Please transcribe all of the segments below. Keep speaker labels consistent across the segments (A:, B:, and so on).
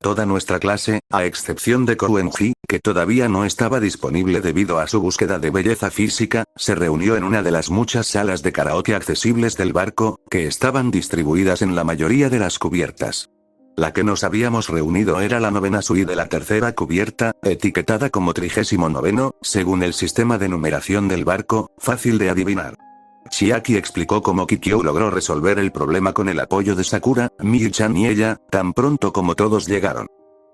A: Toda nuestra clase, a excepción de Kouenji, que todavía no estaba disponible debido a su búsqueda de belleza física, se reunió en una de las muchas salas de karaoke accesibles del barco, que estaban distribuidas en la mayoría de las cubiertas. La que nos habíamos reunido era la 9ª suite de la 3ª cubierta, etiquetada como 39º, según el sistema de numeración del barco, fácil de adivinar. Chiaki explicó cómo Kikyo logró resolver el problema con el apoyo de Sakura, Mii-chan y ella, tan pronto como todos llegaron.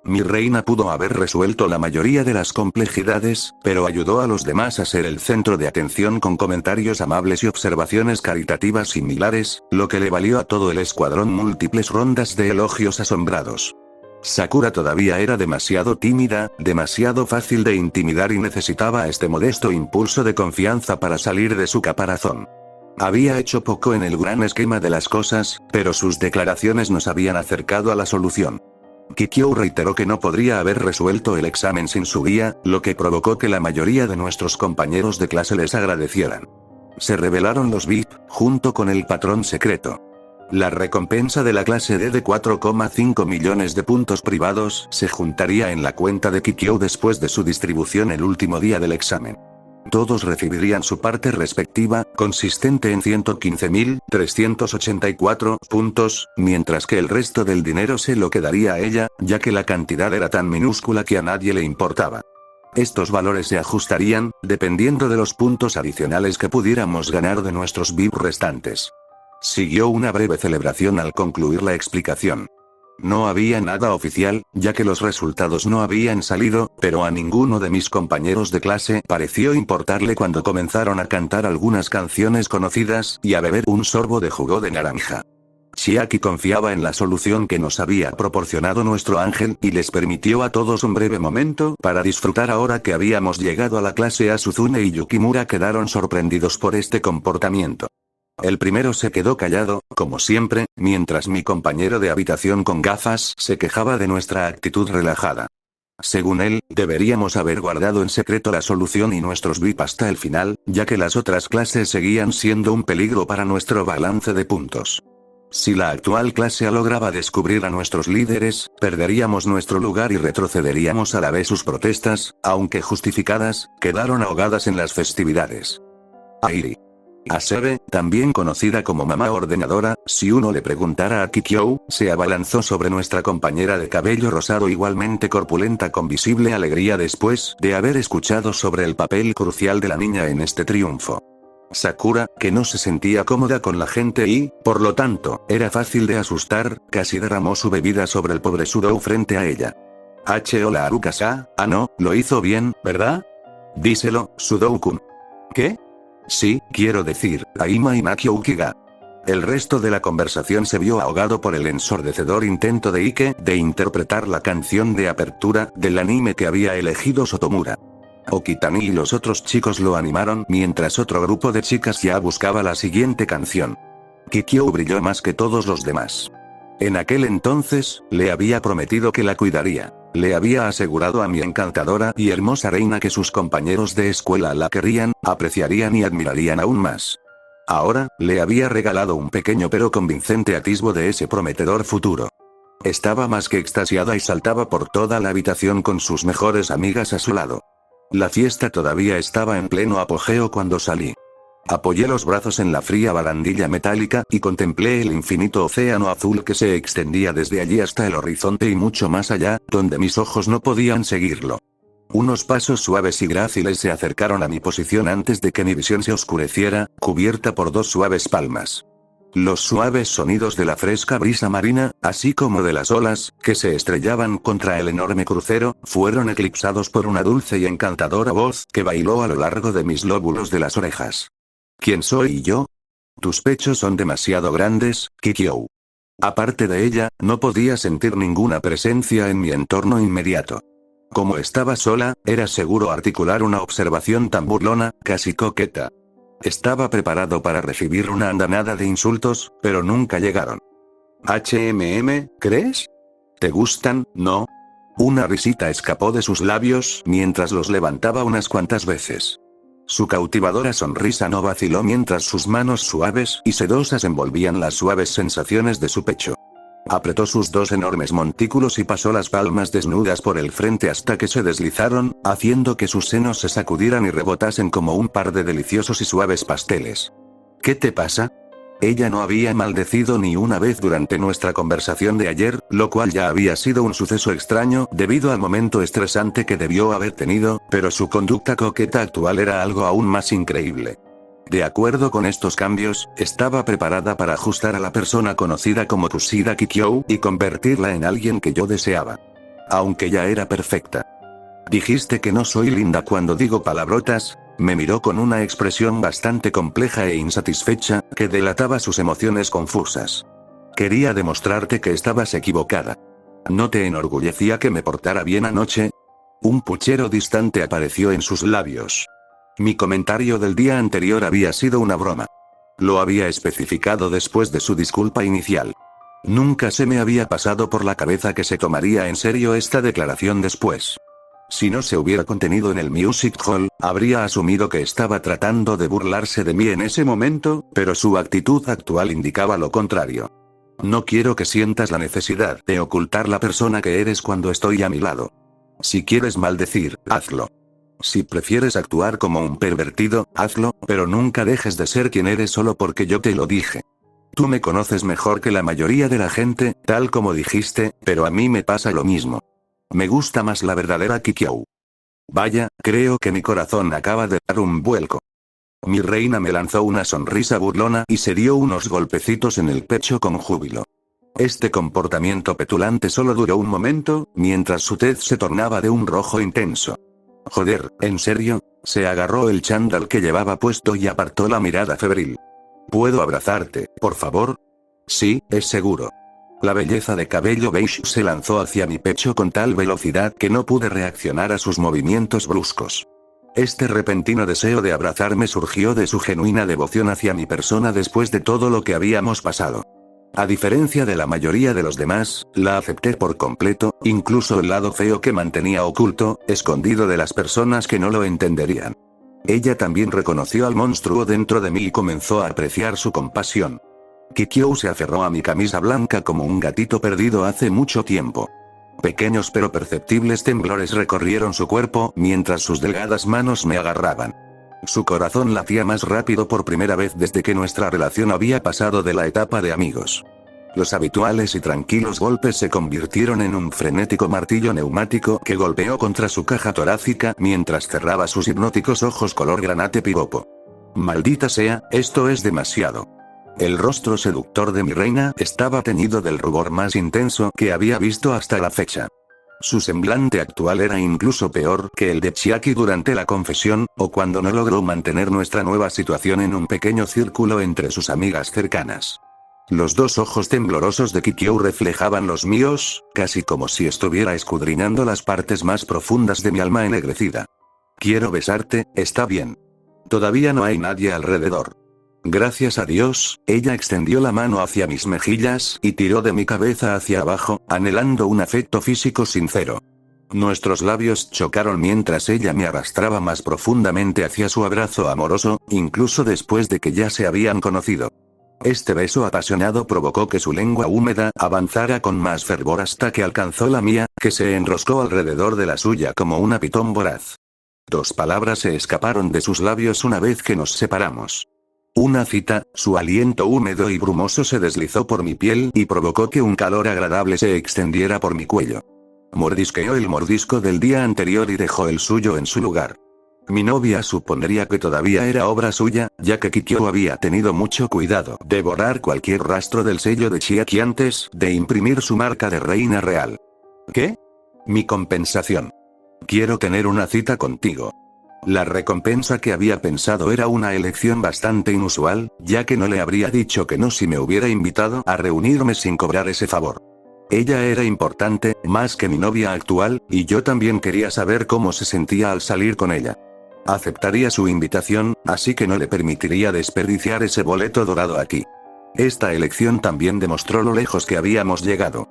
A: Mi reina pudo haber resuelto la mayoría de las complejidades, pero ayudó a los demás a ser el centro de atención con comentarios amables y observaciones caritativas similares, lo que le valió a todo el escuadrón múltiples rondas de elogios asombrados. Sakura todavía era demasiado tímida, demasiado fácil de intimidar y necesitaba este modesto impulso de confianza para salir de su caparazón. Había hecho poco en el gran esquema de las cosas, pero sus declaraciones nos habían acercado a la solución. Kikyo reiteró que no podría haber resuelto el examen sin su guía, lo que provocó que la mayoría de nuestros compañeros de clase les agradecieran. Se revelaron los VIP, junto con el patrón secreto. La recompensa de la clase D de 4,5 millones de puntos privados se juntaría en la cuenta de Kikyo después de su distribución el último día del examen. Todos recibirían su parte respectiva, consistente en 115.384 puntos, mientras que el resto del dinero se lo quedaría a ella, ya que la cantidad era tan minúscula que a nadie le importaba. Estos valores se ajustarían, dependiendo de los puntos adicionales que pudiéramos ganar de nuestros VIP restantes. Siguió una breve celebración al concluir la explicación. No había nada oficial, ya que los resultados no habían salido, pero a ninguno de mis compañeros de clase pareció importarle cuando comenzaron a cantar algunas canciones conocidas y a beber un sorbo de jugo de naranja. Chiaki confiaba en la solución que nos había proporcionado nuestro ángel y les permitió a todos un breve momento para disfrutar. Ahora que habíamos llegado a la clase, Asuzune y Yukimura quedaron sorprendidos por este comportamiento. El primero se quedó callado, como siempre, mientras mi compañero de habitación con gafas se quejaba de nuestra actitud relajada. Según él, deberíamos haber guardado en secreto la solución y nuestros VIP hasta el final, ya que las otras clases seguían siendo un peligro para nuestro balance de puntos. Si la actual clase lograba descubrir a nuestros líderes, perderíamos nuestro lugar y retrocederíamos a la vez. Sus protestas, aunque justificadas, quedaron ahogadas en las festividades. Airi. Asebe, también conocida como mamá ordenadora, si uno le preguntara a Kikyo, se abalanzó sobre nuestra compañera de cabello rosado igualmente corpulenta con visible alegría después de haber escuchado sobre el papel crucial de la niña en este triunfo. Sakura, que no se sentía cómoda con la gente y, por lo tanto, era fácil de asustar, casi derramó su bebida sobre el pobre Sudou frente a ella. Hola Arukasa, no, lo hizo bien, ¿verdad? Díselo, Sudou-kun. ¿Qué? Sí, quiero decir, Aima y Makio Ukiga. El resto de la conversación se vio ahogado por el ensordecedor intento de Ike de interpretar la canción de apertura del anime que había elegido Sotomura. Okitani y los otros chicos lo animaron mientras otro grupo de chicas ya buscaba la siguiente canción. Kikyo brilló más que todos los demás. En aquel entonces, le había prometido que la cuidaría. Le había asegurado a mi encantadora y hermosa reina que sus compañeros de escuela la querrían, apreciarían y admirarían aún más. Ahora, le había regalado un pequeño pero convincente atisbo de ese prometedor futuro. Estaba más que extasiada y saltaba por toda la habitación con sus mejores amigas a su lado. La fiesta todavía estaba en pleno apogeo cuando salí. Apoyé los brazos en la fría barandilla metálica y contemplé el infinito océano azul que se extendía desde allí hasta el horizonte y mucho más allá, donde mis ojos no podían seguirlo. Unos pasos suaves y gráciles se acercaron a mi posición antes de que mi visión se oscureciera, cubierta por dos suaves palmas. Los suaves sonidos de la fresca brisa marina, así como de las olas, que se estrellaban contra el enorme crucero, fueron eclipsados por una dulce y encantadora voz que bailó a lo largo de mis lóbulos de las orejas. ¿Quién soy yo? Tus pechos son demasiado grandes, Kikyo. Aparte de ella, no podía sentir ninguna presencia en mi entorno inmediato. Como estaba sola, era seguro articular una observación tan burlona, casi coqueta. Estaba preparado para recibir una andanada de insultos, pero nunca llegaron. ¿crees? ¿Te gustan, no? Una risita escapó de sus labios mientras los levantaba unas cuantas veces. Su cautivadora sonrisa no vaciló mientras sus manos suaves y sedosas envolvían las suaves sensaciones de su pecho. Apretó sus dos enormes montículos y pasó las palmas desnudas por el frente hasta que se deslizaron, haciendo que sus senos se sacudieran y rebotasen como un par de deliciosos y suaves pasteles. ¿Qué te pasa? Ella no había maldecido ni una vez durante nuestra conversación de ayer, lo cual ya había sido un suceso extraño debido al momento estresante que debió haber tenido, pero su conducta coqueta actual era algo aún más increíble. De acuerdo con estos cambios, estaba preparada para ajustar a la persona conocida como Kushida Kikyo y convertirla en alguien que yo deseaba. Aunque ya era perfecta. Dijiste que no soy linda cuando digo palabrotas. Me miró con una expresión bastante compleja e insatisfecha, que delataba sus emociones confusas. Quería demostrarte que estabas equivocada. ¿No te enorgullecía que me portara bien anoche? Un puchero distante apareció en sus labios. Mi comentario del día anterior había sido una broma. Lo había especificado después de su disculpa inicial. Nunca se me había pasado por la cabeza que se tomaría en serio esta declaración después. Si no se hubiera contenido en el Music Hall, habría asumido que estaba tratando de burlarse de mí en ese momento, pero su actitud actual indicaba lo contrario. No quiero que sientas la necesidad de ocultar la persona que eres cuando estoy a mi lado. Si quieres maldecir, hazlo. Si prefieres actuar como un pervertido, hazlo, pero nunca dejes de ser quien eres solo porque yo te lo dije. Tú me conoces mejor que la mayoría de la gente, tal como dijiste, pero a mí me pasa lo mismo. Me gusta más la verdadera Kikyo. Vaya, creo que mi corazón acaba de dar un vuelco. Mi reina me lanzó una sonrisa burlona y se dio unos golpecitos en el pecho con júbilo. Este comportamiento petulante solo duró un momento, mientras su tez se tornaba de un rojo intenso. Joder, ¿en serio? Se agarró el chándal que llevaba puesto y apartó la mirada febril. ¿Puedo abrazarte, por favor? Sí, es seguro. La belleza de cabello beige se lanzó hacia mi pecho con tal velocidad que no pude reaccionar a sus movimientos bruscos. Este repentino deseo de abrazarme surgió de su genuina devoción hacia mi persona después de todo lo que habíamos pasado. A diferencia de la mayoría de los demás, la acepté por completo, incluso el lado feo que mantenía oculto, escondido de las personas que no lo entenderían. Ella también reconoció al monstruo dentro de mí y comenzó a apreciar su compasión. Kikyo se aferró a mi camisa blanca como un gatito perdido hace mucho tiempo. Pequeños pero perceptibles temblores recorrieron su cuerpo mientras sus delgadas manos me agarraban. Su corazón latía más rápido por primera vez desde que nuestra relación había pasado de la etapa de amigos. Los habituales y tranquilos golpes se convirtieron en un frenético martillo neumático que golpeó contra su caja torácica mientras cerraba sus hipnóticos ojos color granate piropo. Maldita sea, esto es demasiado. El rostro seductor de mi reina estaba teñido del rubor más intenso que había visto hasta la fecha. Su semblante actual era incluso peor que el de Chiaki durante la confesión, o cuando no logró mantener nuestra nueva situación en un pequeño círculo entre sus amigas cercanas. Los dos ojos temblorosos de Kikyo reflejaban los míos, casi como si estuviera escudriñando las partes más profundas de mi alma ennegrecida. Quiero besarte, está bien. Todavía no hay nadie alrededor. Gracias a Dios, ella extendió la mano hacia mis mejillas y tiró de mi cabeza hacia abajo, anhelando un afecto físico sincero. Nuestros labios chocaron mientras ella me arrastraba más profundamente hacia su abrazo amoroso, incluso después de que ya se habían conocido. Este beso apasionado provocó que su lengua húmeda avanzara con más fervor hasta que alcanzó la mía, que se enroscó alrededor de la suya como una pitón voraz. 2 palabras se escaparon de sus labios una vez que nos separamos. Una cita, su aliento húmedo y brumoso se deslizó por mi piel y provocó que un calor agradable se extendiera por mi cuello. Mordisqueó el mordisco del día anterior y dejó el suyo en su lugar. Mi novia supondría que todavía era obra suya, ya que Kikyo había tenido mucho cuidado de borrar cualquier rastro del sello de Chiaki antes de imprimir su marca de reina real. ¿Qué? Mi compensación. Quiero tener una cita contigo. La recompensa que había pensado era una elección bastante inusual, ya que no le habría dicho que no si me hubiera invitado a reunirme sin cobrar ese favor. Ella era importante, más que mi novia actual, y yo también quería saber cómo se sentía al salir con ella. Aceptaría su invitación, así que no le permitiría desperdiciar ese boleto dorado aquí. Esta elección también demostró lo lejos que habíamos llegado.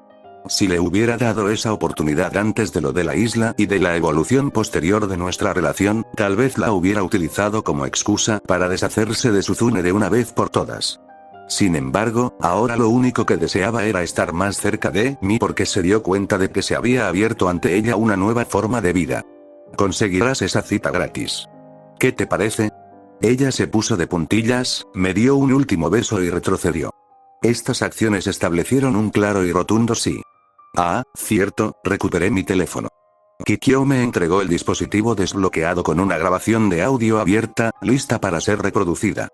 A: Si le hubiera dado esa oportunidad antes de lo de la isla y de la evolución posterior de nuestra relación, tal vez la hubiera utilizado como excusa para deshacerse de Suzune de una vez por todas. Sin embargo, ahora lo único que deseaba era estar más cerca de mí porque se dio cuenta de que se había abierto ante ella una nueva forma de vida. Conseguirás esa cita gratis. ¿Qué te parece? Ella se puso de puntillas, me dio un último beso y retrocedió. Estas acciones establecieron un claro y rotundo sí. Ah, cierto, recuperé mi teléfono. Kikyo me entregó el dispositivo desbloqueado con una grabación de audio abierta, lista para ser reproducida.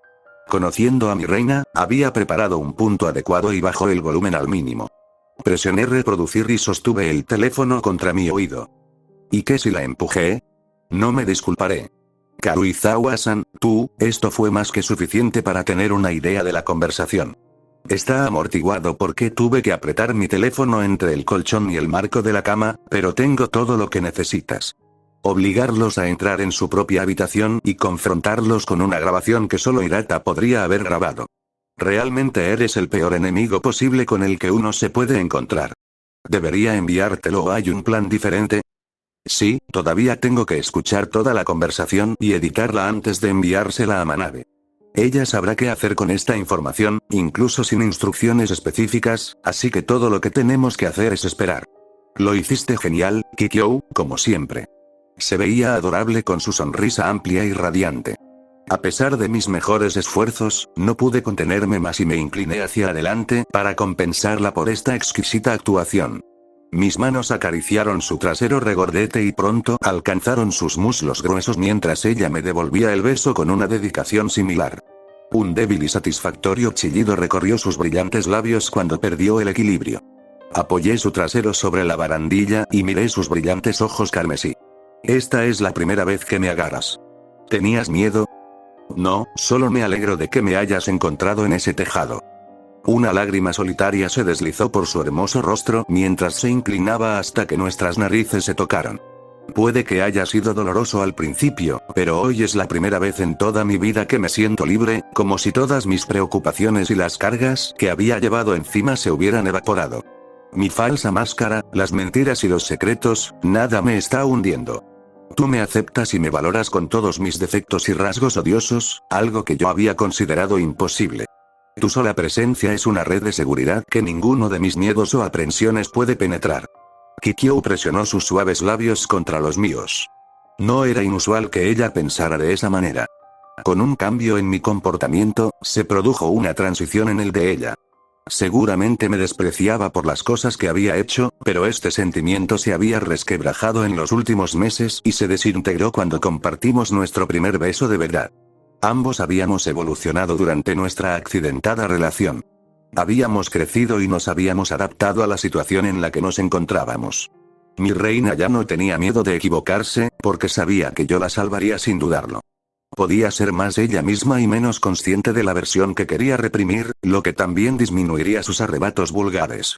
A: Conociendo a mi reina, había preparado un punto adecuado y bajó el volumen al mínimo. Presioné reproducir y sostuve el teléfono contra mi oído. ¿Y qué si la empujé? No me disculparé. Karuizawa-san, esto fue más que suficiente para tener una idea de la conversación. Está amortiguado porque tuve que apretar mi teléfono entre el colchón y el marco de la cama, pero tengo todo lo que necesitas. Obligarlos a entrar en su propia habitación y confrontarlos con una grabación que solo Hirata podría haber grabado. Realmente eres el peor enemigo posible con el que uno se puede encontrar. ¿Debería enviártelo o hay un plan diferente? Sí, todavía tengo que escuchar toda la conversación y editarla antes de enviársela a Manabe. Ella sabrá qué hacer con esta información, incluso sin instrucciones específicas, así que todo lo que tenemos que hacer es esperar. Lo hiciste genial, Kikyo, como siempre. Se veía adorable con su sonrisa amplia y radiante. A pesar de mis mejores esfuerzos, no pude contenerme más y me incliné hacia adelante para compensarla por esta exquisita actuación. Mis manos acariciaron su trasero regordete y pronto alcanzaron sus muslos gruesos mientras ella me devolvía el beso con una dedicación similar. Un débil y satisfactorio chillido recorrió sus brillantes labios cuando perdió el equilibrio. Apoyé su trasero sobre la barandilla y miré sus brillantes ojos carmesí. Esta es la primera vez que me agarras. ¿Tenías miedo? No, solo me alegro de que me hayas encontrado en ese tejado. Una lágrima solitaria se deslizó por su hermoso rostro mientras se inclinaba hasta que nuestras narices se tocaron. Puede que haya sido doloroso al principio, pero hoy es la primera vez en toda mi vida que me siento libre, como si todas mis preocupaciones y las cargas que había llevado encima se hubieran evaporado. Mi falsa máscara, las mentiras y los secretos, nada me está hundiendo. Tú me aceptas y me valoras con todos mis defectos y rasgos odiosos, algo que yo había considerado imposible. Tu sola presencia es una red de seguridad que ninguno de mis miedos o aprensiones puede penetrar. Kikyo presionó sus suaves labios contra los míos. No era inusual que ella pensara de esa manera. Con un cambio en mi comportamiento, se produjo una transición en el de ella. Seguramente me despreciaba por las cosas que había hecho, pero este sentimiento se había resquebrajado en los últimos meses y se desintegró cuando compartimos nuestro primer beso de verdad. Ambos habíamos evolucionado durante nuestra accidentada relación. Habíamos crecido y nos habíamos adaptado a la situación en la que nos encontrábamos. Mi reina ya no tenía miedo de equivocarse, porque sabía que yo la salvaría sin dudarlo. Podía ser más ella misma y menos consciente de la versión que quería reprimir, lo que también disminuiría sus arrebatos vulgares.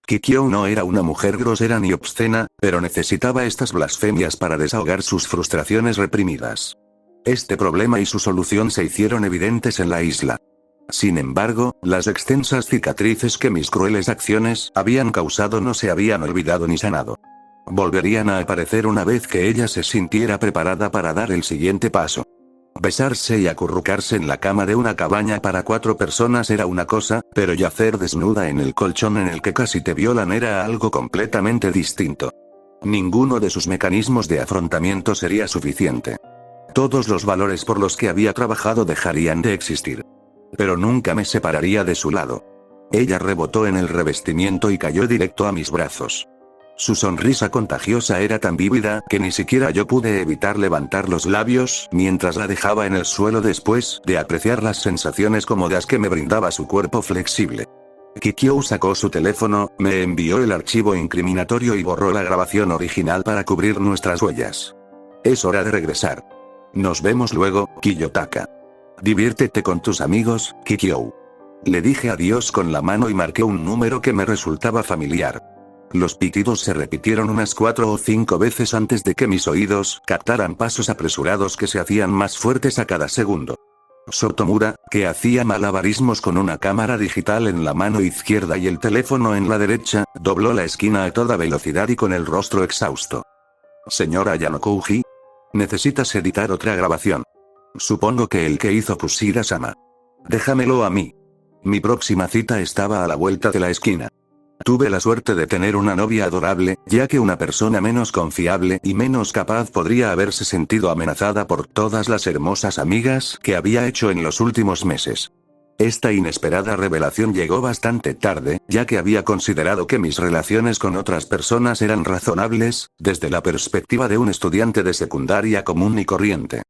A: Kikyo no era una mujer grosera ni obscena, pero necesitaba estas blasfemias para desahogar sus frustraciones reprimidas. Este problema y su solución se hicieron evidentes en la isla. Sin embargo, las extensas cicatrices que mis crueles acciones habían causado no se habían olvidado ni sanado. Volverían a aparecer una vez que ella se sintiera preparada para dar el siguiente paso. Besarse y acurrucarse en la cama de una cabaña para 4 personas era una cosa, pero yacer desnuda en el colchón en el que casi te violan era algo completamente distinto. Ninguno de sus mecanismos de afrontamiento sería suficiente. Todos los valores por los que había trabajado dejarían de existir. Pero nunca me separaría de su lado. Ella rebotó en el revestimiento y cayó directo a mis brazos. Su sonrisa contagiosa era tan vívida que ni siquiera yo pude evitar levantar los labios mientras la dejaba en el suelo después de apreciar las sensaciones cómodas que me brindaba su cuerpo flexible. Kikyo sacó su teléfono, me envió el archivo incriminatorio y borró la grabación original para cubrir nuestras huellas. Es hora de regresar. Nos vemos luego, Kiyotaka. Diviértete con tus amigos, Kikyo. Le dije adiós con la mano y marqué un número que me resultaba familiar. Los pitidos se repitieron unas 4 o 5 veces antes de que mis oídos captaran pasos apresurados que se hacían más fuertes a cada segundo. Sotomura, que hacía malabarismos con una cámara digital en la mano izquierda y el teléfono en la derecha, dobló la esquina a toda velocidad y con el rostro exhausto. Señora Yanokouji. Necesitas editar otra grabación. Supongo que el que hizo Kushida-sama. Déjamelo a mí. Mi próxima cita estaba a la vuelta de la esquina. Tuve la suerte de tener una novia adorable, ya que una persona menos confiable y menos capaz podría haberse sentido amenazada por todas las hermosas amigas que había hecho en los últimos meses. Esta inesperada revelación llegó bastante tarde, ya que había considerado que mis relaciones con otras personas eran razonables, desde la perspectiva de un estudiante de secundaria común y corriente.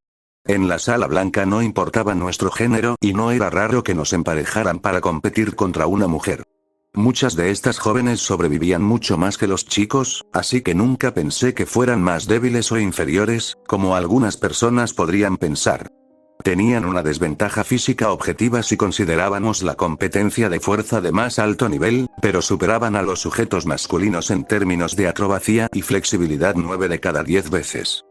A: En la sala blanca no importaba nuestro género y no era raro que nos emparejaran para competir contra una mujer. Muchas de estas jóvenes sobrevivían mucho más que los chicos, así que nunca pensé que fueran más débiles o inferiores, como algunas personas podrían pensar. Tenían una desventaja física objetiva si considerábamos la competencia de fuerza de más alto nivel, pero superaban a los sujetos masculinos en términos de acrobacia y flexibilidad 9 de cada 10 veces.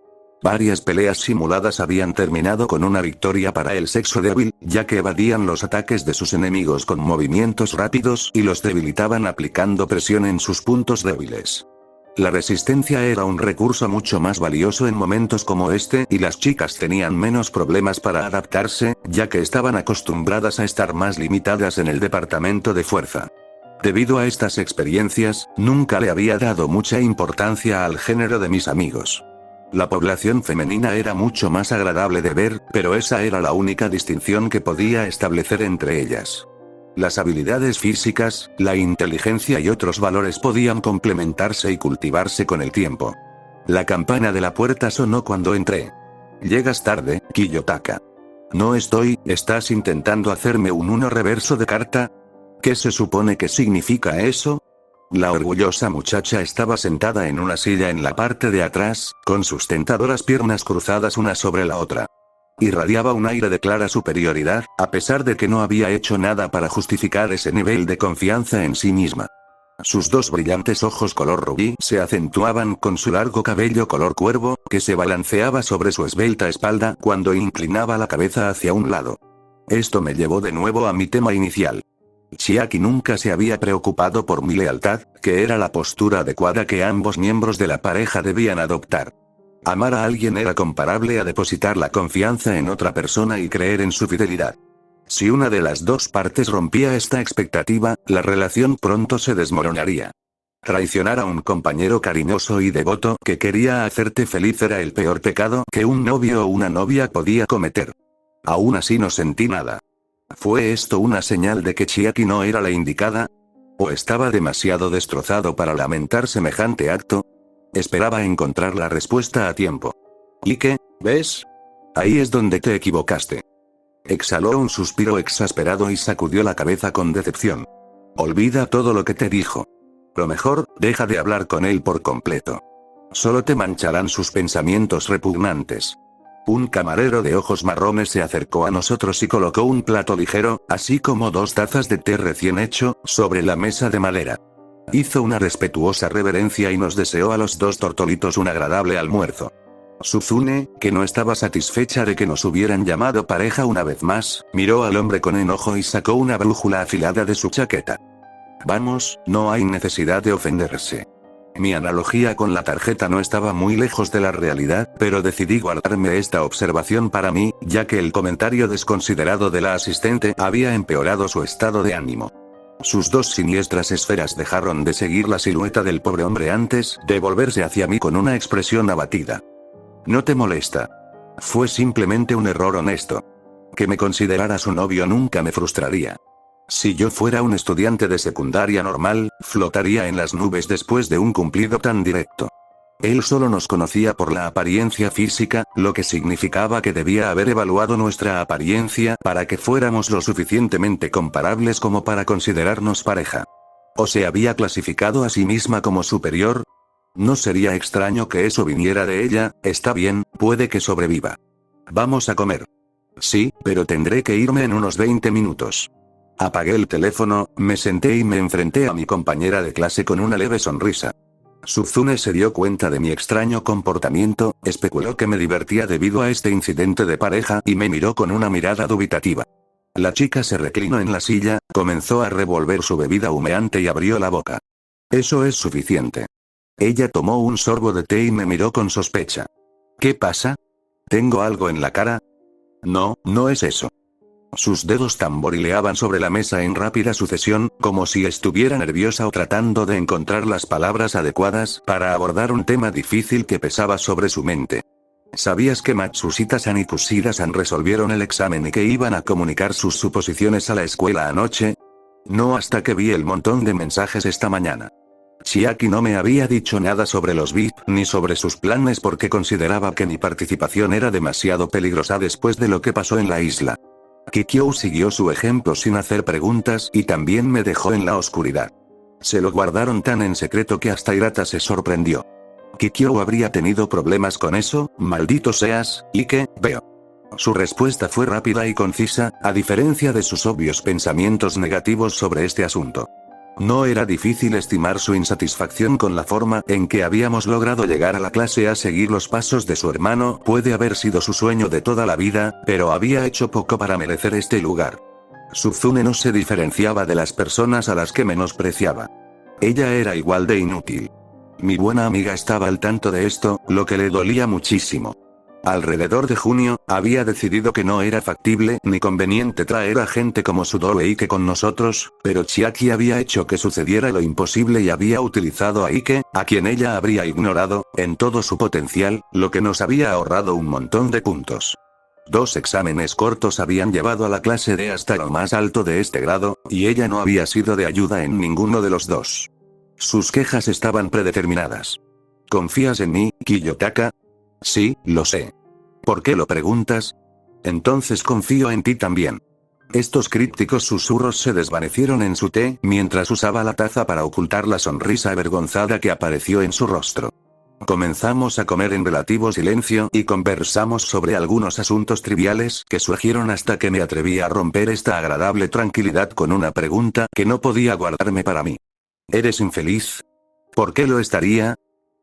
A: Varias peleas simuladas habían terminado con una victoria para el sexo débil, ya que evadían los ataques de sus enemigos con movimientos rápidos y los debilitaban aplicando presión en sus puntos débiles. La resistencia era un recurso mucho más valioso en momentos como este y las chicas tenían menos problemas para adaptarse, ya que estaban acostumbradas a estar más limitadas en el departamento de fuerza. Debido a estas experiencias, nunca le había dado mucha importancia al género de mis amigos. La población femenina era mucho más agradable de ver, pero esa era la única distinción que podía establecer entre ellas. Las habilidades físicas, la inteligencia y otros valores podían complementarse y cultivarse con el tiempo. La campana de la puerta sonó cuando entré. «Llegas tarde, Kiyotaka». «No estoy, ¿estás intentando hacerme un 1 reverso de carta? ¿Qué se supone que significa eso?» La orgullosa muchacha estaba sentada en una silla en la parte de atrás, con sus tentadoras piernas cruzadas una sobre la otra. Irradiaba un aire de clara superioridad, a pesar de que no había hecho nada para justificar ese nivel de confianza en sí misma. Sus dos brillantes ojos color rubí se acentuaban con su largo cabello color cuervo, que se balanceaba sobre su esbelta espalda cuando inclinaba la cabeza hacia un lado. Esto me llevó de nuevo a mi tema inicial. Chiaki nunca se había preocupado por mi lealtad, que era la postura adecuada que ambos miembros de la pareja debían adoptar. Amar a alguien era comparable a depositar la confianza en otra persona y creer en su fidelidad. Si una de las dos partes rompía esta expectativa, la relación pronto se desmoronaría. Traicionar a un compañero cariñoso y devoto que quería hacerte feliz era el peor pecado que un novio o una novia podía cometer. Aún así no sentí nada. ¿Fue esto una señal de que Chiaki no era la indicada? ¿O estaba demasiado destrozado para lamentar semejante acto? Esperaba encontrar la respuesta a tiempo. ¿Y qué? ¿Ves? Ahí es donde te equivocaste. Exhaló un suspiro exasperado y sacudió la cabeza con decepción. Olvida todo lo que te dijo. Lo mejor, deja de hablar con él por completo. Solo te mancharán sus pensamientos repugnantes. Un camarero de ojos marrones se acercó a nosotros y colocó un plato ligero, así como 2 tazas de té recién hecho, sobre la mesa de madera. Hizo una respetuosa reverencia y nos deseó a los 2 tortolitos un agradable almuerzo. Suzune, que no estaba satisfecha de que nos hubieran llamado pareja una vez más, miró al hombre con enojo y sacó una brújula afilada de su chaqueta. Vamos, no hay necesidad de ofenderse. Mi analogía con la tarjeta no estaba muy lejos de la realidad, pero decidí guardarme esta observación para mí, ya que el comentario desconsiderado de la asistente había empeorado su estado de ánimo. Sus 2 siniestras esferas dejaron de seguir la silueta del pobre hombre antes de volverse hacia mí con una expresión abatida. ¿No te molesta? Fue simplemente un error honesto. Que me considerara su novio nunca me frustraría. Si yo fuera un estudiante de secundaria normal, flotaría en las nubes después de un cumplido tan directo. Él solo nos conocía por la apariencia física, lo que significaba que debía haber evaluado nuestra apariencia para que fuéramos lo suficientemente comparables como para considerarnos pareja. ¿O se había clasificado a sí misma como superior? No sería extraño que eso viniera de ella. Está bien, puede que sobreviva. Vamos a comer. Sí, pero tendré que irme en unos 20 minutos. Apagué el teléfono, me senté y me enfrenté a mi compañera de clase con una leve sonrisa. Suzune se dio cuenta de mi extraño comportamiento, especuló que me divertía debido a este incidente de pareja y me miró con una mirada dubitativa. La chica se reclinó en la silla, comenzó a revolver su bebida humeante y abrió la boca. Eso es suficiente. Ella tomó un sorbo de té y me miró con sospecha. ¿Qué pasa? ¿Tengo algo en la cara? No, no es eso. Sus dedos tamborileaban sobre la mesa en rápida sucesión, como si estuviera nerviosa o tratando de encontrar las palabras adecuadas para abordar un tema difícil que pesaba sobre su mente. ¿Sabías que Matsushita-san y Kushida-san resolvieron el examen y que iban a comunicar sus suposiciones a la escuela anoche? No, hasta que vi el montón de mensajes esta mañana. Chiaki no me había dicho nada sobre los VIP ni sobre sus planes porque consideraba que mi participación era demasiado peligrosa después de lo que pasó en la isla. Kikyo siguió su ejemplo sin hacer preguntas y también me dejó en la oscuridad. Se lo guardaron tan en secreto que hasta Hirata se sorprendió. ¿Kikyo habría tenido problemas con eso? Maldito seas, Ike, veo. Su respuesta fue rápida y concisa, a diferencia de sus obvios pensamientos negativos sobre este asunto. No era difícil estimar su insatisfacción con la forma en que habíamos logrado llegar a la clase a seguir los pasos de su hermano, puede haber sido su sueño de toda la vida, pero había hecho poco para merecer este lugar. Suzune no se diferenciaba de las personas a las que menospreciaba. Ella era igual de inútil. Mi buena amiga estaba al tanto de esto, lo que le dolía muchísimo. Alrededor de junio, había decidido que no era factible ni conveniente traer a gente como Sudou e Ike con nosotros, pero Chiaki había hecho que sucediera lo imposible y había utilizado a Ike, a quien ella habría ignorado, en todo su potencial, lo que nos había ahorrado un montón de puntos. 2 exámenes cortos habían llevado a la clase D hasta lo más alto de este grado, y ella no había sido de ayuda en ninguno de los 2. Sus quejas estaban predeterminadas. ¿Confías en mí, Kiyotaka? Sí, lo sé. ¿Por qué lo preguntas? Entonces confío en ti también. Estos crípticos susurros se desvanecieron en su té mientras usaba la taza para ocultar la sonrisa avergonzada que apareció en su rostro. Comenzamos a comer en relativo silencio y conversamos sobre algunos asuntos triviales que surgieron hasta que me atreví a romper esta agradable tranquilidad con una pregunta que no podía guardarme para mí. ¿Eres infeliz? ¿Por qué lo estaría?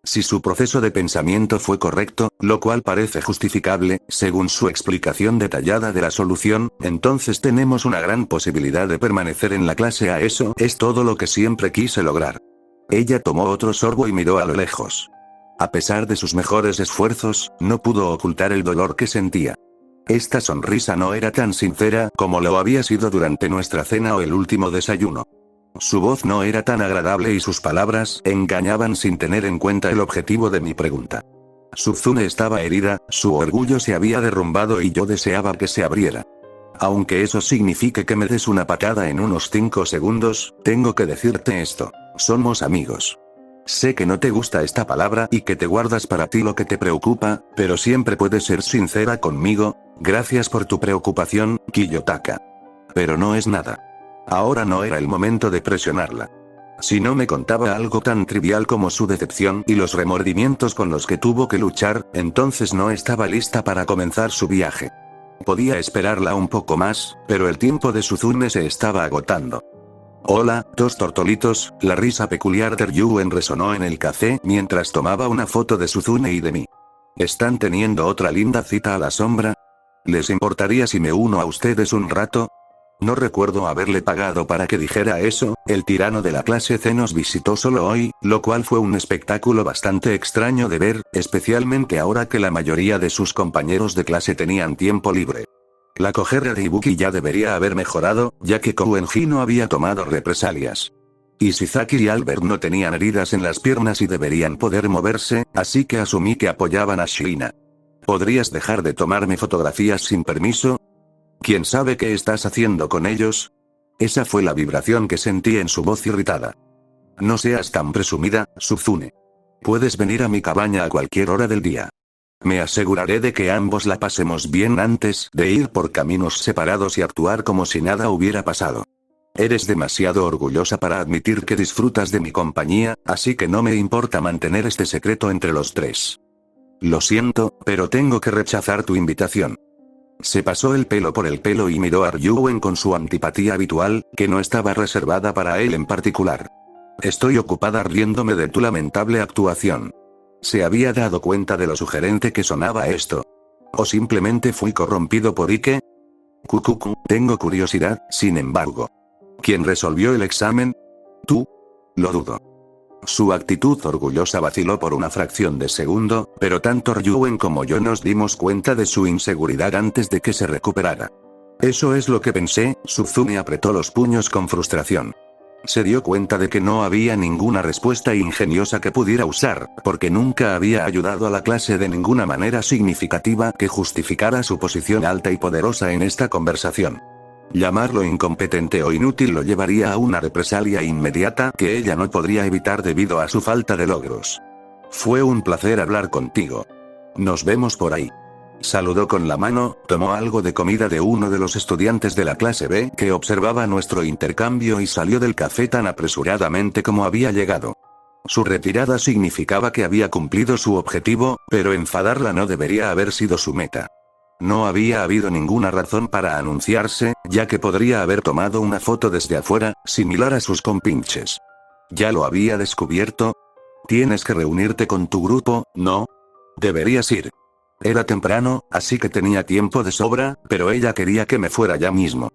A: Si su proceso de pensamiento fue correcto, lo cual parece justificable, según su explicación detallada de la solución, entonces tenemos una gran posibilidad de permanecer en la clase A. Eso es todo lo que siempre quise lograr. Ella tomó otro sorbo y miró a lo lejos. A pesar de sus mejores esfuerzos, no pudo ocultar el dolor que sentía. Esta sonrisa no era tan sincera como lo había sido durante nuestra cena o el último desayuno. Su voz no era tan agradable y sus palabras engañaban sin tener en cuenta el objetivo de mi pregunta. Suzune estaba herida, su orgullo se había derrumbado y yo deseaba que se abriera. Aunque eso signifique que me des una patada en unos 5 segundos, tengo que decirte esto. Somos amigos. Sé que no te gusta esta palabra y que te guardas para ti lo que te preocupa, pero siempre puedes ser sincera conmigo. Gracias por tu preocupación, Kiyotaka. Pero no es nada. Ahora no era el momento de presionarla. Si no me contaba algo tan trivial como su decepción y los remordimientos con los que tuvo que luchar, entonces no estaba lista para comenzar su viaje. Podía esperarla un poco más, pero el tiempo de Suzune se estaba agotando. Hola, 2 tortolitos, la risa peculiar de Ryuen resonó en el café mientras tomaba una foto de Suzune y de mí. ¿Están teniendo otra linda cita a la sombra? ¿Les importaría si me uno a ustedes un rato? No recuerdo haberle pagado para que dijera eso. El tirano de la clase C nos visitó solo hoy, lo cual fue un espectáculo bastante extraño de ver, especialmente ahora que la mayoría de sus compañeros de clase tenían tiempo libre. La cojera de Ibuki ya debería haber mejorado, ya que Kouenji no había tomado represalias. Ishizaki y Albert no tenían heridas en las piernas y deberían poder moverse, así que asumí que apoyaban a Shiina. ¿Podrías dejar de tomarme fotografías sin permiso? ¿Quién sabe qué estás haciendo con ellos? Esa fue la vibración que sentí en su voz irritada. No seas tan presumida, Suzune. Puedes venir a mi cabaña a cualquier hora del día. Me aseguraré de que ambos la pasemos bien antes de ir por caminos separados y actuar como si nada hubiera pasado. Eres demasiado orgullosa para admitir que disfrutas de mi compañía, así que no me importa mantener este secreto entre los 3. Lo siento, pero tengo que rechazar tu invitación. Se pasó el pelo por el pelo y miró a Ryuen con su antipatía habitual, que no estaba reservada para él en particular. Estoy ocupada riéndome de tu lamentable actuación. ¿Se había dado cuenta de lo sugerente que sonaba esto? ¿O simplemente fui corrompido por Ike? Tengo curiosidad, sin embargo. ¿Quién resolvió el examen? ¿Tú? Lo dudo. Su actitud orgullosa vaciló por una fracción de segundo, pero tanto Ryuen como yo nos dimos cuenta de su inseguridad antes de que se recuperara. Eso es lo que pensé. Suzune apretó los puños con frustración. Se dio cuenta de que no había ninguna respuesta ingeniosa que pudiera usar, porque nunca había ayudado a la clase de ninguna manera significativa que justificara su posición alta y poderosa en esta conversación. Llamarlo incompetente o inútil lo llevaría a una represalia inmediata que ella no podría evitar debido a su falta de logros. Fue un placer hablar contigo. Nos vemos por ahí. Saludó con la mano, tomó algo de comida de uno de los estudiantes de la clase B que observaba nuestro intercambio y salió del café tan apresuradamente como había llegado. Su retirada significaba que había cumplido su objetivo, pero enfadarla no debería haber sido su meta. No había habido ninguna razón para anunciarse, ya que podría haber tomado una foto desde afuera, similar a sus compinches. ¿Ya lo había descubierto? Tienes que reunirte con tu grupo, ¿no? Deberías ir. Era temprano, así que tenía tiempo de sobra, pero ella quería que me fuera ya mismo.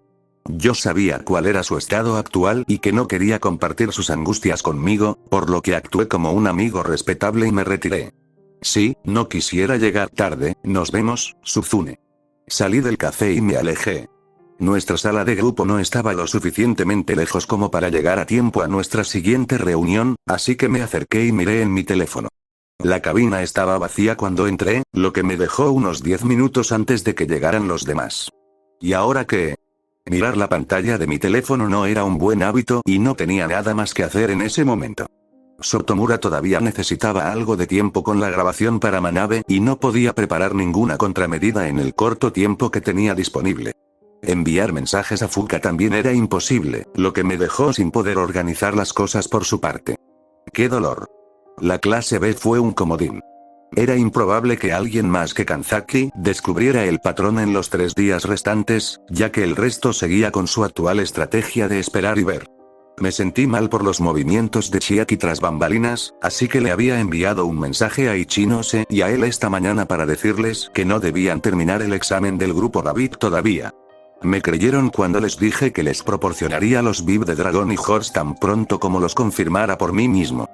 A: Yo sabía cuál era su estado actual y que no quería compartir sus angustias conmigo, por lo que actué como un amigo respetable y me retiré. Sí, no quisiera llegar tarde. Nos vemos, Suzune. Salí del café y me alejé. Nuestra sala de grupo no estaba lo suficientemente lejos como para llegar a tiempo a nuestra siguiente reunión, así que me acerqué y miré en mi teléfono. La cabina estaba vacía cuando entré, lo que me dejó unos 10 minutos antes de que llegaran los demás. ¿Y ahora qué? Mirar la pantalla de mi teléfono no era un buen hábito y no tenía nada más que hacer en ese momento. Sotomura todavía necesitaba algo de tiempo con la grabación para Manabe y no podía preparar ninguna contramedida en el corto tiempo que tenía disponible. Enviar mensajes a Fuka también era imposible, lo que me dejó sin poder organizar las cosas por su parte. ¡Qué dolor! La clase B fue un comodín. Era improbable que alguien más que Kanzaki descubriera el patrón en los 3 días restantes, ya que el resto seguía con su actual estrategia de esperar y ver. Me sentí mal por los movimientos de Chiaki tras bambalinas, así que le había enviado un mensaje a Ichinose y a él esta mañana para decirles que no debían terminar el examen del grupo Rabbit todavía. Me creyeron cuando les dije que les proporcionaría los VIP de Dragon y Horse tan pronto como los confirmara por mí mismo.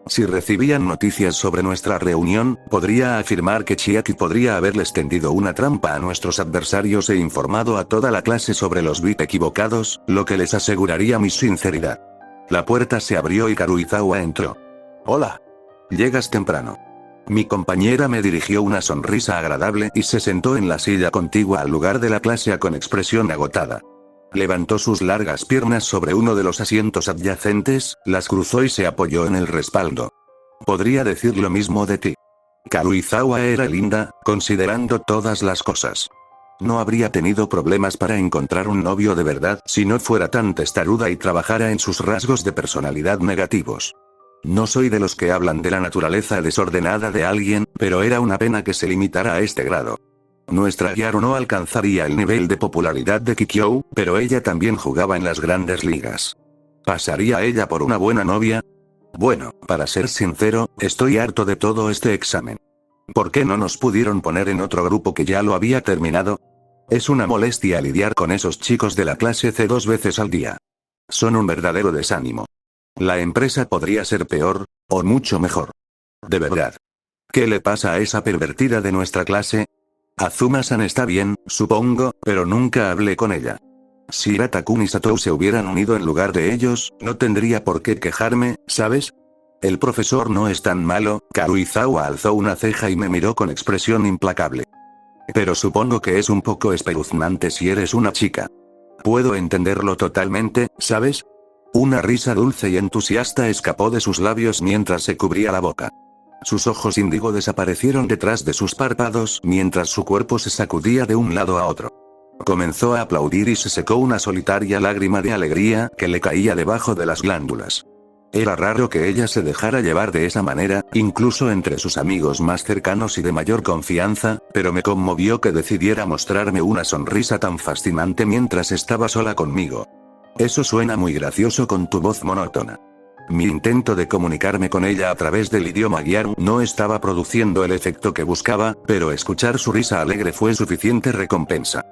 A: Si recibían noticias sobre nuestra reunión, podría afirmar que Chiaki podría haberles tendido una trampa a nuestros adversarios e informado a toda la clase sobre los bits equivocados, lo que les aseguraría mi sinceridad. La puerta se abrió y Karuizawa entró. Hola. Llegas temprano. Mi compañera me dirigió una sonrisa agradable y se sentó en la silla contigua al lugar de la clase con expresión agotada. Levantó sus largas piernas sobre uno de los asientos adyacentes, las cruzó y se apoyó en el respaldo. Podría decir lo mismo de ti. Karuizawa era linda, considerando todas las cosas. No habría tenido problemas para encontrar un novio de verdad si no fuera tan testaruda y trabajara en sus rasgos de personalidad negativos. No soy de los que hablan de la naturaleza desordenada de alguien, pero era una pena que se limitara a este grado. Nuestra Gyaru no alcanzaría el nivel de popularidad de Kikyou, pero ella también jugaba en las grandes ligas. ¿Pasaría ella por una buena novia? Bueno, para ser sincero, estoy harto de todo este examen. ¿Por qué no nos pudieron poner en otro grupo que ya lo había terminado? Es una molestia lidiar con esos chicos de la clase C 2 veces al día. Son un verdadero desánimo. La empresa podría ser peor, o mucho mejor. De verdad. ¿Qué le pasa a esa pervertida de nuestra clase? Azuma-san está bien, supongo, pero nunca hablé con ella. Si Hirata-kun y Satou se hubieran unido en lugar de ellos, no tendría por qué quejarme, ¿sabes? El profesor no es tan malo. Karuizawa alzó una ceja y me miró con expresión implacable. Pero supongo que es un poco espeluznante si eres una chica. Puedo entenderlo totalmente, ¿sabes? Una risa dulce y entusiasta escapó de sus labios mientras se cubría la boca. Sus ojos índigo desaparecieron detrás de sus párpados mientras su cuerpo se sacudía de un lado a otro. Comenzó a aplaudir y se secó una solitaria lágrima de alegría que le caía debajo de las glándulas. Era raro que ella se dejara llevar de esa manera, incluso entre sus amigos más cercanos y de mayor confianza, pero me conmovió que decidiera mostrarme una sonrisa tan fascinante mientras estaba sola conmigo. Eso suena muy gracioso con tu voz monótona. Mi intento de comunicarme con ella a través del idioma Gyaru no estaba produciendo el efecto que buscaba, pero escuchar su risa alegre fue suficiente recompensa.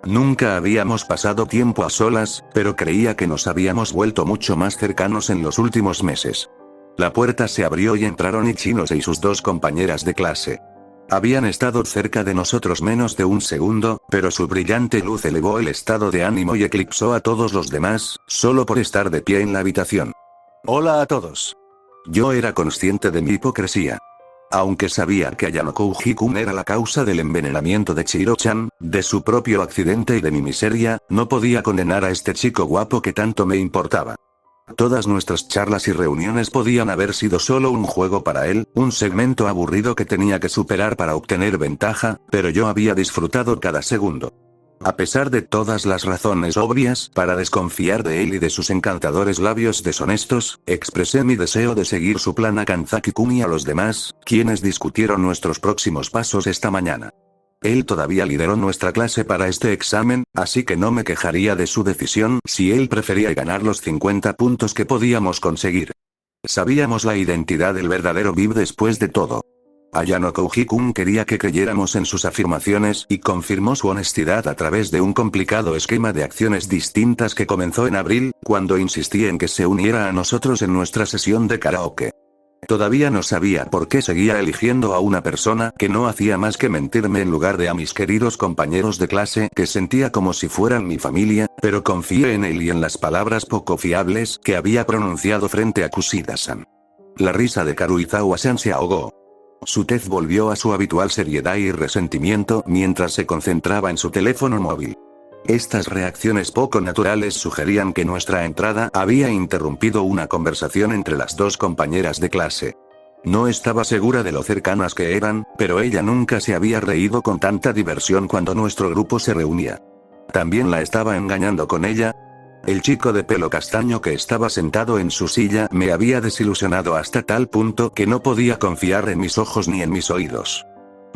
A: Nunca habíamos pasado tiempo a solas, pero creía que nos habíamos vuelto mucho más cercanos en los últimos meses. La puerta se abrió y entraron Ichinose y sus 2 compañeras de clase. Habían estado cerca de nosotros menos de un segundo, pero su brillante luz elevó el estado de ánimo y eclipsó a todos los demás, solo por estar de pie en la habitación. Hola a todos. Yo era consciente de mi hipocresía. Aunque sabía que Ayano Kouji-kun era la causa del envenenamiento de Chihiro-chan, de su propio accidente y de mi miseria, no podía condenar a este chico guapo que tanto me importaba. Todas nuestras charlas y reuniones podían haber sido solo un juego para él, un segmento aburrido que tenía que superar para obtener ventaja, pero yo había disfrutado cada segundo. A pesar de todas las razones obvias para desconfiar de él y de sus encantadores labios deshonestos, expresé mi deseo de seguir su plan a Kanzaki-kun y a los demás, quienes discutieron nuestros próximos pasos esta mañana. Él todavía lideró nuestra clase para este examen, así que no me quejaría de su decisión si él prefería ganar los 50 puntos que podíamos conseguir. Sabíamos la identidad del verdadero Viv después de todo. Ayano Kouji-kun quería que creyéramos en sus afirmaciones y confirmó su honestidad a través de un complicado esquema de acciones distintas que comenzó en abril, cuando insistí en que se uniera a nosotros en nuestra sesión de karaoke. Todavía no sabía por qué seguía eligiendo a una persona que no hacía más que mentirme en lugar de a mis queridos compañeros de clase que sentía como si fueran mi familia, pero confié en él y en las palabras poco fiables que había pronunciado frente a Kushida-san. La risa de Karuizawa-san se ahogó. Su tez volvió a su habitual seriedad y resentimiento mientras se concentraba en su teléfono móvil. Estas reacciones poco naturales sugerían que nuestra entrada había interrumpido una conversación entre las dos compañeras de clase. No estaba segura de lo cercanas que eran, pero ella nunca se había reído con tanta diversión cuando nuestro grupo se reunía. ¿También la estaba engañando con ella? El chico de pelo castaño que estaba sentado en su silla me había desilusionado hasta tal punto que no podía confiar en mis ojos ni en mis oídos.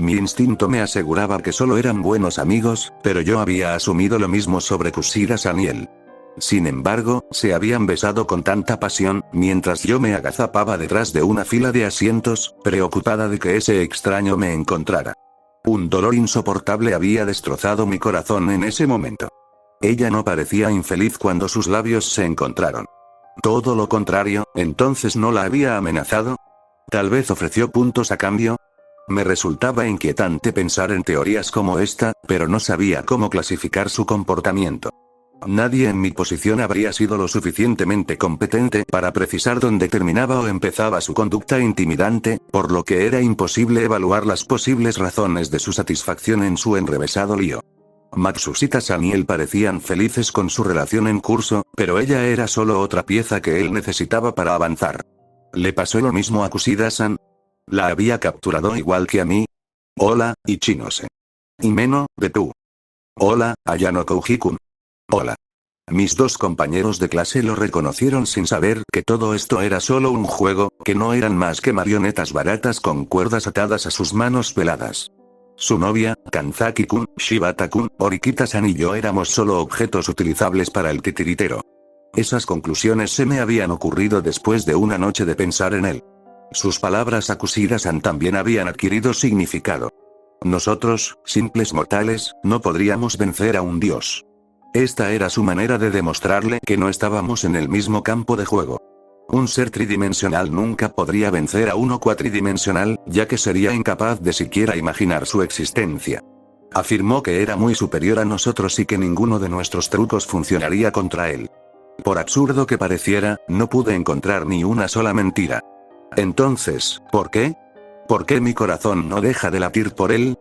A: Mi instinto me aseguraba que solo eran buenos amigos, pero yo había asumido lo mismo sobre Kushida-san y él. Sin embargo, se habían besado con tanta pasión, mientras yo me agazapaba detrás de una fila de asientos, preocupada de que ese extraño me encontrara. Un dolor insoportable había destrozado mi corazón en ese momento. Ella no parecía infeliz cuando sus labios se encontraron. Todo lo contrario, ¿entonces no la había amenazado? Tal vez ofreció puntos a cambio. Me resultaba inquietante pensar en teorías como esta, pero no sabía cómo clasificar su comportamiento. Nadie en mi posición habría sido lo suficientemente competente para precisar dónde terminaba o empezaba su conducta intimidante, por lo que era imposible evaluar las posibles razones de su satisfacción en su enrevesado lío. Matsushita-san y él parecían felices con su relación en curso, pero ella era solo otra pieza que él necesitaba para avanzar. ¿Le pasó lo mismo a Kushida-san? ¿La había capturado igual que a mí? Hola, Ichinose. Himeno, de tú. Hola, Ayano Kouji-kun. Hola. Mis dos compañeros de clase lo reconocieron sin saber que todo esto era solo un juego, que no eran más que marionetas baratas con cuerdas atadas a sus manos peladas. Su novia, Kanzaki-kun, Shibata-kun, Orikita-san y yo éramos solo objetos utilizables para el titiritero. Esas conclusiones se me habían ocurrido después de una noche de pensar en él. Sus palabras a Kushida-san también habían adquirido significado. Nosotros, simples mortales, no podríamos vencer a un dios. Esta era su manera de demostrarle que no estábamos en el mismo campo de juego. Un ser tridimensional nunca podría vencer a uno cuatridimensional, ya que sería incapaz de siquiera imaginar su existencia. Afirmó que era muy superior a nosotros y que ninguno de nuestros trucos funcionaría contra él. Por absurdo que pareciera, no pude encontrar ni una sola mentira. Entonces, ¿por qué? ¿Por qué mi corazón no deja de latir por él?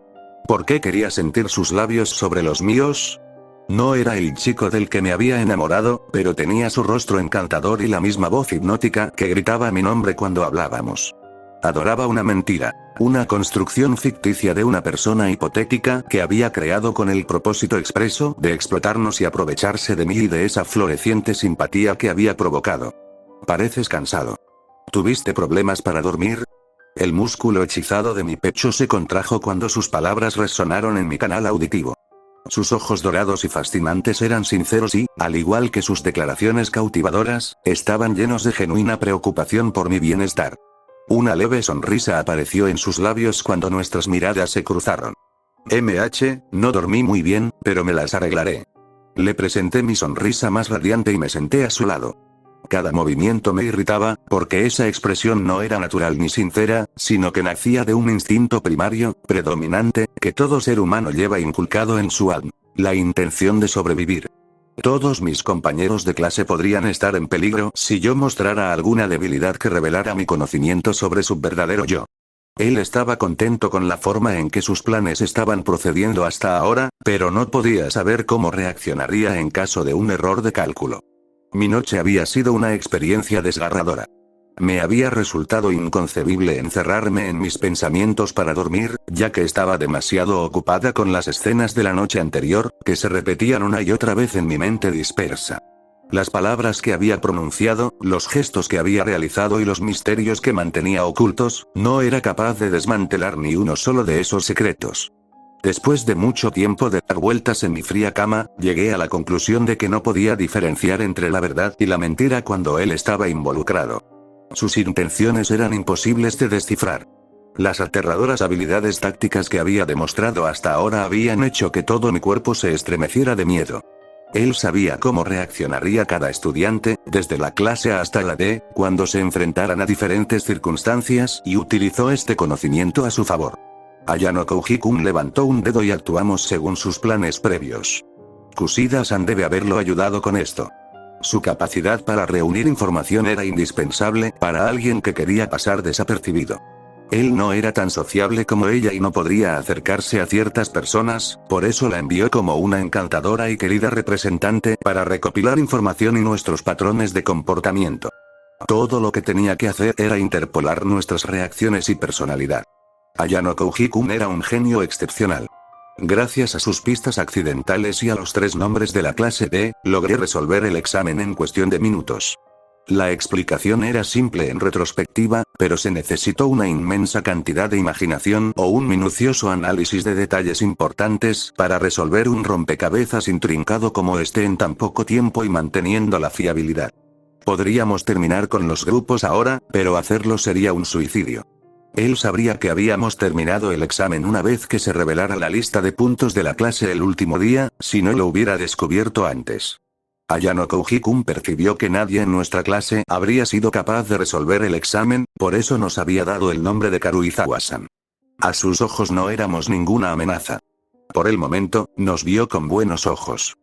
A: ¿Por qué quería sentir sus labios sobre los míos? No era el chico del que me había enamorado, pero tenía su rostro encantador y la misma voz hipnótica que gritaba mi nombre cuando hablábamos. Adoraba una mentira, una construcción ficticia de una persona hipotética que había creado con el propósito expreso de explotarnos y aprovecharse de mí y de esa floreciente simpatía que había provocado. Pareces cansado. ¿Tuviste problemas para dormir? El músculo hechizado de mi pecho se contrajo cuando sus palabras resonaron en mi canal auditivo. Sus ojos dorados y fascinantes eran sinceros y, al igual que sus declaraciones cautivadoras, estaban llenos de genuina preocupación por mi bienestar. Una leve sonrisa apareció en sus labios cuando nuestras miradas se cruzaron. No dormí muy bien, pero me las arreglaré. Le presenté mi sonrisa más radiante y me senté a su lado. Cada movimiento me irritaba, porque esa expresión no era natural ni sincera, sino que nacía de un instinto primario, predominante, que todo ser humano lleva inculcado en su alma: la intención de sobrevivir. Todos mis compañeros de clase podrían estar en peligro si yo mostrara alguna debilidad que revelara mi conocimiento sobre su verdadero yo. Él estaba contento con la forma en que sus planes estaban procediendo hasta ahora, pero no podía saber cómo reaccionaría en caso de un error de cálculo. Mi noche había sido una experiencia desgarradora. Me había resultado inconcebible encerrarme en mis pensamientos para dormir, ya que estaba demasiado ocupada con las escenas de la noche anterior, que se repetían una y otra vez en mi mente dispersa. Las palabras que había pronunciado, los gestos que había realizado y los misterios que mantenía ocultos, no era capaz de desmantelar ni uno solo de esos secretos. Después de mucho tiempo de dar vueltas en mi fría cama, llegué a la conclusión de que no podía diferenciar entre la verdad y la mentira cuando él estaba involucrado. Sus intenciones eran imposibles de descifrar. Las aterradoras habilidades tácticas que había demostrado hasta ahora habían hecho que todo mi cuerpo se estremeciera de miedo. Él sabía cómo reaccionaría cada estudiante, desde la clase A hasta la D, cuando se enfrentaran a diferentes circunstancias, y utilizó este conocimiento a su favor. Ayano Kouji-kun levantó un dedo y actuamos según sus planes previos. Kushida-san debe haberlo ayudado con esto. Su capacidad para reunir información era indispensable para alguien que quería pasar desapercibido. Él no era tan sociable como ella y no podría acercarse a ciertas personas, por eso la envió como una encantadora y querida representante para recopilar información y nuestros patrones de comportamiento. Todo lo que tenía que hacer era interpolar nuestras reacciones y personalidad. Ayano Kouji-kun era un genio excepcional. Gracias a sus pistas accidentales y a los 3 nombres de la clase D, logré resolver el examen en cuestión de minutos. La explicación era simple en retrospectiva, pero se necesitó una inmensa cantidad de imaginación o un minucioso análisis de detalles importantes para resolver un rompecabezas intrincado como este en tan poco tiempo y manteniendo la fiabilidad. Podríamos terminar con los grupos ahora, pero hacerlo sería un suicidio. Él sabría que habíamos terminado el examen una vez que se revelara la lista de puntos de la clase el último día, si no lo hubiera descubierto antes. Ayano Kouji-kun percibió que nadie en nuestra clase habría sido capaz de resolver el examen, por eso nos había dado el nombre de Karuizawa-san. A sus ojos no éramos ninguna amenaza. Por el momento, nos vio con buenos ojos.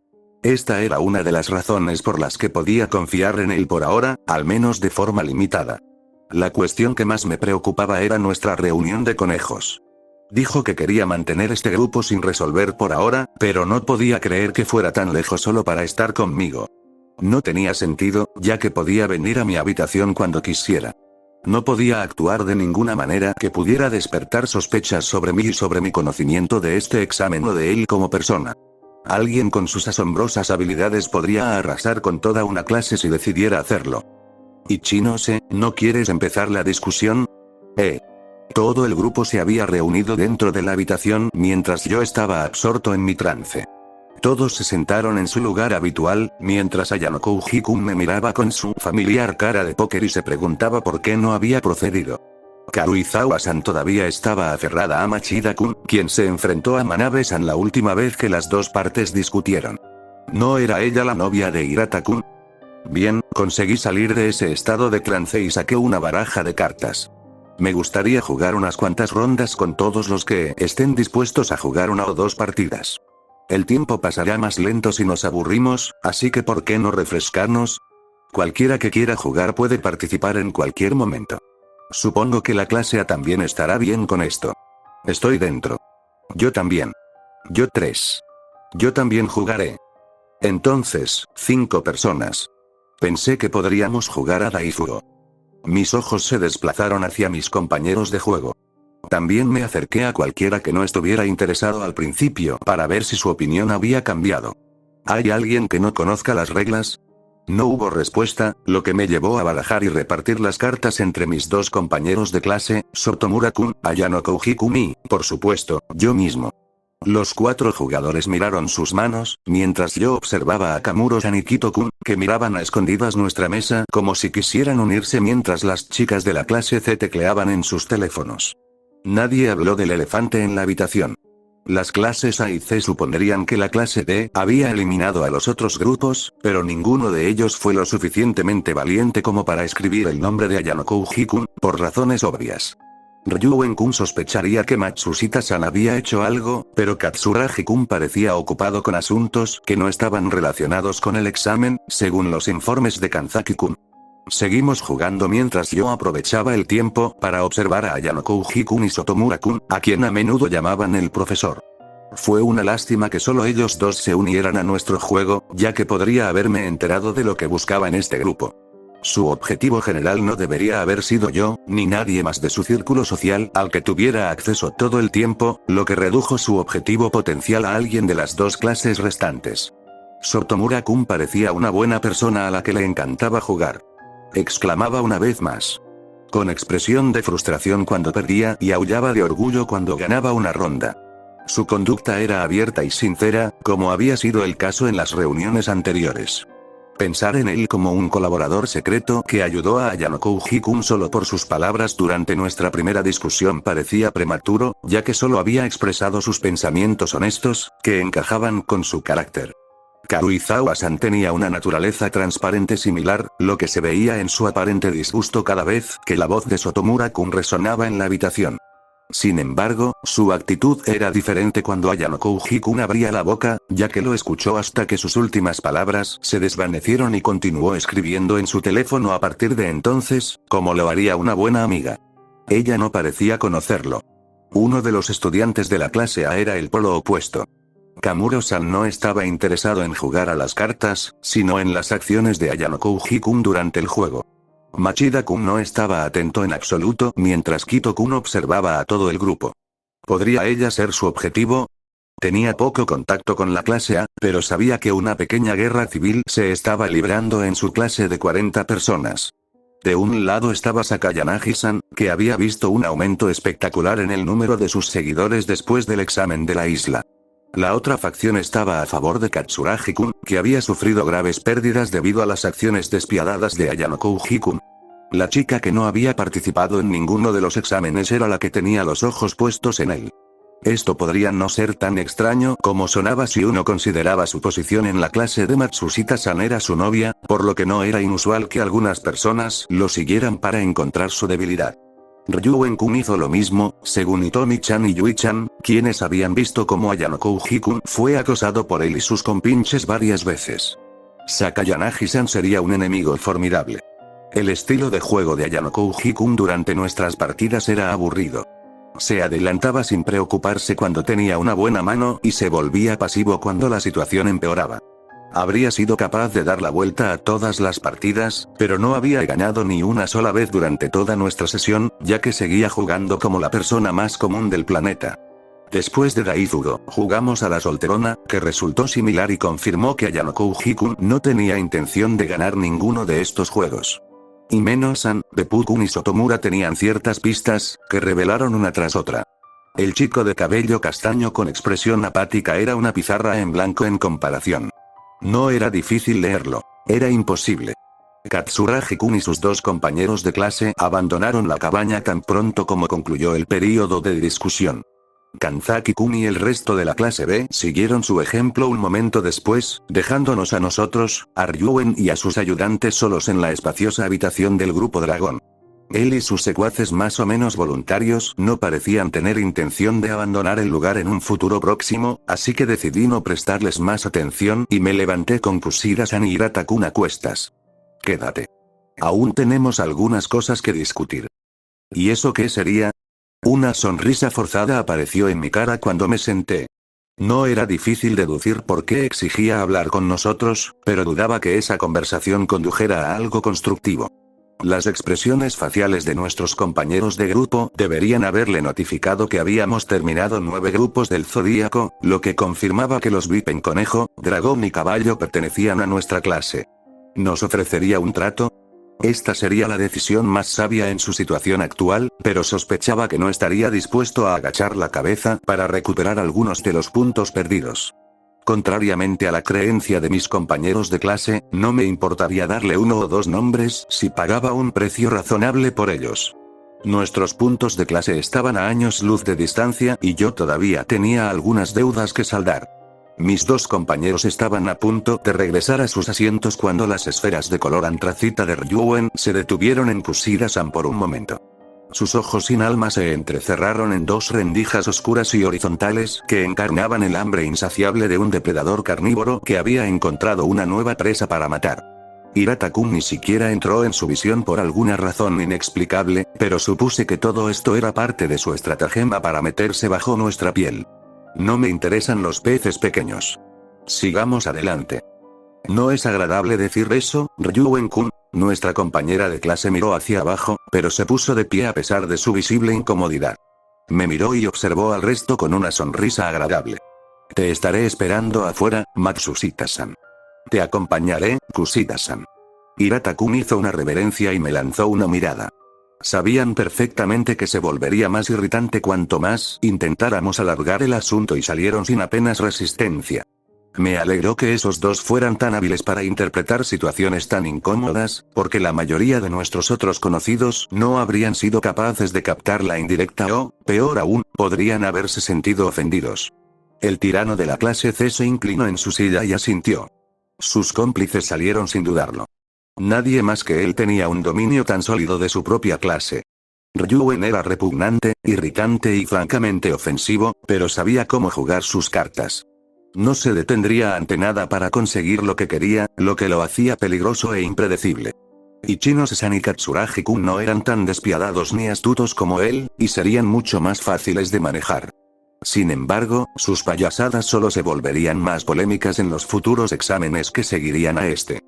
A: Esta era una de las razones por las que podía confiar en él por ahora, al menos de forma limitada. La cuestión que más me preocupaba era nuestra reunión de conejos. Dijo que quería mantener este grupo sin resolver por ahora, pero no podía creer que fuera tan lejos solo para estar conmigo. No tenía sentido, ya que podía venir a mi habitación cuando quisiera. No podía actuar de ninguna manera que pudiera despertar sospechas sobre mí y sobre mi conocimiento de este examen o de él como persona. Alguien con sus asombrosas habilidades podría arrasar con toda una clase si decidiera hacerlo. Ichinose, ¿no quieres empezar la discusión? Todo el grupo se había reunido dentro de la habitación mientras yo estaba absorto en mi trance. Todos se sentaron en su lugar habitual, mientras Ayano Kouji-kun me miraba con su familiar cara de póker y se preguntaba por qué no había procedido. Karuizawa-san todavía estaba aferrada a Machida-kun, quien se enfrentó a Manabe-san la última vez que las dos partes discutieron. ¿No era ella la novia de Hirata-kun? Bien, conseguí salir de ese estado de trance y saqué una baraja de cartas. Me gustaría jugar unas cuantas rondas con todos los que estén dispuestos a jugar 1 o 2 partidas. El tiempo pasará más lento si nos aburrimos, así que ¿por qué no refrescarnos? Cualquiera que quiera jugar puede participar en cualquier momento. Supongo que la clase A también estará bien con esto. Estoy dentro. Yo también. Yo 3. Yo también jugaré. Entonces, 5 personas. Pensé que podríamos jugar a Daifuro. Mis ojos se desplazaron hacia mis compañeros de juego. También me acerqué a cualquiera que no estuviera interesado al principio para ver si su opinión había cambiado. ¿Hay alguien que no conozca las reglas? No hubo respuesta, lo que me llevó a barajar y repartir las cartas entre mis 2 compañeros de clase, Sotomura-kun, Ayano Kouji-kun y, por supuesto, yo mismo. Los 4 jugadores miraron sus manos, mientras yo observaba a Kamuro-san y Kito-kun, que miraban a escondidas nuestra mesa como si quisieran unirse mientras las chicas de la clase C tecleaban en sus teléfonos. Nadie habló del elefante en la habitación. Las clases A y C supondrían que la clase D había eliminado a los otros grupos, pero ninguno de ellos fue lo suficientemente valiente como para escribir el nombre de Ayano Kouji-kun, por razones obvias. Ryuen-kun sospecharía que Matsushita-san había hecho algo, pero Katsuragi-kun parecía ocupado con asuntos que no estaban relacionados con el examen, según los informes de Kanzaki-kun. Seguimos jugando mientras yo aprovechaba el tiempo para observar a Ayano Kouji-kun y Sotomura-kun, a quien a menudo llamaban el profesor. Fue una lástima que solo ellos dos se unieran a nuestro juego, ya que podría haberme enterado de lo que buscaba en este grupo. Su objetivo general no debería haber sido yo, ni nadie más de su círculo social al que tuviera acceso todo el tiempo, lo que redujo su objetivo potencial a alguien de las dos clases restantes. Sotomura-kun parecía una buena persona a la que le encantaba jugar. Exclamaba una vez más. Con expresión de frustración cuando perdía y aullaba de orgullo cuando ganaba una ronda. Su conducta era abierta y sincera, como había sido el caso en las reuniones anteriores. Pensar en él como un colaborador secreto que ayudó a Ayano Kouji-kun solo por sus palabras durante nuestra primera discusión parecía prematuro, ya que solo había expresado sus pensamientos honestos, que encajaban con su carácter. Karuizawa-san tenía una naturaleza transparente similar, lo que se veía en su aparente disgusto cada vez que la voz de Sotomura-kun resonaba en la habitación. Sin embargo, su actitud era diferente cuando Ayano Kouji-kun abría la boca, ya que lo escuchó hasta que sus últimas palabras se desvanecieron y continuó escribiendo en su teléfono a partir de entonces, como lo haría una buena amiga. Ella no parecía conocerlo. Uno de los estudiantes de la clase A era el polo opuesto. Kamuro-san no estaba interesado en jugar a las cartas, sino en las acciones de Ayano Kouji-kun durante el juego. Machida-kun no estaba atento en absoluto mientras Kito-kun observaba a todo el grupo. ¿Podría ella ser su objetivo? Tenía poco contacto con la clase A, pero sabía que una pequeña guerra civil se estaba librando en su clase de 40 personas. De un lado estaba Sakayanagi-san, que había visto un aumento espectacular en el número de sus seguidores después del examen de la isla. La otra facción estaba a favor de Katsuragi-kun, que había sufrido graves pérdidas debido a las acciones despiadadas de Ayano Kouji-kun. La chica que no había participado en ninguno de los exámenes era la que tenía los ojos puestos en él. Esto podría no ser tan extraño como sonaba si uno consideraba su posición en la clase de Matsushita-san era su novia, por lo que no era inusual que algunas personas lo siguieran para encontrar su debilidad. Ryuen-kun hizo lo mismo, según Hitomi-chan y Yui-chan, quienes habían visto cómo Ayano Kouji-kun fue acosado por él y sus compinches varias veces. Sakayanagi-san sería un enemigo formidable. El estilo de juego de Ayano Kouji-kun durante nuestras partidas era aburrido. Se adelantaba sin preocuparse cuando tenía una buena mano y se volvía pasivo cuando la situación empeoraba. Habría sido capaz de dar la vuelta a todas las partidas, pero no había ganado ni una sola vez durante toda nuestra sesión, ya que seguía jugando como la persona más común del planeta. Después de Daizugo, jugamos a la solterona, que resultó similar y confirmó que Ayano Kouji-kun no tenía intención de ganar ninguno de estos juegos. Himeno-san, Beppu-kun y Sotomura tenían ciertas pistas, que revelaron una tras otra. El chico de cabello castaño con expresión apática era una pizarra en blanco en comparación. No era difícil leerlo. Era imposible. Katsuragi-kun y sus dos compañeros de clase abandonaron la cabaña tan pronto como concluyó el período de discusión. Kanzaki-kun y el resto de la clase B siguieron su ejemplo un momento después, dejándonos a nosotros, a Ryuen y a sus ayudantes solos en la espaciosa habitación del grupo dragón. Él y sus secuaces más o menos voluntarios no parecían tener intención de abandonar el lugar en un futuro próximo, así que decidí no prestarles más atención y me levanté con Kushida-san y Hirata-kun a cuestas. Quédate. Aún tenemos algunas cosas que discutir. ¿Y eso qué sería? Una sonrisa forzada apareció en mi cara cuando me senté. No era difícil deducir por qué exigía hablar con nosotros, pero dudaba que esa conversación condujera a algo constructivo. Las expresiones faciales de nuestros compañeros de grupo deberían haberle notificado que habíamos terminado 9 grupos del Zodíaco, lo que confirmaba que los Vipen Conejo, Dragón y Caballo pertenecían a nuestra clase. ¿Nos ofrecería un trato? Esta sería la decisión más sabia en su situación actual, pero sospechaba que no estaría dispuesto a agachar la cabeza para recuperar algunos de los puntos perdidos. Contrariamente a la creencia de mis compañeros de clase, no me importaría darle 1 o 2 nombres si pagaba un precio razonable por ellos. Nuestros puntos de clase estaban a años luz de distancia y yo todavía tenía algunas deudas que saldar. Mis dos compañeros estaban a punto de regresar a sus asientos cuando las esferas de color antracita de Ryuen se detuvieron en Kusida-san por un momento. Sus ojos sin alma se entrecerraron en dos rendijas oscuras y horizontales que encarnaban el hambre insaciable de un depredador carnívoro que había encontrado una nueva presa para matar. Hirata-kun ni siquiera entró en su visión por alguna razón inexplicable, pero supuse que todo esto era parte de su estratagema para meterse bajo nuestra piel. No me interesan los peces pequeños. Sigamos adelante. No es agradable decir eso, Ryuen-kun. Nuestra compañera de clase miró hacia abajo, pero se puso de pie a pesar de su visible incomodidad. Me miró y observó al resto con una sonrisa agradable. Te estaré esperando afuera, Matsushita-san. Te acompañaré, Kusida-san. Hirata-kun hizo una reverencia y me lanzó una mirada. Sabían perfectamente que se volvería más irritante cuanto más intentáramos alargar el asunto y salieron sin apenas resistencia. Me alegró que esos dos fueran tan hábiles para interpretar situaciones tan incómodas, porque la mayoría de nuestros otros conocidos no habrían sido capaces de captar la indirecta o, peor aún, podrían haberse sentido ofendidos. El tirano de la clase C se inclinó en su silla y asintió. Sus cómplices salieron sin dudarlo. Nadie más que él tenía un dominio tan sólido de su propia clase. Ryuen era repugnante, irritante y francamente ofensivo, pero sabía cómo jugar sus cartas. No se detendría ante nada para conseguir lo que quería, lo que lo hacía peligroso e impredecible. Ichino-san y Katsuragi-kun no eran tan despiadados ni astutos como él, y serían mucho más fáciles de manejar. Sin embargo, sus payasadas solo se volverían más polémicas en los futuros exámenes que seguirían a este.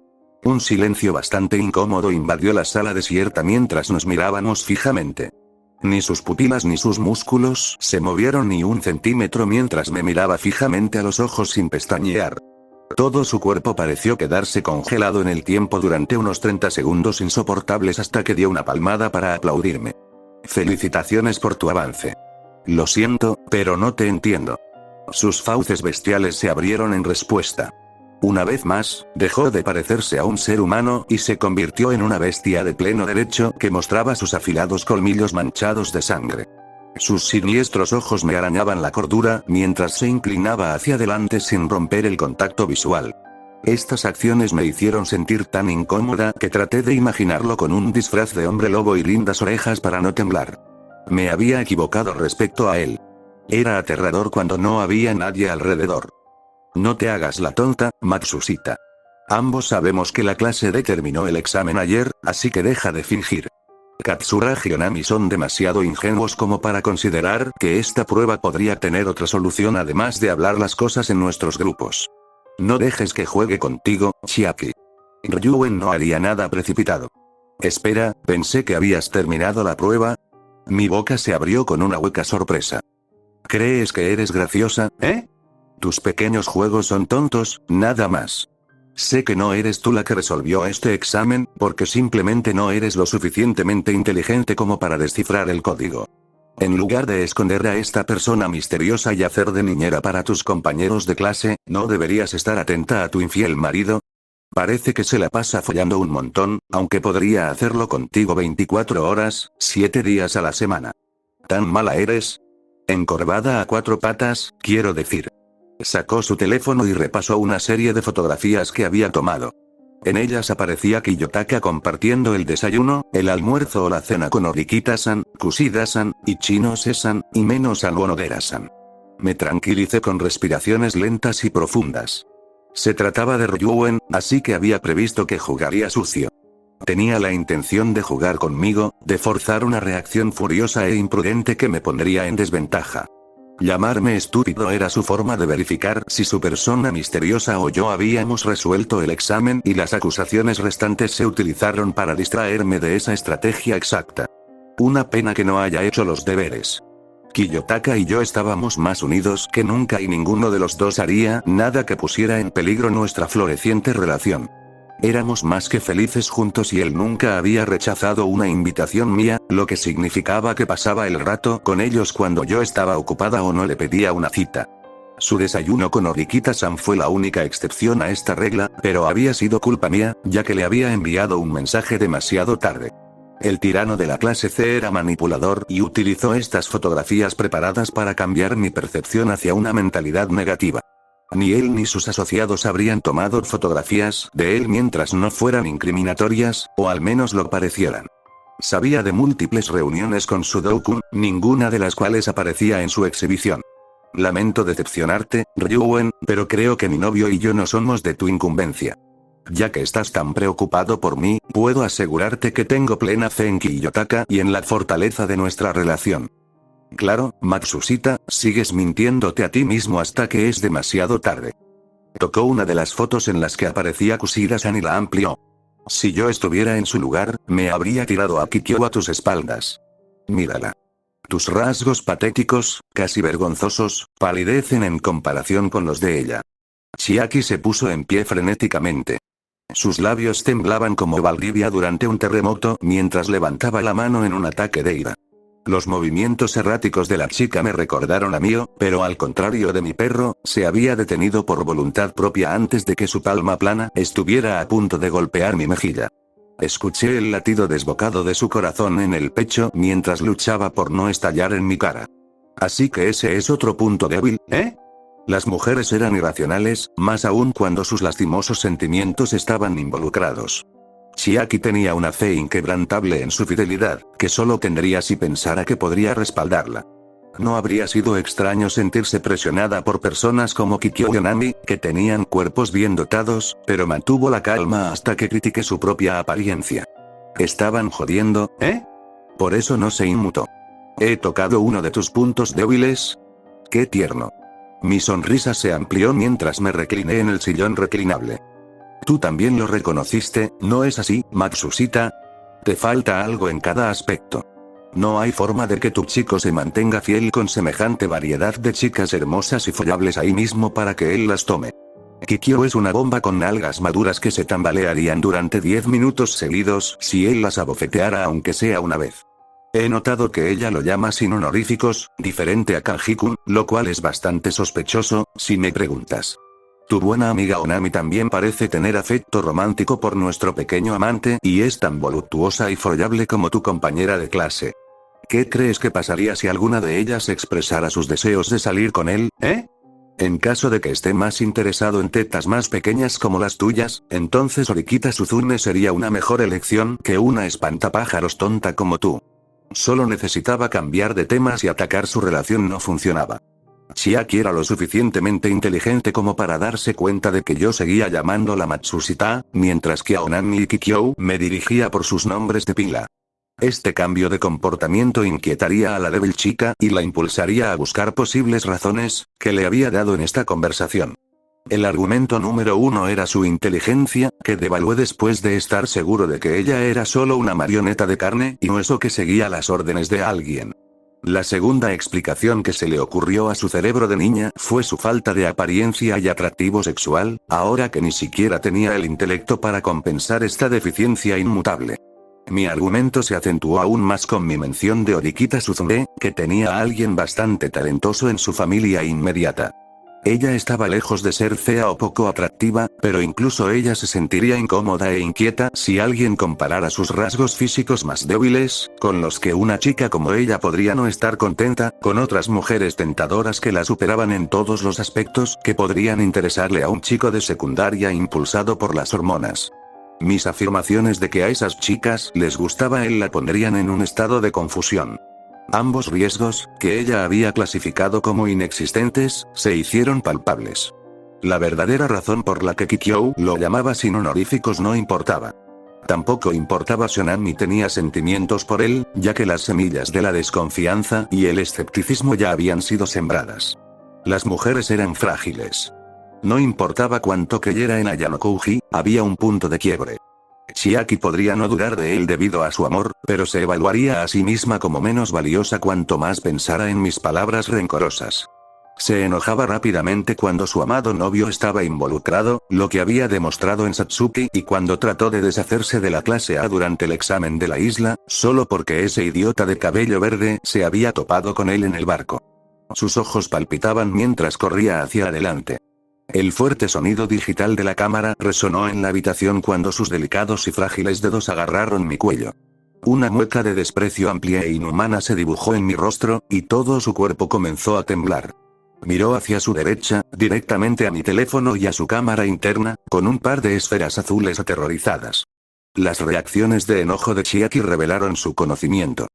A: Un silencio bastante incómodo invadió la sala desierta mientras nos mirábamos fijamente. Ni sus pupilas ni sus músculos se movieron ni un centímetro mientras me miraba fijamente a los ojos sin pestañear. Todo su cuerpo pareció quedarse congelado en el tiempo durante unos 30 segundos insoportables hasta que dio una palmada para aplaudirme. Felicitaciones por tu avance. Lo siento, pero no te entiendo. Sus fauces bestiales se abrieron en respuesta. Una vez más, dejó de parecerse a un ser humano y se convirtió en una bestia de pleno derecho que mostraba sus afilados colmillos manchados de sangre. Sus siniestros ojos me arañaban la cordura mientras se inclinaba hacia adelante sin romper el contacto visual. Estas acciones me hicieron sentir tan incómoda que traté de imaginarlo con un disfraz de hombre lobo y lindas orejas para no temblar. Me había equivocado respecto a él. Era aterrador cuando no había nadie alrededor. No te hagas la tonta, Matsushita. Ambos sabemos que la clase D terminó el examen ayer, así que deja de fingir. Katsuragi y Onami son demasiado ingenuos como para considerar que esta prueba podría tener otra solución además de hablar las cosas en nuestros grupos. No dejes que juegue contigo, Chiaki. Ryuen no haría nada precipitado. Espera, pensé que habías terminado la prueba. Mi boca se abrió con una hueca sorpresa. ¿Crees que eres graciosa, Tus pequeños juegos son tontos, nada más. Sé que no eres tú la que resolvió este examen, porque simplemente no eres lo suficientemente inteligente como para descifrar el código. En lugar de esconder a esta persona misteriosa y hacer de niñera para tus compañeros de clase, ¿no deberías estar atenta a tu infiel marido? Parece que se la pasa follando un montón, aunque podría hacerlo contigo 24 horas, 7 días a la semana. ¿Tan mala eres? Encorvada a 4 patas, quiero decir. Sacó su teléfono y repasó una serie de fotografías que había tomado. En ellas aparecía Kiyotaka compartiendo el desayuno, el almuerzo o la cena con Orikita-san, Kusida-san, Ichinose-san, y menos al Onodera-san. Me tranquilicé con respiraciones lentas y profundas. Se trataba de Ryuen, así que había previsto que jugaría sucio. Tenía la intención de jugar conmigo, de forzar una reacción furiosa e imprudente que me pondría en desventaja. Llamarme estúpido era su forma de verificar si su persona misteriosa o yo habíamos resuelto el examen y las acusaciones restantes se utilizaron para distraerme de esa estrategia exacta. Una pena que no haya hecho los deberes. Kiyotaka y yo estábamos más unidos que nunca y ninguno de los dos haría nada que pusiera en peligro nuestra floreciente relación. Éramos más que felices juntos y él nunca había rechazado una invitación mía, lo que significaba que pasaba el rato con ellos cuando yo estaba ocupada o no le pedía una cita. Su desayuno con Orikita-san fue la única excepción a esta regla, pero había sido culpa mía, ya que le había enviado un mensaje demasiado tarde. El tirano de la clase C era manipulador y utilizó estas fotografías preparadas para cambiar mi percepción hacia una mentalidad negativa. Ni él ni sus asociados habrían tomado fotografías de él mientras no fueran incriminatorias, o al menos lo parecieran. Sabía de múltiples reuniones con Sudoku, ninguna de las cuales aparecía en su exhibición. Lamento decepcionarte, Ryuen, pero creo que mi novio y yo no somos de tu incumbencia. Ya que estás tan preocupado por mí, puedo asegurarte que tengo plena fe en Kiyotaka y en la fortaleza de nuestra relación. Claro, Matsushita, sigues mintiéndote a ti mismo hasta que es demasiado tarde. Tocó una de las fotos en las que aparecía Kushida-san y la amplió. Si yo estuviera en su lugar, me habría tirado a Kikyo a tus espaldas. Mírala. Tus rasgos patéticos, casi vergonzosos, palidecen en comparación con los de ella. Chiaki se puso en pie frenéticamente. Sus labios temblaban como Valdivia durante un terremoto mientras levantaba la mano en un ataque de ira. Los movimientos erráticos de la chica me recordaron a Mio, pero al contrario de mi perro, se había detenido por voluntad propia antes de que su palma plana estuviera a punto de golpear mi mejilla. Escuché el latido desbocado de su corazón en el pecho mientras luchaba por no estallar en mi cara. Así que ese es otro punto débil, ¿eh? Las mujeres eran irracionales, más aún cuando sus lastimosos sentimientos estaban involucrados. Chiaki tenía una fe inquebrantable en su fidelidad, que solo tendría si pensara que podría respaldarla. No habría sido extraño sentirse presionada por personas como Kikyo Yonami, que tenían cuerpos bien dotados, pero mantuvo la calma hasta que critiqué su propia apariencia. ¿Estaban jodiendo, eh? Por eso no se inmutó. ¿He tocado uno de tus puntos débiles? ¡Qué tierno! Mi sonrisa se amplió mientras me recliné en el sillón reclinable. Tú también lo reconociste, ¿no es así, Matsushita? Te falta algo en cada aspecto. No hay forma de que tu chico se mantenga fiel con semejante variedad de chicas hermosas y follables ahí mismo para que él las tome. Kikyo es una bomba con algas maduras que se tambalearían durante 10 minutos seguidos si él las abofeteara aunque sea una vez. He notado que ella lo llama sin honoríficos, diferente a Kanji-kun, lo cual es bastante sospechoso, si me preguntas. Tu buena amiga Onami también parece tener afecto romántico por nuestro pequeño amante y es tan voluptuosa y follable como tu compañera de clase. ¿Qué crees que pasaría si alguna de ellas expresara sus deseos de salir con él, eh? En caso de que esté más interesado en tetas más pequeñas como las tuyas, entonces Orikita Suzume sería una mejor elección que una espantapájaros tonta como tú. Solo necesitaba cambiar de temas y atacar su relación no funcionaba. Chiaki era lo suficientemente inteligente como para darse cuenta de que yo seguía llamándola Matsushita, mientras que a Onami y Kikyo me dirigía por sus nombres de pila. Este cambio de comportamiento inquietaría a la débil chica y la impulsaría a buscar posibles razones, que le había dado en esta conversación. El argumento número 1 era su inteligencia, que devalué después de estar seguro de que ella era solo una marioneta de carne y hueso que seguía las órdenes de alguien. La segunda explicación que se le ocurrió a su cerebro de niña fue su falta de apariencia y atractivo sexual, ahora que ni siquiera tenía el intelecto para compensar esta deficiencia inmutable. Mi argumento se acentuó aún más con mi mención de Orikita Suzume, que tenía a alguien bastante talentoso en su familia inmediata. Ella estaba lejos de ser fea o poco atractiva, pero incluso ella se sentiría incómoda e inquieta si alguien comparara sus rasgos físicos más débiles, con los que una chica como ella podría no estar contenta, con otras mujeres tentadoras que la superaban en todos los aspectos que podrían interesarle a un chico de secundaria impulsado por las hormonas. Mis afirmaciones de que a esas chicas les gustaba él la pondrían en un estado de confusión. Ambos riesgos, que ella había clasificado como inexistentes, se hicieron palpables. La verdadera razón por la que Kikyo lo llamaba sin honoríficos no importaba. Tampoco importaba si Onami tenía sentimientos por él, ya que las semillas de la desconfianza y el escepticismo ya habían sido sembradas. Las mujeres eran frágiles. No importaba cuánto creyera en Ayanokouji, había un punto de quiebre. Chiaki podría no dudar de él debido a su amor, pero se evaluaría a sí misma como menos valiosa cuanto más pensara en mis palabras rencorosas. Se enojaba rápidamente cuando su amado novio estaba involucrado, lo que había demostrado en Satsuki, y cuando trató de deshacerse de la clase A durante el examen de la isla, solo porque ese idiota de cabello verde se había topado con él en el barco. Sus ojos palpitaban mientras corría hacia adelante. El fuerte sonido digital de la cámara resonó en la habitación cuando sus delicados y frágiles dedos agarraron mi cuello. Una mueca de desprecio amplia e inhumana se dibujó en mi rostro, y todo su cuerpo comenzó a temblar. Miró hacia su derecha, directamente a mi teléfono y a su cámara interna, con un par de esferas azules aterrorizadas. Las reacciones de enojo de Chiaki revelaron su conocimiento.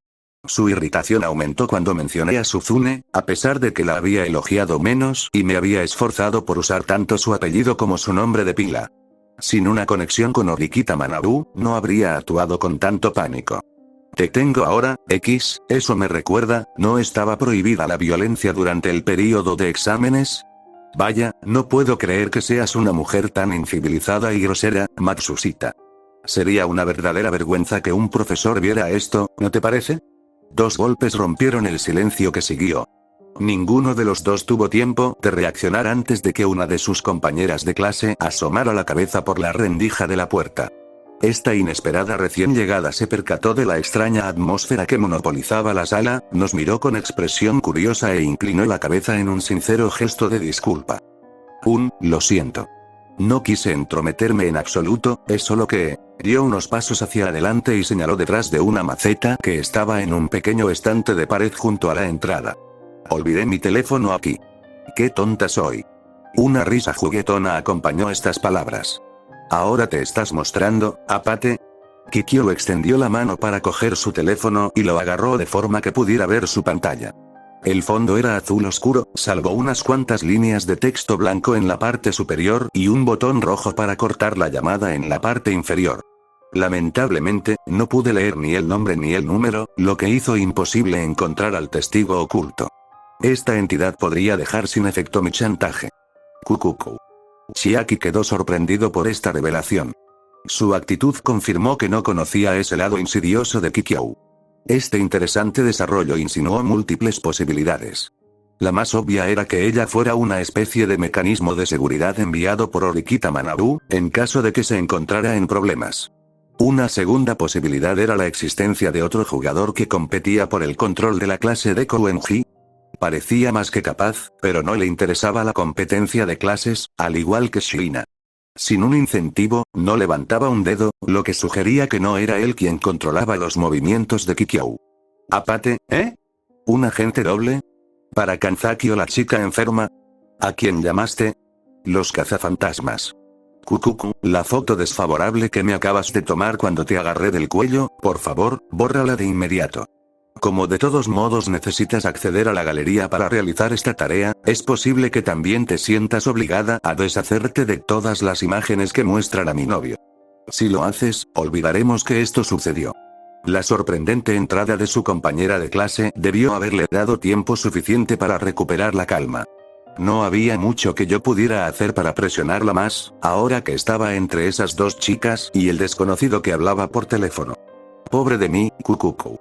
A: Su irritación aumentó cuando mencioné a Suzune, a pesar de que la había elogiado menos y me había esforzado por usar tanto su apellido como su nombre de pila. Sin una conexión con Orikita Manabu, no habría actuado con tanto pánico. Te tengo ahora, X, eso me recuerda, ¿no estaba prohibida la violencia durante el período de exámenes? Vaya, no puedo creer que seas una mujer tan incivilizada y grosera, Matsushita. Sería una verdadera vergüenza que un profesor viera esto, ¿no te parece? 2 golpes rompieron el silencio que siguió. Ninguno de los dos tuvo tiempo de reaccionar antes de que una de sus compañeras de clase asomara la cabeza por la rendija de la puerta. Esta inesperada recién llegada se percató de la extraña atmósfera que monopolizaba la sala, nos miró con expresión curiosa e inclinó la cabeza en un sincero gesto de disculpa. Lo siento. No quise entrometerme en absoluto, es solo que... Dio unos pasos hacia adelante y señaló detrás de una maceta que estaba en un pequeño estante de pared junto a la entrada. Olvidé mi teléfono aquí. ¡Qué tonta soy! Una risa juguetona acompañó estas palabras. ¿Ahora te estás mostrando, Apate? Kikyo extendió la mano para coger su teléfono y lo agarró de forma que pudiera ver su pantalla. El fondo era azul oscuro, salvo unas cuantas líneas de texto blanco en la parte superior y un botón rojo para cortar la llamada en la parte inferior. Lamentablemente, no pude leer ni el nombre ni el número, lo que hizo imposible encontrar al testigo oculto. Esta entidad podría dejar sin efecto mi chantaje. Kukuku. Chiaki quedó sorprendido por esta revelación. Su actitud confirmó que no conocía ese lado insidioso de Kikyo. Este interesante desarrollo insinuó múltiples posibilidades. La más obvia era que ella fuera una especie de mecanismo de seguridad enviado por Orikita Manabu, en caso de que se encontrara en problemas. Una segunda posibilidad era la existencia de otro jugador que competía por el control de la clase de Kouenji. Parecía más que capaz, pero no le interesaba la competencia de clases, al igual que Shina. Sin un incentivo, no levantaba un dedo, lo que sugería que no era él quien controlaba los movimientos de Kikyo. ¿Apate, eh? ¿Un agente doble? ¿Para Kanzaki o la chica enferma? ¿A quién llamaste? Los cazafantasmas. Kukuku, la foto desfavorable que me acabas de tomar cuando te agarré del cuello, por favor, bórrala de inmediato. Como de todos modos necesitas acceder a la galería para realizar esta tarea, es posible que también te sientas obligada a deshacerte de todas las imágenes que muestran a mi novio. Si lo haces, olvidaremos que esto sucedió. La sorprendente entrada de su compañera de clase debió haberle dado tiempo suficiente para recuperar la calma. No había mucho que yo pudiera hacer para presionarla más, ahora que estaba entre esas dos chicas y el desconocido que hablaba por teléfono. Pobre de mí, Kukuku.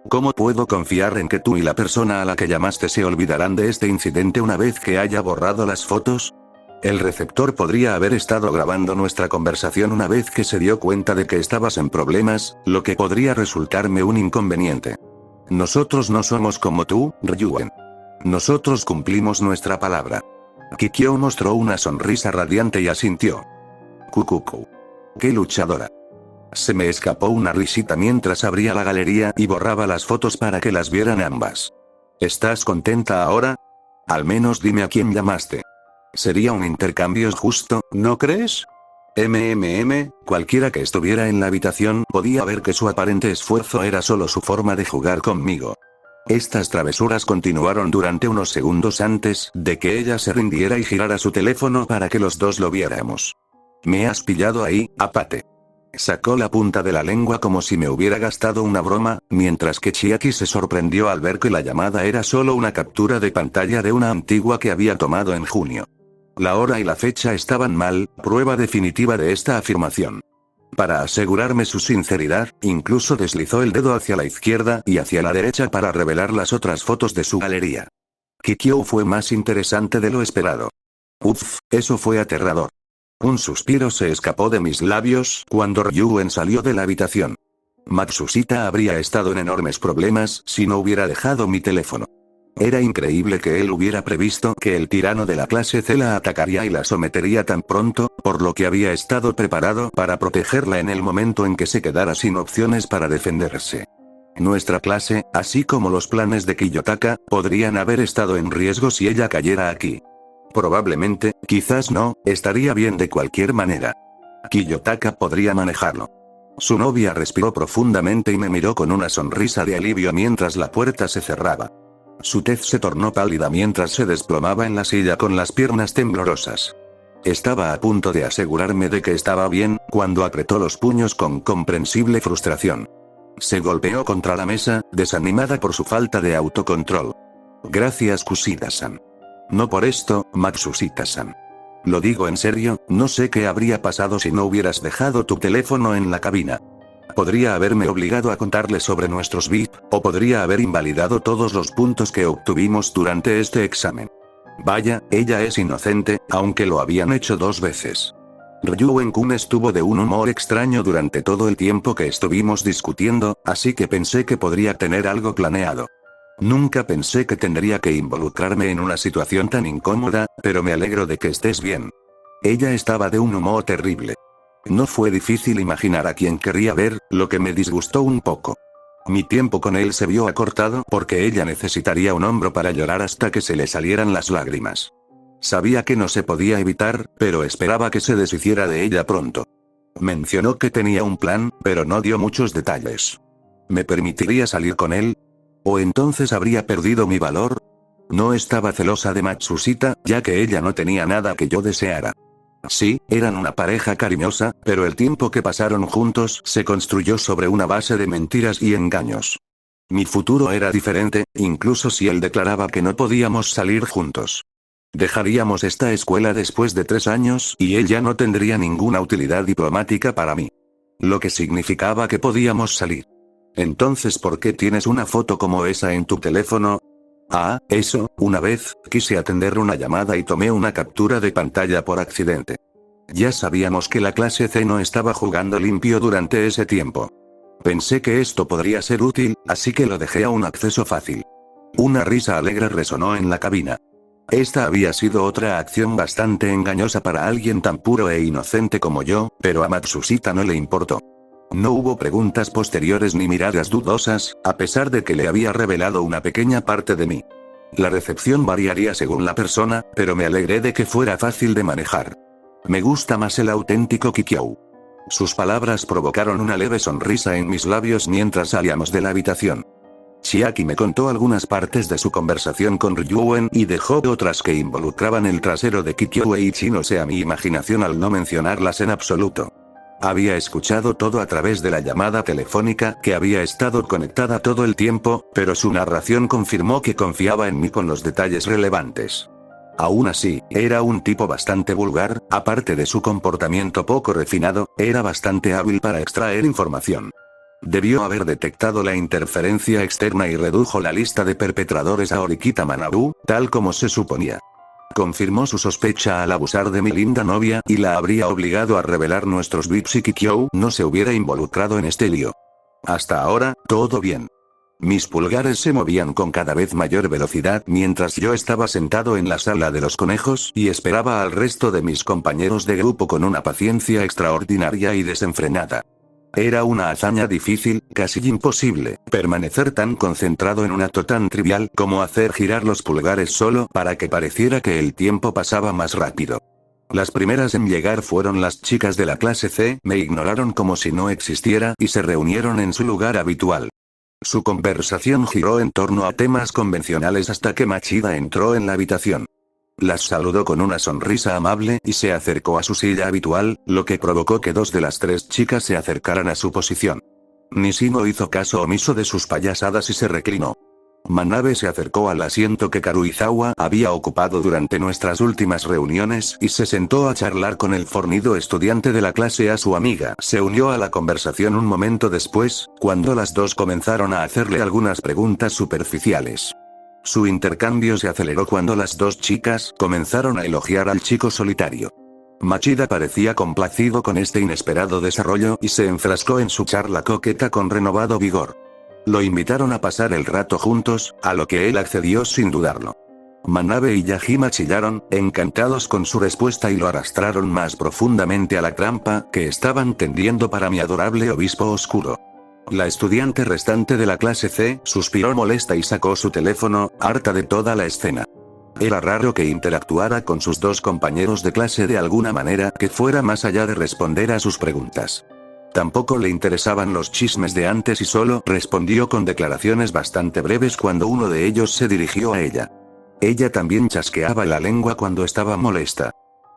A: ¿Cómo puedo confiar en que tú y la persona a la que llamaste se olvidarán de este incidente una vez que haya borrado las fotos? El receptor podría haber estado grabando nuestra conversación una vez que se dio cuenta de que estabas en problemas, lo que podría resultarme un inconveniente. Nosotros no somos como tú, Ryuen. Nosotros cumplimos nuestra palabra. Kikyo mostró una sonrisa radiante y asintió. Kukuku. ¡Qué luchadora! Se me escapó una risita mientras abría la galería y borraba las fotos para que las vieran ambas. ¿Estás contenta ahora? Al menos dime a quién llamaste. Sería un intercambio justo, ¿no crees? Cualquiera que estuviera en la habitación podía ver que su aparente esfuerzo era solo su forma de jugar conmigo. Estas travesuras continuaron durante unos segundos antes de que ella se rindiera y girara su teléfono para que los dos lo viéramos. ¿Me has pillado ahí, Apate? Sacó la punta de la lengua como si me hubiera gastado una broma, mientras que Chiaki se sorprendió al ver que la llamada era solo una captura de pantalla de una antigua que había tomado en junio. La hora y la fecha estaban mal, prueba definitiva de esta afirmación. Para asegurarme su sinceridad, incluso deslizó el dedo hacia la izquierda y hacia la derecha para revelar las otras fotos de su galería. Kikyo fue más interesante de lo esperado. Uf, eso fue aterrador. Un suspiro se escapó de mis labios cuando Ryuen salió de la habitación. Matsushita habría estado en enormes problemas si no hubiera dejado mi teléfono. Era increíble que él hubiera previsto que el tirano de la clase C la atacaría y la sometería tan pronto, por lo que había estado preparado para protegerla en el momento en que se quedara sin opciones para defenderse. Nuestra clase, así como los planes de Kiyotaka, podrían haber estado en riesgo si ella cayera aquí. Probablemente, quizás no, estaría bien de cualquier manera. Kiyotaka podría manejarlo. Su novia respiró profundamente y me miró con una sonrisa de alivio mientras la puerta se cerraba. Su tez se tornó pálida mientras se desplomaba en la silla con las piernas temblorosas. Estaba a punto de asegurarme de que estaba bien, cuando apretó los puños con comprensible frustración. Se golpeó contra la mesa, desanimada por su falta de autocontrol. Gracias, Kushida-san. No por esto, Matsushita-san. Lo digo en serio, no sé qué habría pasado si no hubieras dejado tu teléfono en la cabina. Podría haberme obligado a contarle sobre nuestros VIP, o podría haber invalidado todos los puntos que obtuvimos durante este examen. Vaya, ella es inocente, aunque lo habían hecho 2 veces. Ryuen-kun estuvo de un humor extraño durante todo el tiempo que estuvimos discutiendo, así que pensé que podría tener algo planeado. Nunca pensé que tendría que involucrarme en una situación tan incómoda, pero me alegro de que estés bien. Ella estaba de un humor terrible. No fue difícil imaginar a quién querría ver, lo que me disgustó un poco. Mi tiempo con él se vio acortado porque ella necesitaría un hombro para llorar hasta que se le salieran las lágrimas. Sabía que no se podía evitar, pero esperaba que se deshiciera de ella pronto. Mencionó que tenía un plan, pero no dio muchos detalles. ¿Me permitiría salir con él? ¿O entonces habría perdido mi valor? No estaba celosa de Matsushita, ya que ella no tenía nada que yo deseara. Sí, eran una pareja cariñosa, pero el tiempo que pasaron juntos se construyó sobre una base de mentiras y engaños. Mi futuro era diferente, incluso si él declaraba que no podíamos salir juntos. Dejaríamos esta escuela después de 3 años y él ya no tendría ninguna utilidad diplomática para mí. Lo que significaba que podíamos salir. Entonces, ¿por qué tienes una foto como esa en tu teléfono? Ah, eso, una vez, quise atender una llamada y tomé una captura de pantalla por accidente. Ya sabíamos que la clase C no estaba jugando limpio durante ese tiempo. Pensé que esto podría ser útil, así que lo dejé a un acceso fácil. Una risa alegre resonó en la cabina. Esta había sido otra acción bastante engañosa para alguien tan puro e inocente como yo, pero a Matsushita no le importó. No hubo preguntas posteriores ni miradas dudosas, a pesar de que le había revelado una pequeña parte de mí. La recepción variaría según la persona, pero me alegré de que fuera fácil de manejar. Me gusta más el auténtico Kikyo. Sus palabras provocaron una leve sonrisa en mis labios mientras salíamos de la habitación. Chiaki me contó algunas partes de su conversación con Ryuen y dejó otras que involucraban el trasero de Kikyo e Ichin, o sea, mi imaginación al no mencionarlas en absoluto. Había escuchado todo a través de la llamada telefónica que había estado conectada todo el tiempo, pero su narración confirmó que confiaba en mí con los detalles relevantes. Aún así, era un tipo bastante vulgar, aparte de su comportamiento poco refinado, era bastante hábil para extraer información. Debió haber detectado la interferencia externa y redujo la lista de perpetradores a Orikita Manabu, tal como se suponía. Confirmó su sospecha al abusar de mi linda novia y la habría obligado a revelar nuestros VIPs si Kikyo no se hubiera involucrado en este lío. Hasta ahora, todo bien. Mis pulgares se movían con cada vez mayor velocidad mientras yo estaba sentado en la sala de los conejos y esperaba al resto de mis compañeros de grupo con una paciencia extraordinaria y desenfrenada. Era una hazaña difícil, casi imposible, permanecer tan concentrado en un acto tan trivial como hacer girar los pulgares solo para que pareciera que el tiempo pasaba más rápido. Las primeras en llegar fueron las chicas de la clase C, me ignoraron como si no existiera y se reunieron en su lugar habitual. Su conversación giró en torno a temas convencionales hasta que Machida entró en la habitación. Las saludó con una sonrisa amable y se acercó a su silla habitual, lo que provocó que 2 de las 3 chicas se acercaran a su posición. Nishino hizo caso omiso de sus payasadas y se reclinó. Manabe se acercó al asiento que Karuizawa había ocupado durante nuestras últimas reuniones y se sentó a charlar con el fornido estudiante de la clase A. Su amiga se unió a la conversación un momento después, cuando las dos comenzaron a hacerle algunas preguntas superficiales. Su intercambio se aceleró cuando las 2 chicas comenzaron a elogiar al chico solitario. Machida parecía complacido con este inesperado desarrollo y se enfrascó en su charla coqueta con renovado vigor. Lo invitaron a pasar el rato juntos, a lo que él accedió sin dudarlo. Manabe y Yajima chillaron, encantados con su respuesta y lo arrastraron más profundamente a la trampa que estaban tendiendo para mi adorable obispo oscuro. La estudiante restante de la clase C suspiró molesta y sacó su teléfono, harta de toda la escena. Era raro que interactuara con sus dos compañeros de clase de alguna manera que fuera más allá de responder a sus preguntas. Tampoco le interesaban los chismes de antes y solo respondió con declaraciones bastante breves cuando uno de ellos se dirigió a ella. Ella también chasqueaba la lengua cuando estaba molesta.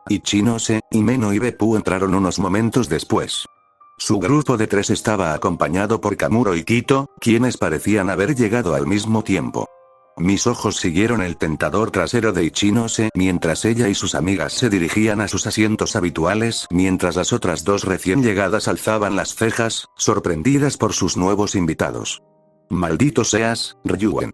A: Ichinose, Himeno y Beppu entraron unos momentos después. Su grupo de 3 estaba acompañado por Kamuro y Kito, quienes parecían haber llegado al mismo tiempo. Mis ojos siguieron el tentador trasero de Ichinose mientras ella y sus amigas se dirigían a sus asientos habituales, mientras las otras dos recién llegadas alzaban las cejas, sorprendidas por sus nuevos invitados. Maldito seas, Ryuen.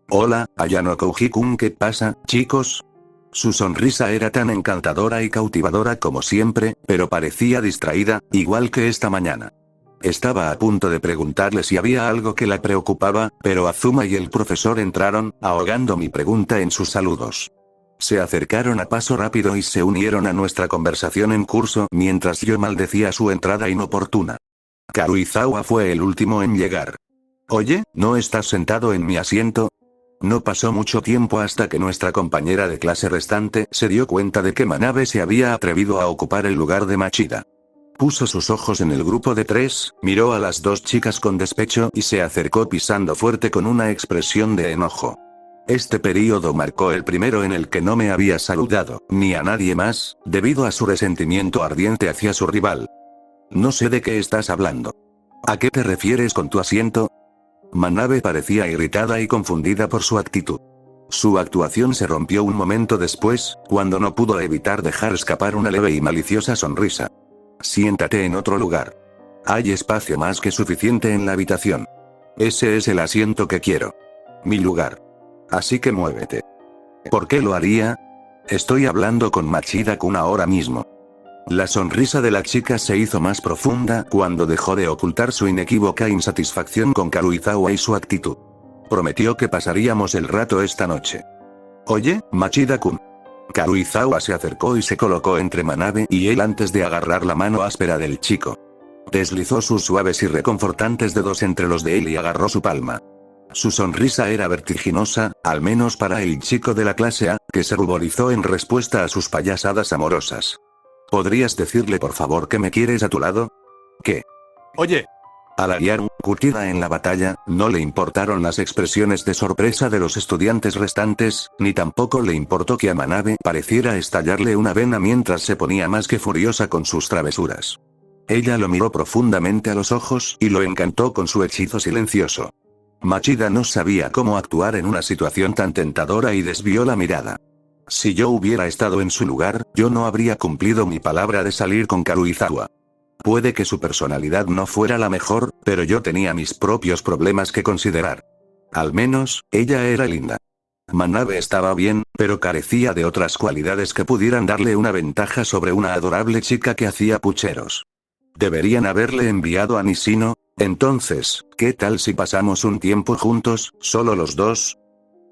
A: Hola, Ayano Kouji-kun, ¿qué pasa, chicos? Su sonrisa era tan encantadora y cautivadora como siempre, pero parecía distraída, igual que esta mañana. Estaba a punto de preguntarle si había algo que la preocupaba, pero Azuma y el profesor entraron, ahogando mi pregunta en sus saludos. Se acercaron a paso rápido y se unieron a nuestra conversación en curso mientras yo maldecía su entrada inoportuna. Karuizawa fue el último en llegar. Oye, ¿no estás sentado en mi asiento? No pasó mucho tiempo hasta que nuestra compañera de clase restante se dio cuenta de que Manabe se había atrevido a ocupar el lugar de Machida. Puso sus ojos en el grupo de 3, miró a las dos chicas con despecho y se acercó pisando fuerte con una expresión de enojo. Este período marcó el primero en el que no me había saludado, ni a nadie más, debido a su resentimiento ardiente hacia su rival. No sé de qué estás hablando. ¿A qué te refieres con tu asiento? Manabe parecía irritada y confundida por su actitud. Su actuación se rompió un momento después, cuando no pudo evitar dejar escapar una leve y maliciosa sonrisa. Siéntate en otro lugar. Hay espacio más que suficiente en la habitación. Ese es el asiento que quiero. Mi lugar. Así que muévete. ¿Por qué lo haría? Estoy hablando con Machida-kun ahora mismo. La sonrisa de la chica se hizo más profunda cuando dejó de ocultar su inequívoca insatisfacción con Karuizawa y su actitud. Prometió que pasaríamos el rato esta noche. Oye, Machida-kun. Karuizawa se acercó y se colocó entre Manabe y él antes de agarrar la mano áspera del chico. Deslizó sus suaves y reconfortantes dedos entre los de él y agarró su palma. Su sonrisa era vertiginosa, al menos para el chico de la clase A, que se ruborizó en respuesta a sus payasadas amorosas. ¿Podrías decirle por favor que me quieres a tu lado? ¿Qué?
B: Oye.
A: A la Yaru, curtida en la batalla, no le importaron las expresiones de sorpresa de los estudiantes restantes, ni tampoco le importó que a Manabe pareciera estallarle una vena mientras se ponía más que furiosa con sus travesuras. Ella lo miró profundamente a los ojos y lo encantó con su hechizo silencioso. Machida no sabía cómo actuar en una situación tan tentadora y desvió la mirada. Si yo hubiera estado en su lugar, yo no habría cumplido mi palabra de salir con Karuizawa. Puede que su personalidad no fuera la mejor, pero yo tenía mis propios problemas que considerar. Al menos, ella era linda. Manabe estaba bien, pero carecía de otras cualidades que pudieran darle una ventaja sobre una adorable chica que hacía pucheros. Deberían haberle enviado a Nishino. Entonces, ¿qué tal si pasamos un tiempo juntos, solo los dos?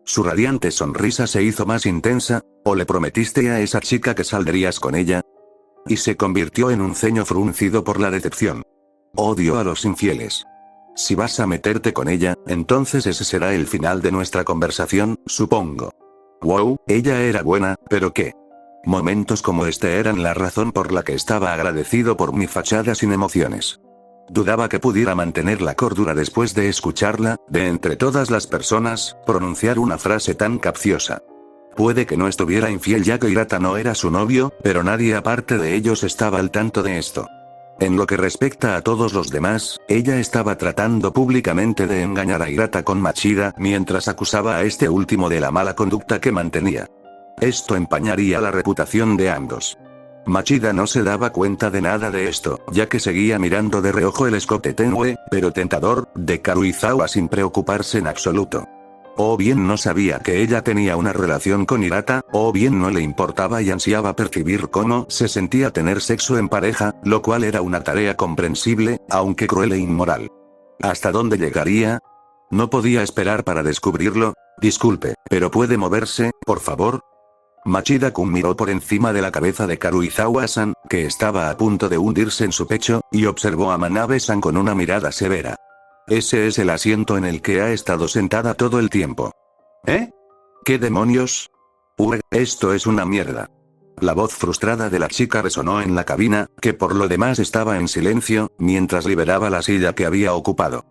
A: Su radiante sonrisa se hizo más intensa. ¿O le prometiste a esa chica que saldrías con ella? Y se convirtió en un ceño fruncido por la decepción. Odio a los infieles. Si vas a meterte con ella, entonces ese será el final de nuestra conversación, supongo. Wow, ella era buena, pero ¿qué? Momentos como este eran la razón por la que estaba agradecido por mi fachada sin emociones. Dudaba que pudiera mantener la cordura después de escucharla, de entre todas las personas, pronunciar una frase tan capciosa. Puede que no estuviera infiel ya que Hirata no era su novio, pero nadie aparte de ellos estaba al tanto de esto. En lo que respecta a todos los demás, ella estaba tratando públicamente de engañar a Hirata con Machida mientras acusaba a este último de la mala conducta que mantenía. Esto empañaría la reputación de ambos. Machida no se daba cuenta de nada de esto, ya que seguía mirando de reojo el escote tenue, pero tentador, de Karuizawa sin preocuparse en absoluto. O bien no sabía que ella tenía una relación con Hirata, o bien no le importaba y ansiaba percibir cómo se sentía tener sexo en pareja, lo cual era una tarea comprensible, aunque cruel e inmoral. ¿Hasta dónde llegaría? No podía esperar para descubrirlo. Disculpe, pero ¿puede moverse, por favor? Machida-kun miró por encima de la cabeza de Karuizawa-san, que estaba a punto de hundirse en su pecho, y observó a Manabe-san con una mirada severa. Ese es el asiento en el que ha estado sentada todo el tiempo. ¿Eh? ¿Qué demonios? Esto es una mierda. La voz frustrada de la chica resonó en la cabina, que por lo demás estaba en silencio, mientras liberaba la silla que había ocupado.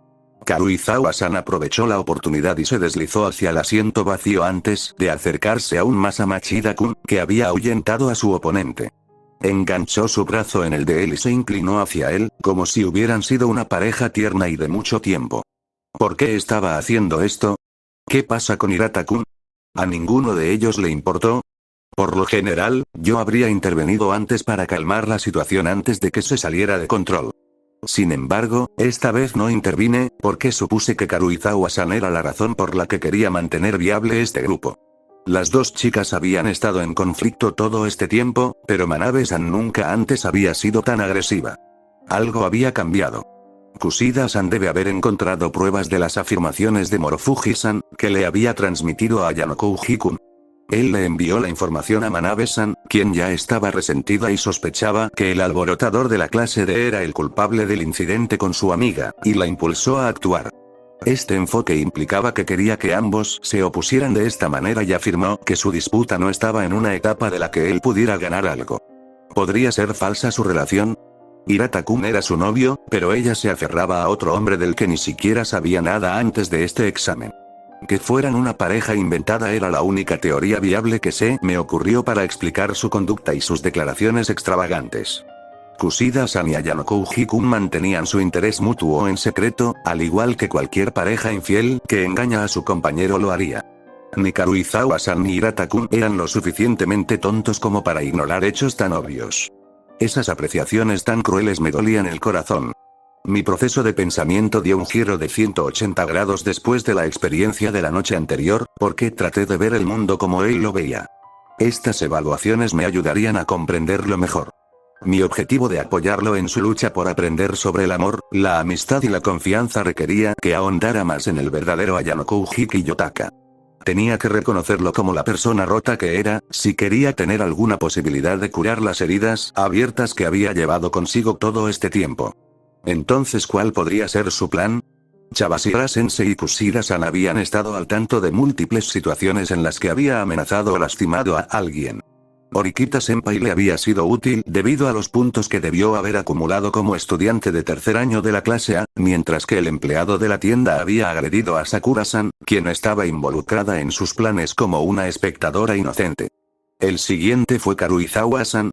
A: Karuizawa-san aprovechó la oportunidad y se deslizó hacia el asiento vacío antes de acercarse aún más a Machida-kun, que había ahuyentado a su oponente. Enganchó su brazo en el de él y se inclinó hacia él, como si hubieran sido una pareja tierna y de mucho tiempo. ¿Por qué estaba haciendo esto? ¿Qué pasa con Hirata-kun? ¿A ninguno de ellos le importó? Por lo general, yo habría intervenido antes para calmar la situación antes de que se saliera de control. Sin embargo, esta vez no intervine, porque supuse que Karuizawa-san era la razón por la que quería mantener viable este grupo. Las dos chicas habían estado en conflicto todo este tiempo, pero Manabe-san nunca antes había sido tan agresiva. Algo había cambiado. Kushida-san debe haber encontrado pruebas de las afirmaciones de Morofuji-san, que le había transmitido a Yanokouji-kun. Él le envió la información a Manabe-san, quien ya estaba resentida y sospechaba que el alborotador de la clase D era el culpable del incidente con su amiga, y la impulsó a actuar. Este enfoque implicaba que quería que ambos se opusieran de esta manera y afirmó que su disputa no estaba en una etapa de la que él pudiera ganar algo. ¿Podría ser falsa su relación? Hirata-kun era su novio, pero ella se aferraba a otro hombre del que ni siquiera sabía nada antes de este examen. Que fueran una pareja inventada era la única teoría viable que se me ocurrió para explicar su conducta y sus declaraciones extravagantes. Kushida-san y Yanokouji-kun mantenían su interés mutuo en secreto, al igual que cualquier pareja infiel que engaña a su compañero lo haría. Ni Karuizawa-san ni Hirata-kun eran lo suficientemente tontos como para ignorar hechos tan obvios. Esas apreciaciones tan crueles me dolían el corazón. Mi proceso de pensamiento dio un giro de 180 grados después de la experiencia de la noche anterior, porque traté de ver el mundo como él lo veía. Estas evaluaciones me ayudarían a comprenderlo mejor. Mi objetivo de apoyarlo en su lucha por aprender sobre el amor, la amistad y la confianza requería que ahondara más en el verdadero Ayanokouji Kiyotaka. Tenía que reconocerlo como la persona rota que era, si quería tener alguna posibilidad de curar las heridas abiertas que había llevado consigo todo este tiempo. Entonces, ¿cuál podría ser su plan? Chabashira-sensei y Kushida-san habían estado al tanto de múltiples situaciones en las que había amenazado o lastimado a alguien. Orikita-senpai le había sido útil debido a los puntos que debió haber acumulado como estudiante de tercer año de la clase A, mientras que el empleado de la tienda había agredido a Sakura-san, quien estaba involucrada en sus planes como una espectadora inocente. El siguiente fue Karuizawa-san.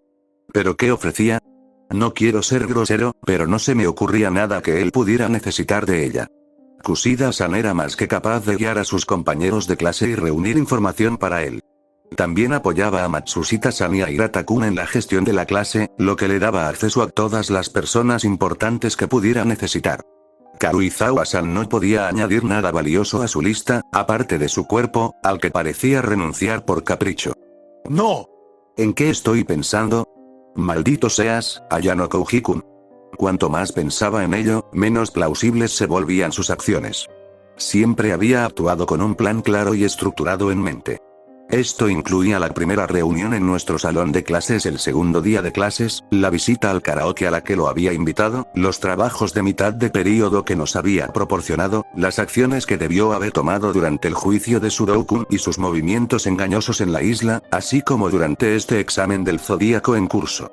A: ¿Pero qué ofrecía? No quiero ser grosero, pero no se me ocurría nada que él pudiera necesitar de ella. Kushida-san era más que capaz de guiar a sus compañeros de clase y reunir información para él. También apoyaba a Matsushita-san y a Hirata-kun en la gestión de la clase, lo que le daba acceso a todas las personas importantes que pudiera necesitar. Karuizawa-san no podía añadir nada valioso a su lista, aparte de su cuerpo, al que parecía renunciar por capricho. ¡No! ¿En qué estoy pensando? Maldito seas, Ayanokouji-kun. Cuanto más pensaba en ello, menos plausibles se volvían sus acciones. Siempre había actuado con un plan claro y estructurado en mente. Esto incluía la primera reunión en nuestro salón de clases el segundo día de clases, la visita al karaoke a la que lo había invitado, los trabajos de mitad de período que nos había proporcionado, las acciones que debió haber tomado durante el juicio de Sudou-kun y sus movimientos engañosos en la isla, así como durante este examen del zodíaco en curso.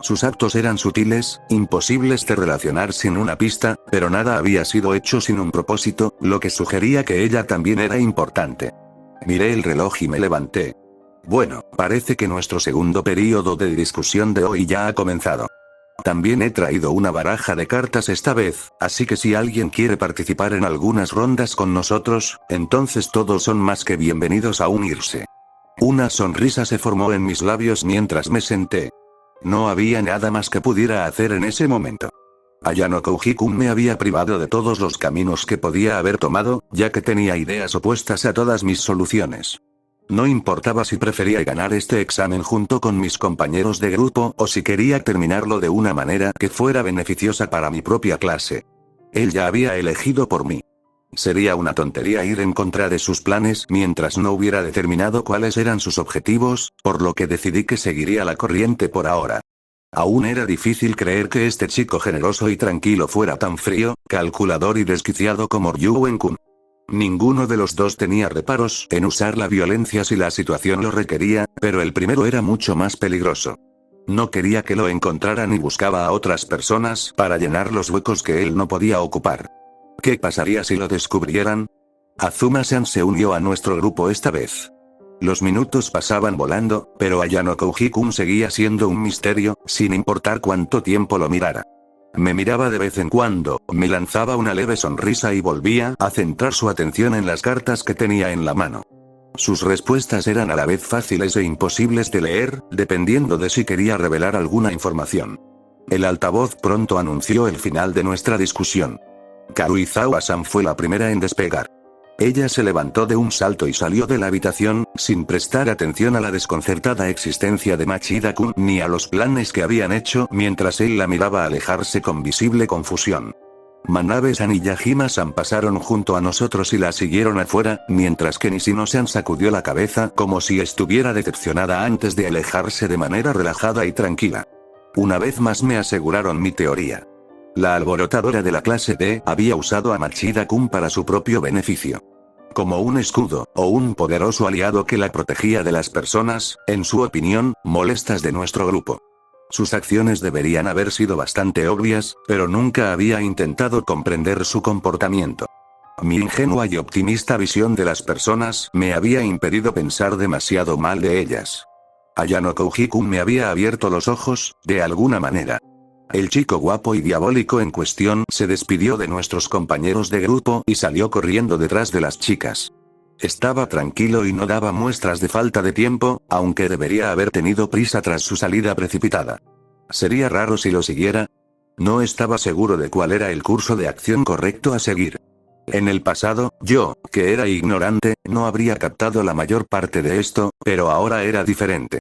A: Sus actos eran sutiles, imposibles de relacionar sin una pista, pero nada había sido hecho sin un propósito, lo que sugería que ella también era importante. Miré el reloj y me levanté. Bueno, parece que nuestro segundo período de discusión de hoy ya ha comenzado. También he traído una baraja de cartas esta vez, así que si alguien quiere participar en algunas rondas con nosotros, entonces todos son más que bienvenidos a unirse. Una sonrisa se formó en mis labios mientras me senté. No había nada más que pudiera hacer en ese momento. Ayanokouji-kun me había privado de todos los caminos que podía haber tomado, ya que tenía ideas opuestas a todas mis soluciones. No importaba si prefería ganar este examen junto con mis compañeros de grupo o si quería terminarlo de una manera que fuera beneficiosa para mi propia clase. Él ya había elegido por mí. Sería una tontería ir en contra de sus planes mientras no hubiera determinado cuáles eran sus objetivos, por lo que decidí que seguiría la corriente por ahora. Aún era difícil creer que este chico generoso y tranquilo fuera tan frío, calculador y desquiciado como Ryu Wen-kun. Ninguno de los dos tenía reparos en usar la violencia si la situación lo requería, pero el primero era mucho más peligroso. No quería que lo encontraran y buscaba a otras personas para llenar los huecos que él no podía ocupar. ¿Qué pasaría si lo descubrieran? Azuma-san se unió a nuestro grupo esta vez. Los minutos pasaban volando, pero Ayano Kouji-kun seguía siendo un misterio, sin importar cuánto tiempo lo mirara. Me miraba de vez en cuando, me lanzaba una leve sonrisa y volvía a centrar su atención en las cartas que tenía en la mano. Sus respuestas eran a la vez fáciles e imposibles de leer, dependiendo de si quería revelar alguna información. El altavoz pronto anunció el final de nuestra discusión. Karuizawa-san fue la primera en despegar. Ella se levantó de un salto y salió de la habitación, sin prestar atención a la desconcertada existencia de Machida-kun ni a los planes que habían hecho mientras él la miraba alejarse con visible confusión. Manabe-san y Yajima-san pasaron junto a nosotros y la siguieron afuera, mientras que Nishino-san sacudió la cabeza como si estuviera decepcionada antes de alejarse de manera relajada y tranquila. Una vez más me aseguraron mi teoría. La alborotadora de la clase D había usado a Machida-kun para su propio beneficio. Como un escudo, o un poderoso aliado que la protegía de las personas, en su opinión, molestas de nuestro grupo. Sus acciones deberían haber sido bastante obvias, pero nunca había intentado comprender su comportamiento. Mi ingenua y optimista visión de las personas me había impedido pensar demasiado mal de ellas. Ayano Kouji-kun me había abierto los ojos, de alguna manera. El chico guapo y diabólico en cuestión se despidió de nuestros compañeros de grupo y salió corriendo detrás de las chicas. Estaba tranquilo y no daba muestras de falta de tiempo, aunque debería haber tenido prisa tras su salida precipitada. ¿Sería raro si lo siguiera? No estaba seguro de cuál era el curso de acción correcto a seguir. En el pasado, yo, que era ignorante, no habría captado la mayor parte de esto, pero ahora era diferente.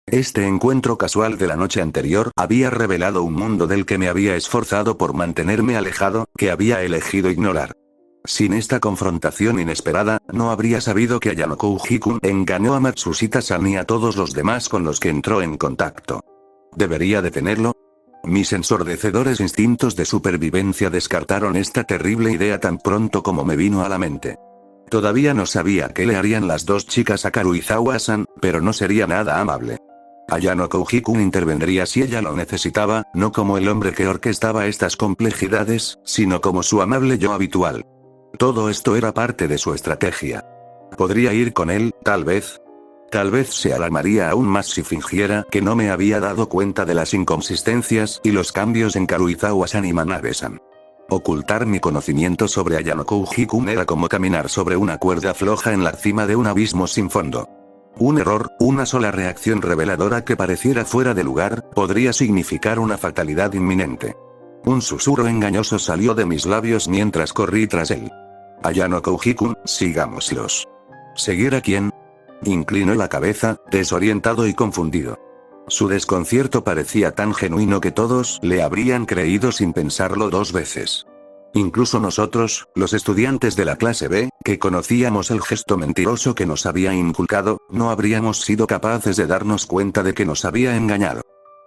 A: Este encuentro casual de la noche anterior había revelado un mundo del que me había esforzado por mantenerme alejado, que había elegido ignorar. Sin esta confrontación inesperada, no habría sabido que Ayano Kouji-kun engañó a Matsushita-san y a todos los demás con los que entró en contacto. ¿Debería detenerlo? Mis ensordecedores instintos de supervivencia descartaron esta terrible idea tan pronto como me vino a la mente. Todavía no sabía qué le harían las dos chicas a Karuizawa-san, pero no sería nada amable. Ayano Kouji-kun intervendría si ella lo necesitaba, no como el hombre que orquestaba estas complejidades, sino como su amable yo habitual. Todo esto era parte de su estrategia. ¿Podría ir con él, tal vez? Tal vez se alarmaría aún más si fingiera que no me había dado cuenta de las inconsistencias y los cambios en Karuizawa-san y Manabe-san. Ocultar mi conocimiento sobre Ayano Kouji-kun era como caminar sobre una cuerda floja en la cima de un abismo sin fondo. Un error, una sola reacción reveladora que pareciera fuera de lugar, podría significar una fatalidad inminente. Un susurro engañoso salió de mis labios mientras corrí tras él. Ayano Kouji-kun, sigámoslos. ¿Seguir a quién? Inclinó la cabeza, desorientado y confundido. Su desconcierto parecía tan genuino que todos le habrían creído sin pensarlo dos veces. Incluso nosotros, los estudiantes de la clase B, que conocíamos el gesto mentiroso que nos había inculcado, no habríamos sido capaces de darnos cuenta de que nos había engañado.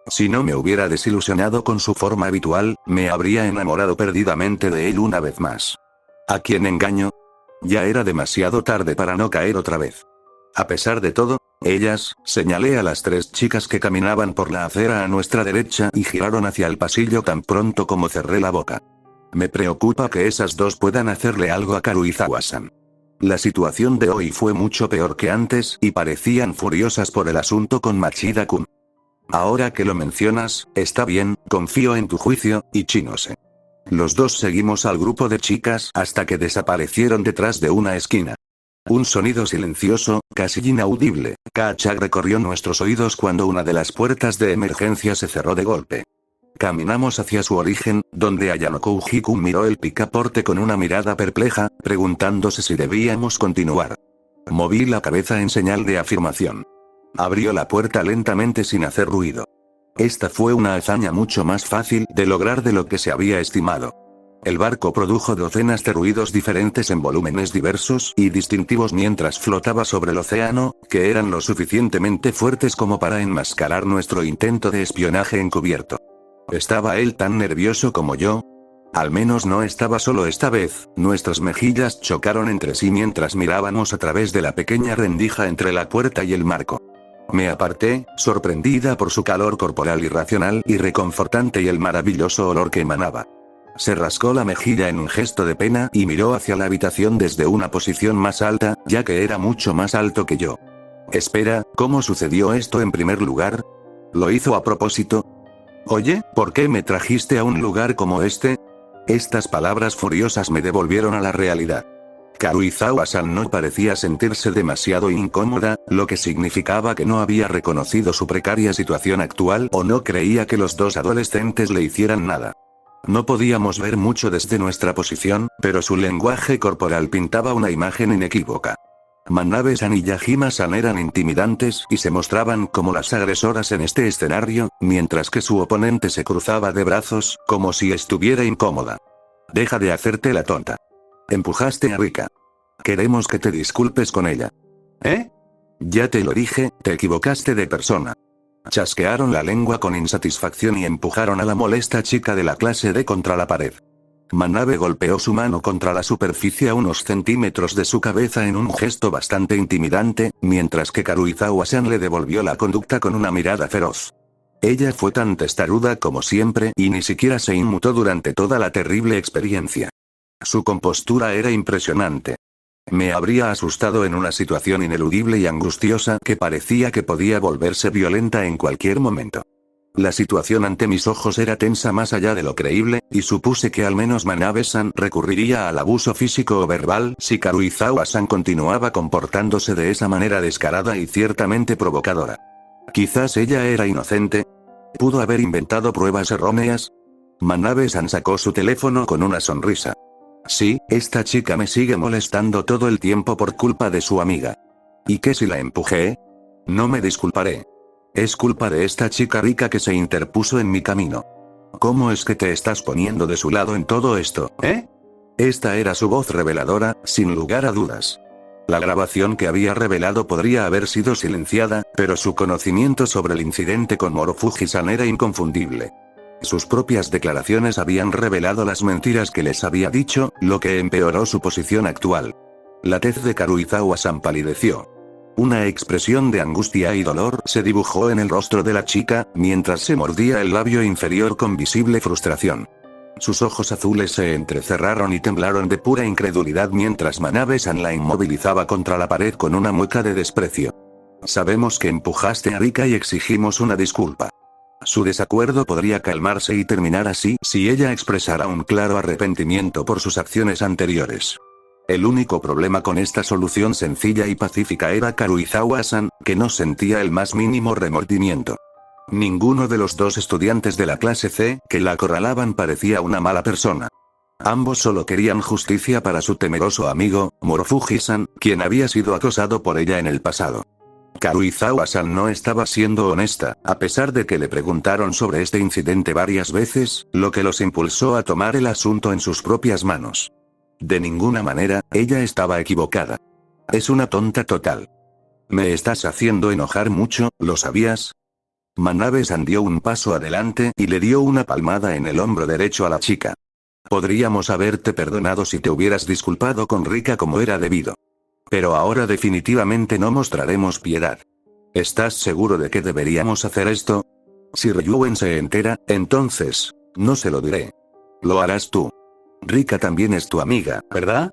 A: Si no me hubiera desilusionado con su forma habitual, me habría enamorado perdidamente de él una vez más. ¿A quién engaño? Ya era demasiado tarde para no caer otra vez. A pesar de todo, ellas, señalé a las tres chicas que caminaban por la acera a nuestra derecha y giraron hacia el pasillo tan pronto como cerré la boca. Me preocupa que esas dos puedan hacerle algo a Karuizawa-san. La situación de hoy fue mucho peor que antes y parecían furiosas por el asunto con Machida-kun. Ahora que lo mencionas, está bien, confío en tu juicio, Ichinose. Los dos seguimos al grupo de chicas hasta que desaparecieron detrás de una esquina. Un sonido silencioso, casi inaudible, Kachag recorrió nuestros oídos cuando una de las puertas de emergencia se cerró de golpe. Caminamos hacia su origen, donde Ayano Kouji-kun miró el picaporte con una mirada perpleja, preguntándose si debíamos continuar. Moví la cabeza en señal de afirmación. Abrió la puerta lentamente sin hacer ruido. Esta fue una hazaña mucho más fácil de lograr de lo que se había estimado. El barco produjo docenas de ruidos diferentes en volúmenes diversos y distintivos mientras flotaba sobre el océano, que eran lo suficientemente fuertes como para enmascarar nuestro intento de espionaje encubierto. ¿Estaba él tan nervioso como yo? Al menos no estaba solo esta vez. Nuestras mejillas chocaron entre sí mientras mirábamos a través de la pequeña rendija entre la puerta y el marco. Me aparté, sorprendida por su calor corporal irracional y reconfortante y el maravilloso olor que emanaba. Se rascó la mejilla en un gesto de pena y miró hacia la habitación desde una posición más alta, ya que era mucho más alto que yo. Espera, ¿cómo sucedió esto en primer lugar? ¿Lo hizo a propósito? Oye, ¿por qué me trajiste a un lugar como este? Estas palabras furiosas me devolvieron a la realidad. Karuizawa-san no parecía sentirse demasiado incómoda, lo que significaba que no había reconocido su precaria situación actual o no creía que los dos adolescentes le hicieran nada. No podíamos ver mucho desde nuestra posición, pero su lenguaje corporal pintaba una imagen inequívoca. Manabe-san y Yajima-san eran intimidantes y se mostraban como las agresoras en este escenario, mientras que su oponente se cruzaba de brazos, como si estuviera incómoda. Deja de hacerte la tonta. Empujaste a Rika. Queremos que te disculpes con ella. ¿Eh? Ya te lo dije, te equivocaste de persona. Chasquearon la lengua con insatisfacción y empujaron a la molesta chica de la clase D contra la pared. Manabe golpeó su mano contra la superficie a unos centímetros de su cabeza en un gesto bastante intimidante, mientras que Karuizawa-san le devolvió la conducta con una mirada feroz. Ella fue tan testaruda como siempre y ni siquiera se inmutó durante toda la terrible experiencia. Su compostura era impresionante. Me habría asustado en una situación ineludible y angustiosa que parecía que podía volverse violenta en cualquier momento. La situación ante mis ojos era tensa más allá de lo creíble, y supuse que al menos Manabe-san recurriría al abuso físico o verbal si Karuizawa-san continuaba comportándose de esa manera descarada y ciertamente provocadora. Quizás ella era inocente. ¿Pudo haber inventado pruebas erróneas? Manabe-san sacó su teléfono con una sonrisa. Sí, esta chica me sigue molestando todo el tiempo por culpa de su amiga. ¿Y qué si la empujé? No me disculparé. Es culpa de esta chica rica que se interpuso en mi camino. ¿Cómo es que te estás poniendo de su lado en todo esto, eh? Esta era su voz reveladora, sin lugar a dudas. La grabación que había revelado podría haber sido silenciada, pero su conocimiento sobre el incidente con Morofuji-san era inconfundible. Sus propias declaraciones habían revelado las mentiras que les había dicho, lo que empeoró su posición actual. La tez de Karuizawa-san palideció. Una expresión de angustia y dolor se dibujó en el rostro de la chica, mientras se mordía el labio inferior con visible frustración. Sus ojos azules se entrecerraron y temblaron de pura incredulidad mientras Manabe-san la inmovilizaba contra la pared con una mueca de desprecio. Sabemos que empujaste a Rika y exigimos una disculpa. Su desacuerdo podría calmarse y terminar así si ella expresara un claro arrepentimiento por sus acciones anteriores. El único problema con esta solución sencilla y pacífica era Karuizawa-san, que no sentía el más mínimo remordimiento. Ninguno de los dos estudiantes de la clase C que la acorralaban parecía una mala persona. Ambos solo querían justicia para su temeroso amigo, Morofuji-san, quien había sido acosado por ella en el pasado. Karuizawa-san no estaba siendo honesta, a pesar de que le preguntaron sobre este incidente varias veces, lo que los impulsó a tomar el asunto en sus propias manos. De ninguna manera, ella estaba equivocada. Es una tonta total. Me estás haciendo enojar mucho, ¿lo sabías? Manabe-san dio un paso adelante y le dio una palmada en el hombro derecho a la chica. Podríamos haberte perdonado si te hubieras disculpado con Rika como era debido. Pero ahora definitivamente no mostraremos piedad. ¿Estás seguro de que deberíamos hacer esto? Si Ryuen se entera, entonces, no se lo diré. Lo harás tú. Rika también es tu amiga, ¿verdad?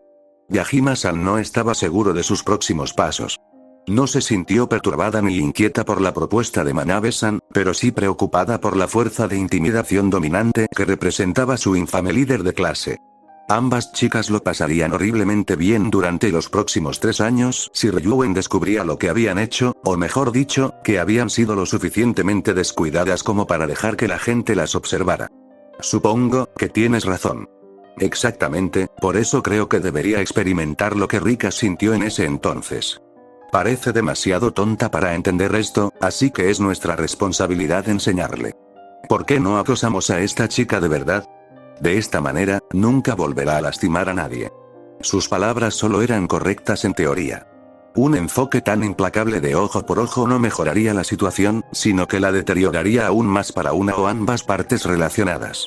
A: Yajima-san no estaba seguro de sus próximos pasos. No se sintió perturbada ni inquieta por la propuesta de Manabe-san, pero sí preocupada por la fuerza de intimidación dominante que representaba su infame líder de clase. Ambas chicas lo pasarían horriblemente bien durante los próximos 3 años si Ryuen descubría lo que habían hecho, o mejor dicho, que habían sido lo suficientemente descuidadas como para dejar que la gente las observara. Supongo que tienes razón. Exactamente, por eso creo que debería experimentar lo que Rika sintió en ese entonces. Parece demasiado tonta para entender esto, así que es nuestra responsabilidad enseñarle. ¿Por qué no acosamos a esta chica de verdad? De esta manera, nunca volverá a lastimar a nadie. Sus palabras solo eran correctas en teoría. Un enfoque tan implacable de ojo por ojo no mejoraría la situación, sino que la deterioraría aún más para una o ambas partes relacionadas.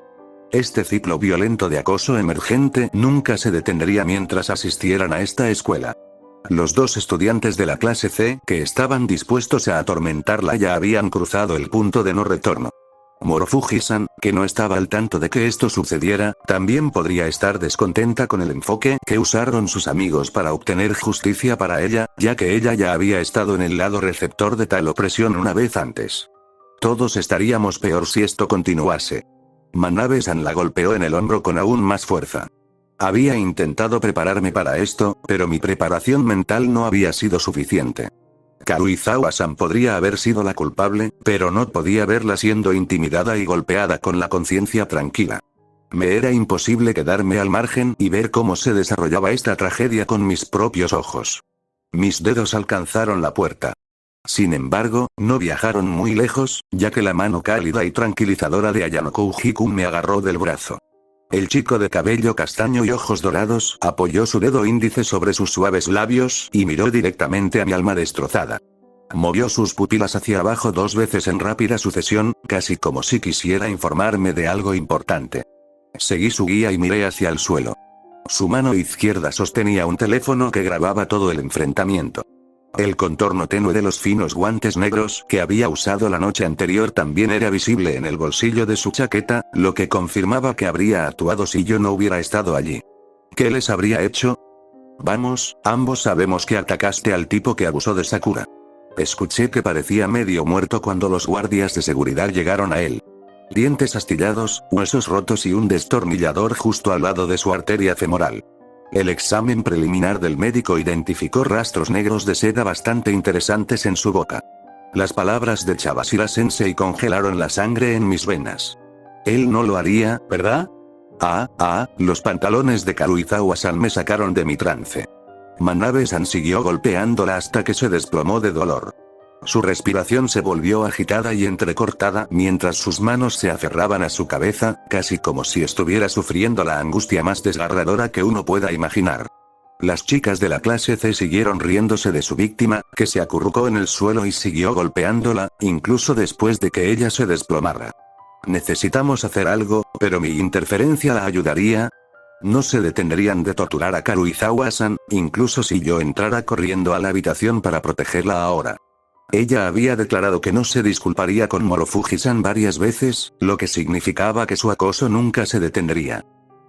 A: Este ciclo violento de acoso emergente nunca se detendría mientras asistieran a esta escuela. Los dos estudiantes de la clase C, que estaban dispuestos a atormentarla, ya habían cruzado el punto de no retorno. Morofuji-san, que no estaba al tanto de que esto sucediera, también podría estar descontenta con el enfoque que usaron sus amigos para obtener justicia para ella, ya que ella ya había estado en el lado receptor de tal opresión una vez antes. Todos estaríamos peor si esto continuase. Manabe-san la golpeó en el hombro con aún más fuerza. Había intentado prepararme para esto, pero mi preparación mental no había sido suficiente. Karuizawa-san podría haber sido la culpable, pero no podía verla siendo intimidada y golpeada con la conciencia tranquila. Me era imposible quedarme al margen y ver cómo se desarrollaba esta tragedia con mis propios ojos. Mis dedos alcanzaron la puerta. Sin embargo, no viajaron muy lejos, ya que la mano cálida y tranquilizadora de Ayano Kouji-kun me agarró del brazo. El chico de cabello castaño y ojos dorados apoyó su dedo índice sobre sus suaves labios y miró directamente a mi alma destrozada. Movió sus pupilas hacia abajo 2 veces en rápida sucesión, casi como si quisiera informarme de algo importante. Seguí su guía y miré hacia el suelo. Su mano izquierda sostenía un teléfono que grababa todo el enfrentamiento. El contorno tenue de los finos guantes negros que había usado la noche anterior también era visible en el bolsillo de su chaqueta, lo que confirmaba que habría actuado si yo no hubiera estado allí. ¿Qué les habría hecho? Vamos, ambos sabemos que atacaste al tipo que abusó de Sakura. Escuché que parecía medio muerto cuando los guardias de seguridad llegaron a él. Dientes astillados, huesos rotos y un destornillador justo al lado de su arteria femoral. El examen preliminar del médico identificó rastros negros de seda bastante interesantes en su boca. Las palabras de Chabashira-sensei congelaron la sangre en mis venas. Él no lo haría, ¿verdad? Los pantalones de Karuizawa-san me sacaron de mi trance. Manabe-san siguió golpeándola hasta que se desplomó de dolor. Su respiración se volvió agitada y entrecortada mientras sus manos se aferraban a su cabeza, casi como si estuviera sufriendo la angustia más desgarradora que uno pueda imaginar. Las chicas de la clase C siguieron riéndose de su víctima, que se acurrucó en el suelo y siguió golpeándola, incluso después de que ella se desplomara. Necesitamos hacer algo, pero mi interferencia la ayudaría. No se detendrían de torturar a Karuizawa-san, incluso si yo entrara corriendo a la habitación para protegerla ahora. Ella había declarado que no se disculparía con Morofuji-san varias veces, lo que significaba que su acoso nunca se detendría.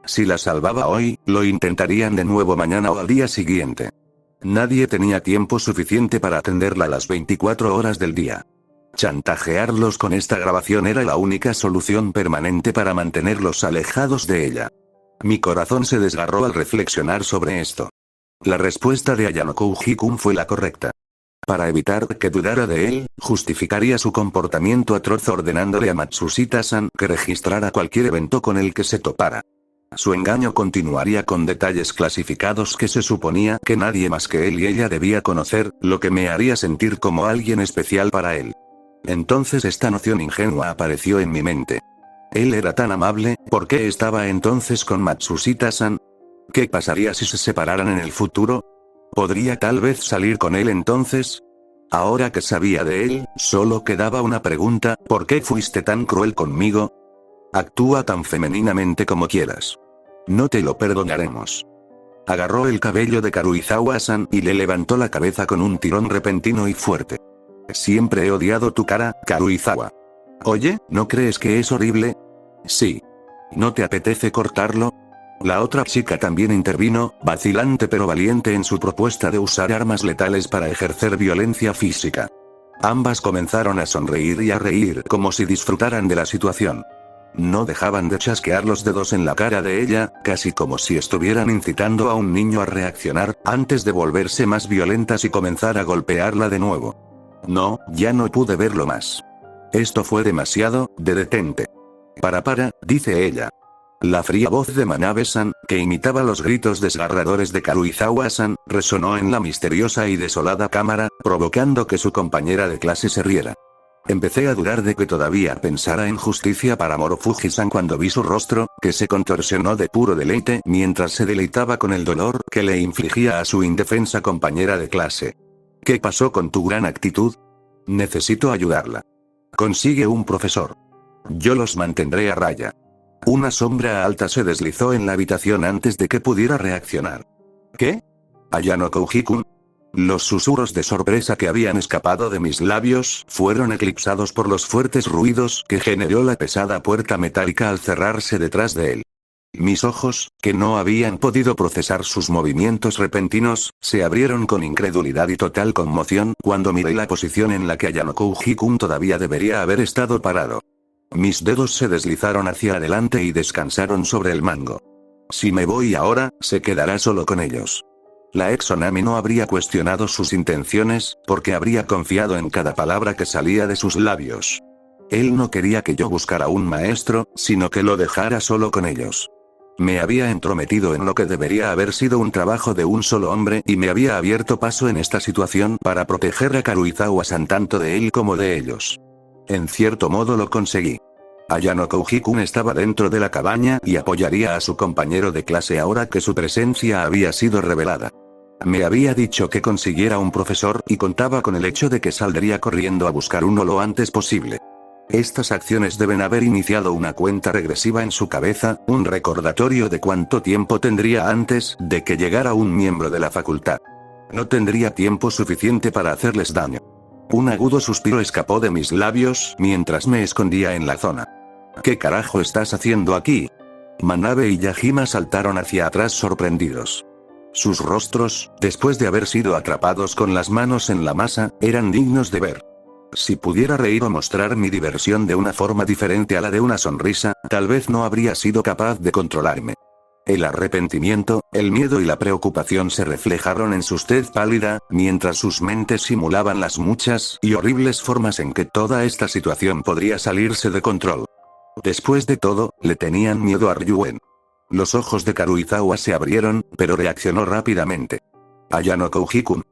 A: Si la salvaba hoy, lo intentarían de nuevo mañana o al día siguiente. Nadie tenía tiempo suficiente para atenderla las 24 horas del día. Chantajearlos con esta grabación era la única solución permanente para mantenerlos alejados de ella. Mi corazón se desgarró al reflexionar sobre esto. La respuesta de Ayano Kouji-kun fue la correcta. Para evitar que dudara de él, justificaría su comportamiento atroz ordenándole a Matsushita-san que registrara cualquier evento con el que se topara. Su engaño continuaría con detalles clasificados que se suponía que nadie más que él y ella debía conocer, lo que me haría sentir como alguien especial para él. Entonces esta noción ingenua apareció en mi mente. Él era tan amable, ¿por qué estaba entonces con Matsushita-san? ¿Qué pasaría si se separaran en el futuro? ¿Podría tal vez salir con él entonces? Ahora que sabía de él, solo quedaba una pregunta, ¿por qué fuiste tan cruel conmigo? Actúa tan femeninamente como quieras. No te lo perdonaremos. Agarró el cabello de Karuizawa-san y le levantó la cabeza con un tirón repentino y fuerte. Siempre he odiado tu cara, Karuizawa. Oye, ¿no crees que es horrible? Sí. ¿No te apetece cortarlo? La otra chica también intervino, vacilante pero valiente en su propuesta de usar armas letales para ejercer violencia física. Ambas comenzaron a sonreír y a reír como si disfrutaran de la situación. No dejaban de chasquear los dedos en la cara de ella, casi como si estuvieran incitando a un niño a reaccionar, antes de volverse más violentas y comenzar a golpearla de nuevo. No, ya no pude verlo más. Esto fue demasiado, detente. Para, dice ella. La fría voz de Manabe-san, que imitaba los gritos desgarradores de Karuizawa-san, resonó en la misteriosa y desolada cámara, provocando que su compañera de clase se riera. Empecé a dudar de que todavía pensara en justicia para Morofuji-san cuando vi su rostro, que se contorsionó de puro deleite mientras se deleitaba con el dolor que le infligía a su indefensa compañera de clase. ¿Qué pasó con tu gran actitud? Necesito ayudarla. Consigue un profesor. Yo los mantendré a raya. Una sombra alta se deslizó en la habitación antes de que pudiera reaccionar. ¿Qué? Ayano Kouji-kun. Los susurros de sorpresa que habían escapado de mis labios fueron eclipsados por los fuertes ruidos que generó la pesada puerta metálica al cerrarse detrás de él. Mis ojos, que no habían podido procesar sus movimientos repentinos, se abrieron con incredulidad y total conmoción cuando miré la posición en la que Ayano Kouji-kun todavía debería haber estado parado. Mis dedos se deslizaron hacia adelante y descansaron sobre el mango. Si me voy ahora, se quedará solo con ellos. La ex Onami no habría cuestionado sus intenciones, porque habría confiado en cada palabra que salía de sus labios. Él no quería que yo buscara un maestro, sino que lo dejara solo con ellos. Me había entrometido en lo que debería haber sido un trabajo de un solo hombre y me había abierto paso en esta situación para proteger a Karuizawa-san tanto de él como de ellos. En cierto modo lo conseguí. Ayano Kouji-kun estaba dentro de la cabaña y apoyaría a su compañero de clase ahora que su presencia había sido revelada. Me había dicho que consiguiera un profesor y contaba con el hecho de que saldría corriendo a buscar uno lo antes posible. Estas acciones deben haber iniciado una cuenta regresiva en su cabeza, un recordatorio de cuánto tiempo tendría antes de que llegara un miembro de la facultad. No tendría tiempo suficiente para hacerles daño. Un agudo suspiro escapó de mis labios mientras me escondía en la zona. ¿Qué carajo estás haciendo aquí? Manabe y Yajima saltaron hacia atrás sorprendidos. Sus rostros, después de haber sido atrapados con las manos en la masa, eran dignos de ver. Si pudiera reír o mostrar mi diversión de una forma diferente a la de una sonrisa, tal vez no habría sido capaz de controlarme. El arrepentimiento, el miedo y la preocupación se reflejaron en su tez pálida, mientras sus mentes simulaban las muchas y horribles formas en que toda esta situación podría salirse de control. Después de todo, le tenían miedo a Ryuen. Los ojos de Karuizawa se abrieron, pero reaccionó rápidamente. Ayano Kouji-kun.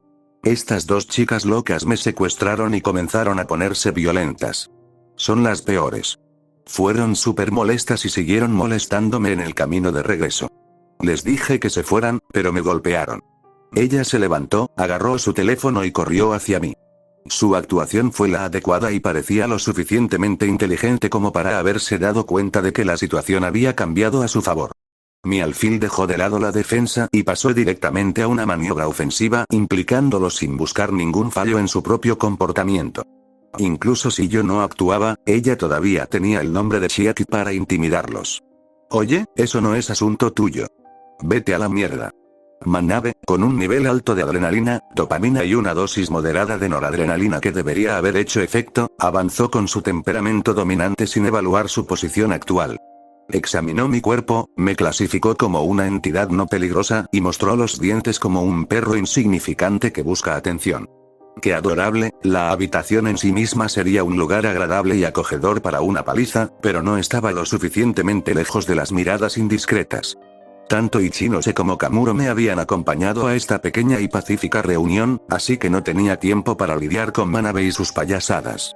A: Estas dos chicas locas me secuestraron y comenzaron a ponerse violentas. Son las peores. Fueron súper molestas y siguieron molestándome en el camino de regreso. Les dije que se fueran, pero me golpearon. Ella se levantó, agarró su teléfono y corrió hacia mí. Su actuación fue la adecuada y parecía lo suficientemente inteligente como para haberse dado cuenta de que la situación había cambiado a su favor. Mi alfil dejó de lado la defensa y pasó directamente a una maniobra ofensiva, implicándolo sin buscar ningún fallo en su propio comportamiento. Incluso si yo no actuaba, ella todavía tenía el nombre de Chiaki para intimidarlos. Oye, eso no es asunto tuyo. Vete a la mierda. Manabe, con un nivel alto de adrenalina, dopamina y una dosis moderada de noradrenalina que debería haber hecho efecto, avanzó con su temperamento dominante sin evaluar su posición actual. Examinó mi cuerpo, me clasificó como una entidad no peligrosa y mostró los dientes como un perro insignificante que busca atención. Qué adorable, la habitación en sí misma sería un lugar agradable y acogedor para una paliza, pero no estaba lo suficientemente lejos de las miradas indiscretas. Tanto Ichinose como Kamuro me habían acompañado a esta pequeña y pacífica reunión, así que no tenía tiempo para lidiar con Manabe y sus payasadas.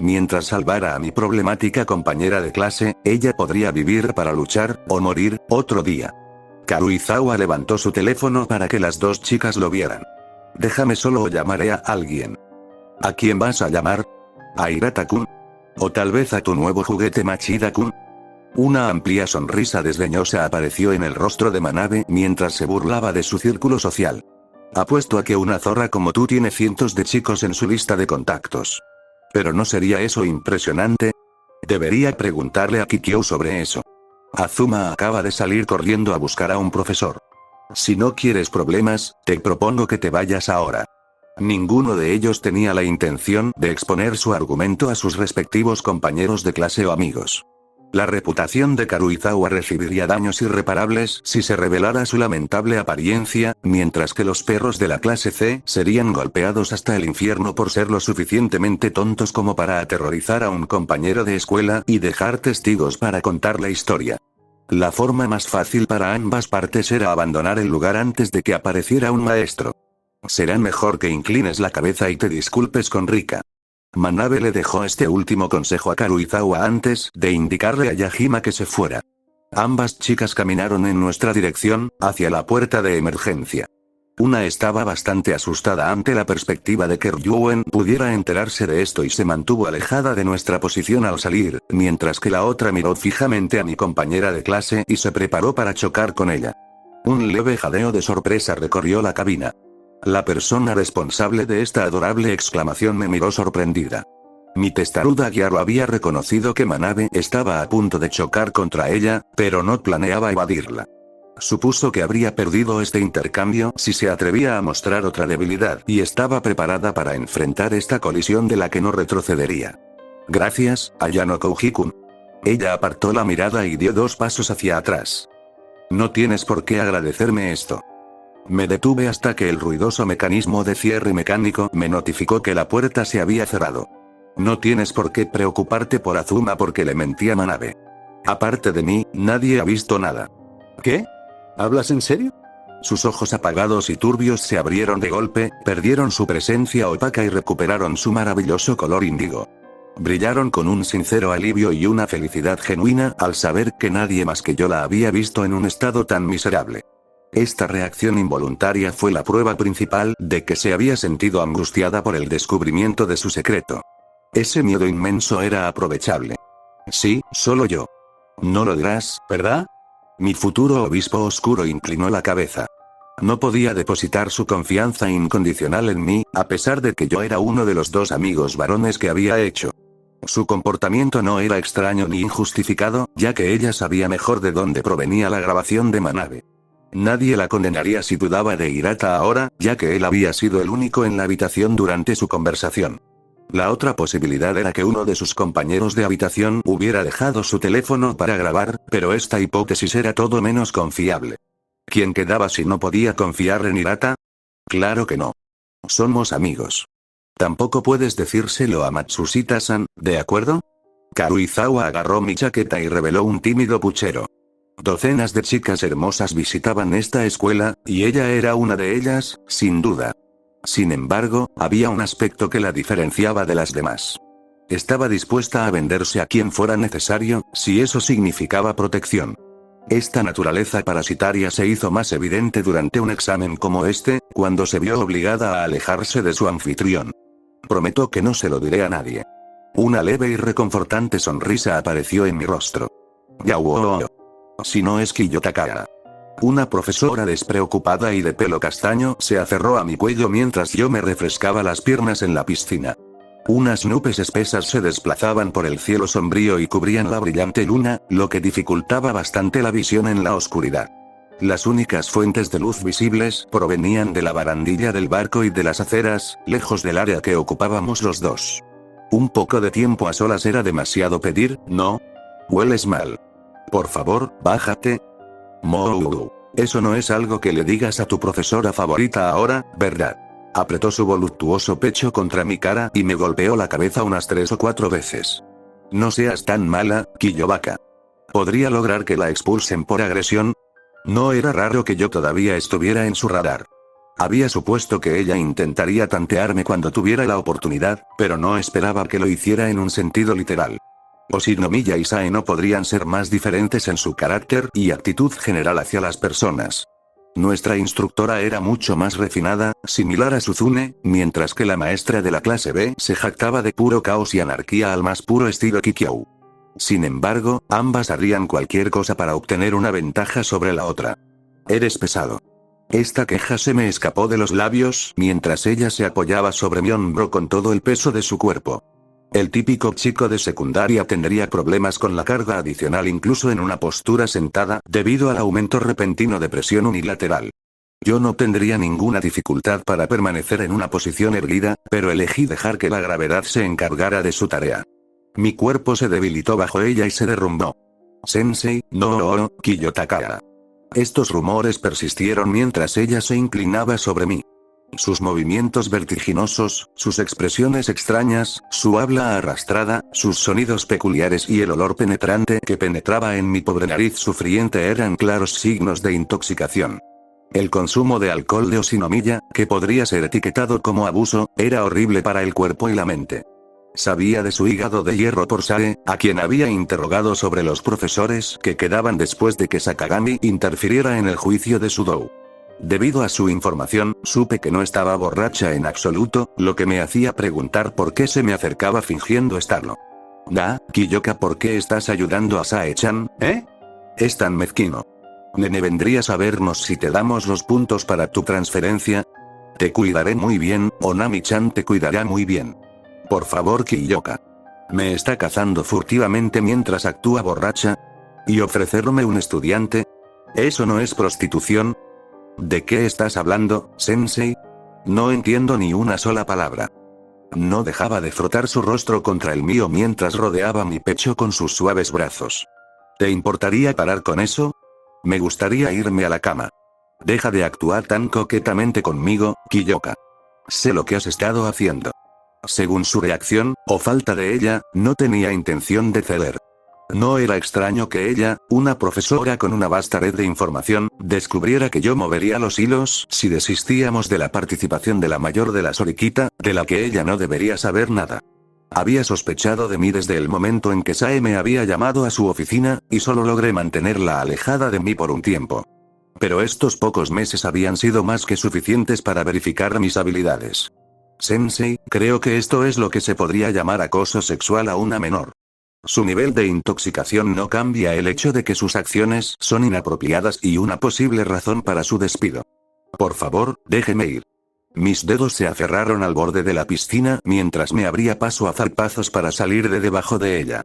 A: Mientras salvara a mi problemática compañera de clase, ella podría vivir para luchar, o morir, otro día. Karuizawa levantó su teléfono para que las dos chicas lo vieran. Déjame solo o llamaré a alguien. ¿A quién vas a llamar? ¿A Hirata-kun? ¿O tal vez a tu nuevo juguete Machida-kun? Una amplia sonrisa desdeñosa apareció en el rostro de Manabe mientras se burlaba de su círculo social. Apuesto a que una zorra como tú tiene cientos de chicos en su lista de contactos. ¿Pero no sería eso impresionante? Debería preguntarle a Kikyo sobre eso. Azuma acaba de salir corriendo a buscar a un profesor. Si no quieres problemas, te propongo que te vayas ahora. Ninguno de ellos tenía la intención de exponer su argumento a sus respectivos compañeros de clase o amigos. La reputación de Karuizawa recibiría daños irreparables si se revelara su lamentable apariencia, mientras que los perros de la clase C serían golpeados hasta el infierno por ser lo suficientemente tontos como para aterrorizar a un compañero de escuela y dejar testigos para contar la historia. La forma más fácil para ambas partes era abandonar el lugar antes de que apareciera un maestro. Será mejor que inclines la cabeza y te disculpes con Rika. Manabe le dejó este último consejo a Karuizawa antes de indicarle a Yajima que se fuera. Ambas chicas caminaron en nuestra dirección, hacia la puerta de emergencia. Una estaba bastante asustada ante la perspectiva de que Ryuen pudiera enterarse de esto y se mantuvo alejada de nuestra posición al salir, mientras que la otra miró fijamente a mi compañera de clase y se preparó para chocar con ella. Un leve jadeo de sorpresa recorrió la cabina. La persona responsable de esta adorable exclamación me miró sorprendida. Mi testaruda guía lo había reconocido que Manabe estaba a punto de chocar contra ella, pero no planeaba evadirla. Supuso que habría perdido este intercambio si se atrevía a mostrar otra debilidad y estaba preparada para enfrentar esta colisión de la que no retrocedería. Gracias, Ayano Kouji-kun. Ella apartó la mirada y dio 2 pasos hacia atrás. No tienes por qué agradecerme esto. Me detuve hasta que el ruidoso mecanismo de cierre mecánico me notificó que la puerta se había cerrado. No tienes por qué preocuparte por Azuma porque le mentí a Manabe. Aparte de mí, nadie ha visto nada. ¿Qué? ¿Hablas en serio? Sus ojos apagados y turbios se abrieron de golpe, perdieron su presencia opaca y recuperaron su maravilloso color índigo. Brillaron con un sincero alivio y una felicidad genuina al saber que nadie más que yo la había visto en un estado tan miserable. Esta reacción involuntaria fue la prueba principal de que se había sentido angustiada por el descubrimiento de su secreto. Ese miedo inmenso era aprovechable. Sí, solo yo. No lo dirás, ¿verdad? Mi futuro obispo oscuro inclinó la cabeza. No podía depositar su confianza incondicional en mí, a pesar de que yo era uno de los 2 amigos varones que había hecho. Su comportamiento no era extraño ni injustificado, ya que ella sabía mejor de dónde provenía la grabación de Manabe. Nadie la condenaría si dudaba de Hirata ahora, ya que él había sido el único en la habitación durante su conversación. La otra posibilidad era que uno de sus compañeros de habitación hubiera dejado su teléfono para grabar, pero esta hipótesis era todo menos confiable. ¿Quién quedaba si no podía confiar en Hirata? Claro que no. Somos amigos. Tampoco puedes decírselo a Matsushita-san, ¿de acuerdo? Karuizawa agarró mi chaqueta y reveló un tímido puchero. Docenas de chicas hermosas visitaban esta escuela, y ella era una de ellas, sin duda. Sin embargo, había un aspecto que la diferenciaba de las demás. Estaba dispuesta a venderse a quien fuera necesario, si eso significaba protección. Esta naturaleza parasitaria se hizo más evidente durante un examen como este, cuando se vio obligada a alejarse de su anfitrión. Prometo que no se lo diré a nadie. Una leve y reconfortante sonrisa apareció en mi rostro. Yauo. Si no es Kiyo Takara. Una profesora despreocupada y de pelo castaño se aferró a mi cuello mientras yo me refrescaba las piernas en la piscina. Unas nubes espesas se desplazaban por el cielo sombrío y cubrían la brillante luna, lo que dificultaba bastante la visión en la oscuridad. Las únicas fuentes de luz visibles provenían de la barandilla del barco y de las aceras, lejos del área que ocupábamos los 2. Un poco de tiempo a solas era demasiado pedir, ¿no? Hueles mal. Por favor, bájate. Mou. Eso no es algo que le digas a tu profesora favorita ahora, ¿verdad? Apretó su voluptuoso pecho contra mi cara y me golpeó la cabeza unas 3 o 4 veces. No seas tan mala, Kiyobaka. ¿Podría lograr que la expulsen por agresión? No era raro que yo todavía estuviera en su radar. Había supuesto que ella intentaría tantearme cuando tuviera la oportunidad, pero no esperaba que lo hiciera en un sentido literal. Oshinomiya y Sae no podrían ser más diferentes en su carácter y actitud general hacia las personas. Nuestra instructora era mucho más refinada, similar a Suzune, mientras que la maestra de la clase B se jactaba de puro caos y anarquía al más puro estilo Kikyou. Sin embargo, ambas harían cualquier cosa para obtener una ventaja sobre la otra. Eres pesado. Esta queja se me escapó de los labios mientras ella se apoyaba sobre mi hombro con todo el peso de su cuerpo. El típico chico de secundaria tendría problemas con la carga adicional incluso en una postura sentada, debido al aumento repentino de presión unilateral. Yo no tendría ninguna dificultad para permanecer en una posición erguida, pero elegí dejar que la gravedad se encargara de su tarea. Mi cuerpo se debilitó bajo ella y se derrumbó. Sensei, no, Kiyo Takara. Estos rumores persistieron mientras ella se inclinaba sobre mí. Sus movimientos vertiginosos, sus expresiones extrañas, su habla arrastrada, sus sonidos peculiares y el olor penetrante que penetraba en mi pobre nariz sufriente eran claros signos de intoxicación. El consumo de alcohol de Oshinomiya, que podría ser etiquetado como abuso, era horrible para el cuerpo y la mente. Sabía de su hígado de hierro por Sae, a quien había interrogado sobre los profesores que quedaban después de que Sakagami interfiriera en el juicio de Sudou. Debido a su información, supe que no estaba borracha en absoluto, lo que me hacía preguntar por qué se me acercaba fingiendo estarlo. Kiyoka, ¿por qué estás ayudando a Sae-chan, eh? Es tan mezquino. Nene, ¿vendrías a vernos si te damos los puntos para tu transferencia? Te cuidaré muy bien, Onami-chan te cuidará muy bien. Por favor, Kiyoka. Me está cazando furtivamente mientras actúa borracha. ¿Y ofrecerme un estudiante? ¿Eso no es prostitución? ¿De qué estás hablando, sensei? No entiendo ni una sola palabra. No dejaba de frotar su rostro contra el mío mientras rodeaba mi pecho con sus suaves brazos. ¿Te importaría parar con eso? Me gustaría irme a la cama. Deja de actuar tan coquetamente conmigo, Kiyoka. Sé lo que has estado haciendo. Según su reacción, o falta de ella, no tenía intención de ceder. No era extraño que ella, una profesora con una vasta red de información, descubriera que yo movería los hilos si desistíamos de la participación de la mayor de las Orikita, de la que ella no debería saber nada. Había sospechado de mí desde el momento en que Sae me había llamado a su oficina, y solo logré mantenerla alejada de mí por un tiempo. Pero estos pocos meses habían sido más que suficientes para verificar mis habilidades. Sensei, creo que esto es lo que se podría llamar acoso sexual a una menor. Su nivel de intoxicación no cambia el hecho de que sus acciones son inapropiadas y una posible razón para su despido. Por favor, déjeme ir. Mis dedos se aferraron al borde de la piscina mientras me abría paso a zarpazos para salir de debajo de ella.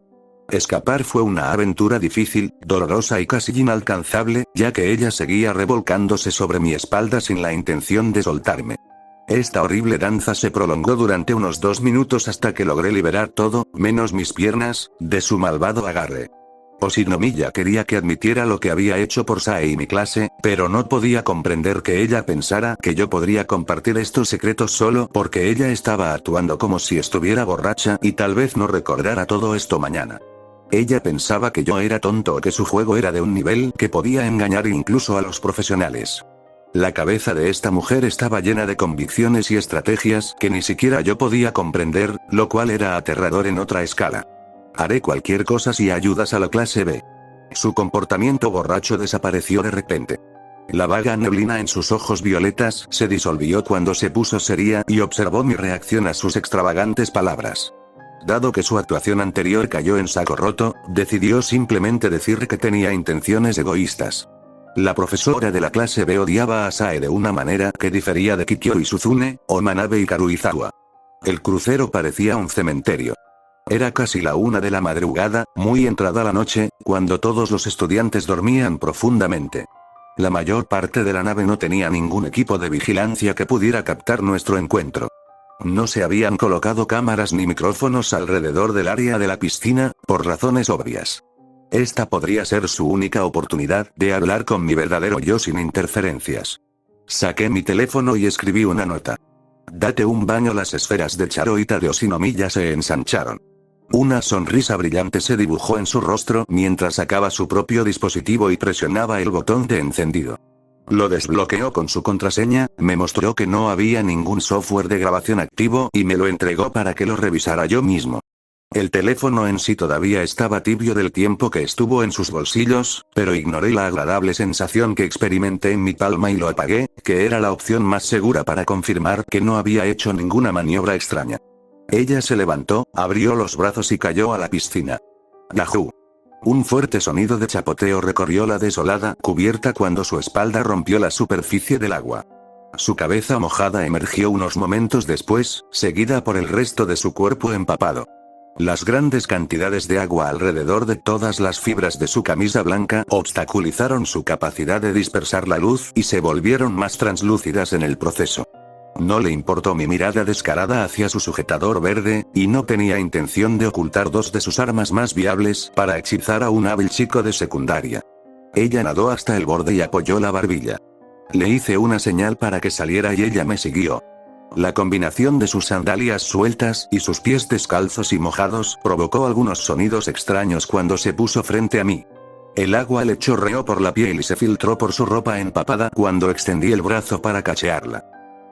A: Escapar fue una aventura difícil, dolorosa y casi inalcanzable, ya que ella seguía revolcándose sobre mi espalda sin la intención de soltarme. Esta horrible danza se prolongó durante unos 2 minutos hasta que logré liberar todo, menos mis piernas, de su malvado agarre. Oshinomiya quería que admitiera lo que había hecho por Sae y mi clase, pero no podía comprender que ella pensara que yo podría compartir estos secretos solo porque ella estaba actuando como si estuviera borracha y tal vez no recordara todo esto mañana. Ella pensaba que yo era tonto o que su juego era de un nivel que podía engañar incluso a los profesionales. La cabeza de esta mujer estaba llena de convicciones y estrategias que ni siquiera yo podía comprender, lo cual era aterrador en otra escala. Haré cualquier cosa si ayudas a la clase B. Su comportamiento borracho desapareció de repente. La vaga neblina en sus ojos violetas se disolvió cuando se puso seria y observó mi reacción a sus extravagantes palabras. Dado que su actuación anterior cayó en saco roto, decidió simplemente decir que tenía intenciones egoístas. La profesora de la clase B odiaba a Sae de una manera que difería de Kikyo y Suzune, o Manabe y Karuizawa. El crucero parecía un cementerio. Era casi la 1 de la madrugada, muy entrada la noche, cuando todos los estudiantes dormían profundamente. La mayor parte de la nave no tenía ningún equipo de vigilancia que pudiera captar nuestro encuentro. No se habían colocado cámaras ni micrófonos alrededor del área de la piscina, por razones obvias. Esta podría ser su única oportunidad de hablar con mi verdadero yo sin interferencias. Saqué mi teléfono y escribí una nota. Date un baño. Las esferas de charoita de Oshinomiya se ensancharon. Una sonrisa brillante se dibujó en su rostro mientras sacaba su propio dispositivo y presionaba el botón de encendido. Lo desbloqueó con su contraseña, me mostró que no había ningún software de grabación activo y me lo entregó para que lo revisara yo mismo. El teléfono en sí todavía estaba tibio del tiempo que estuvo en sus bolsillos, pero ignoré la agradable sensación que experimenté en mi palma y lo apagué, que era la opción más segura para confirmar que no había hecho ninguna maniobra extraña. Ella se levantó, abrió los brazos y cayó a la piscina. ¡Yahoo! Un fuerte sonido de chapoteo recorrió la desolada cubierta cuando su espalda rompió la superficie del agua. Su cabeza mojada emergió unos momentos después, seguida por el resto de su cuerpo empapado. Las grandes cantidades de agua alrededor de todas las fibras de su camisa blanca obstaculizaron su capacidad de dispersar la luz y se volvieron más translúcidas en el proceso. No le importó mi mirada descarada hacia su sujetador verde, y no tenía intención de ocultar 2 de sus armas más viables para hechizar a un hábil chico de secundaria. Ella nadó hasta el borde y apoyó la barbilla. Le hice una señal para que saliera y ella me siguió. La combinación de sus sandalias sueltas y sus pies descalzos y mojados provocó algunos sonidos extraños cuando se puso frente a mí. El agua le chorreó por la piel y se filtró por su ropa empapada cuando extendí el brazo para cachearla.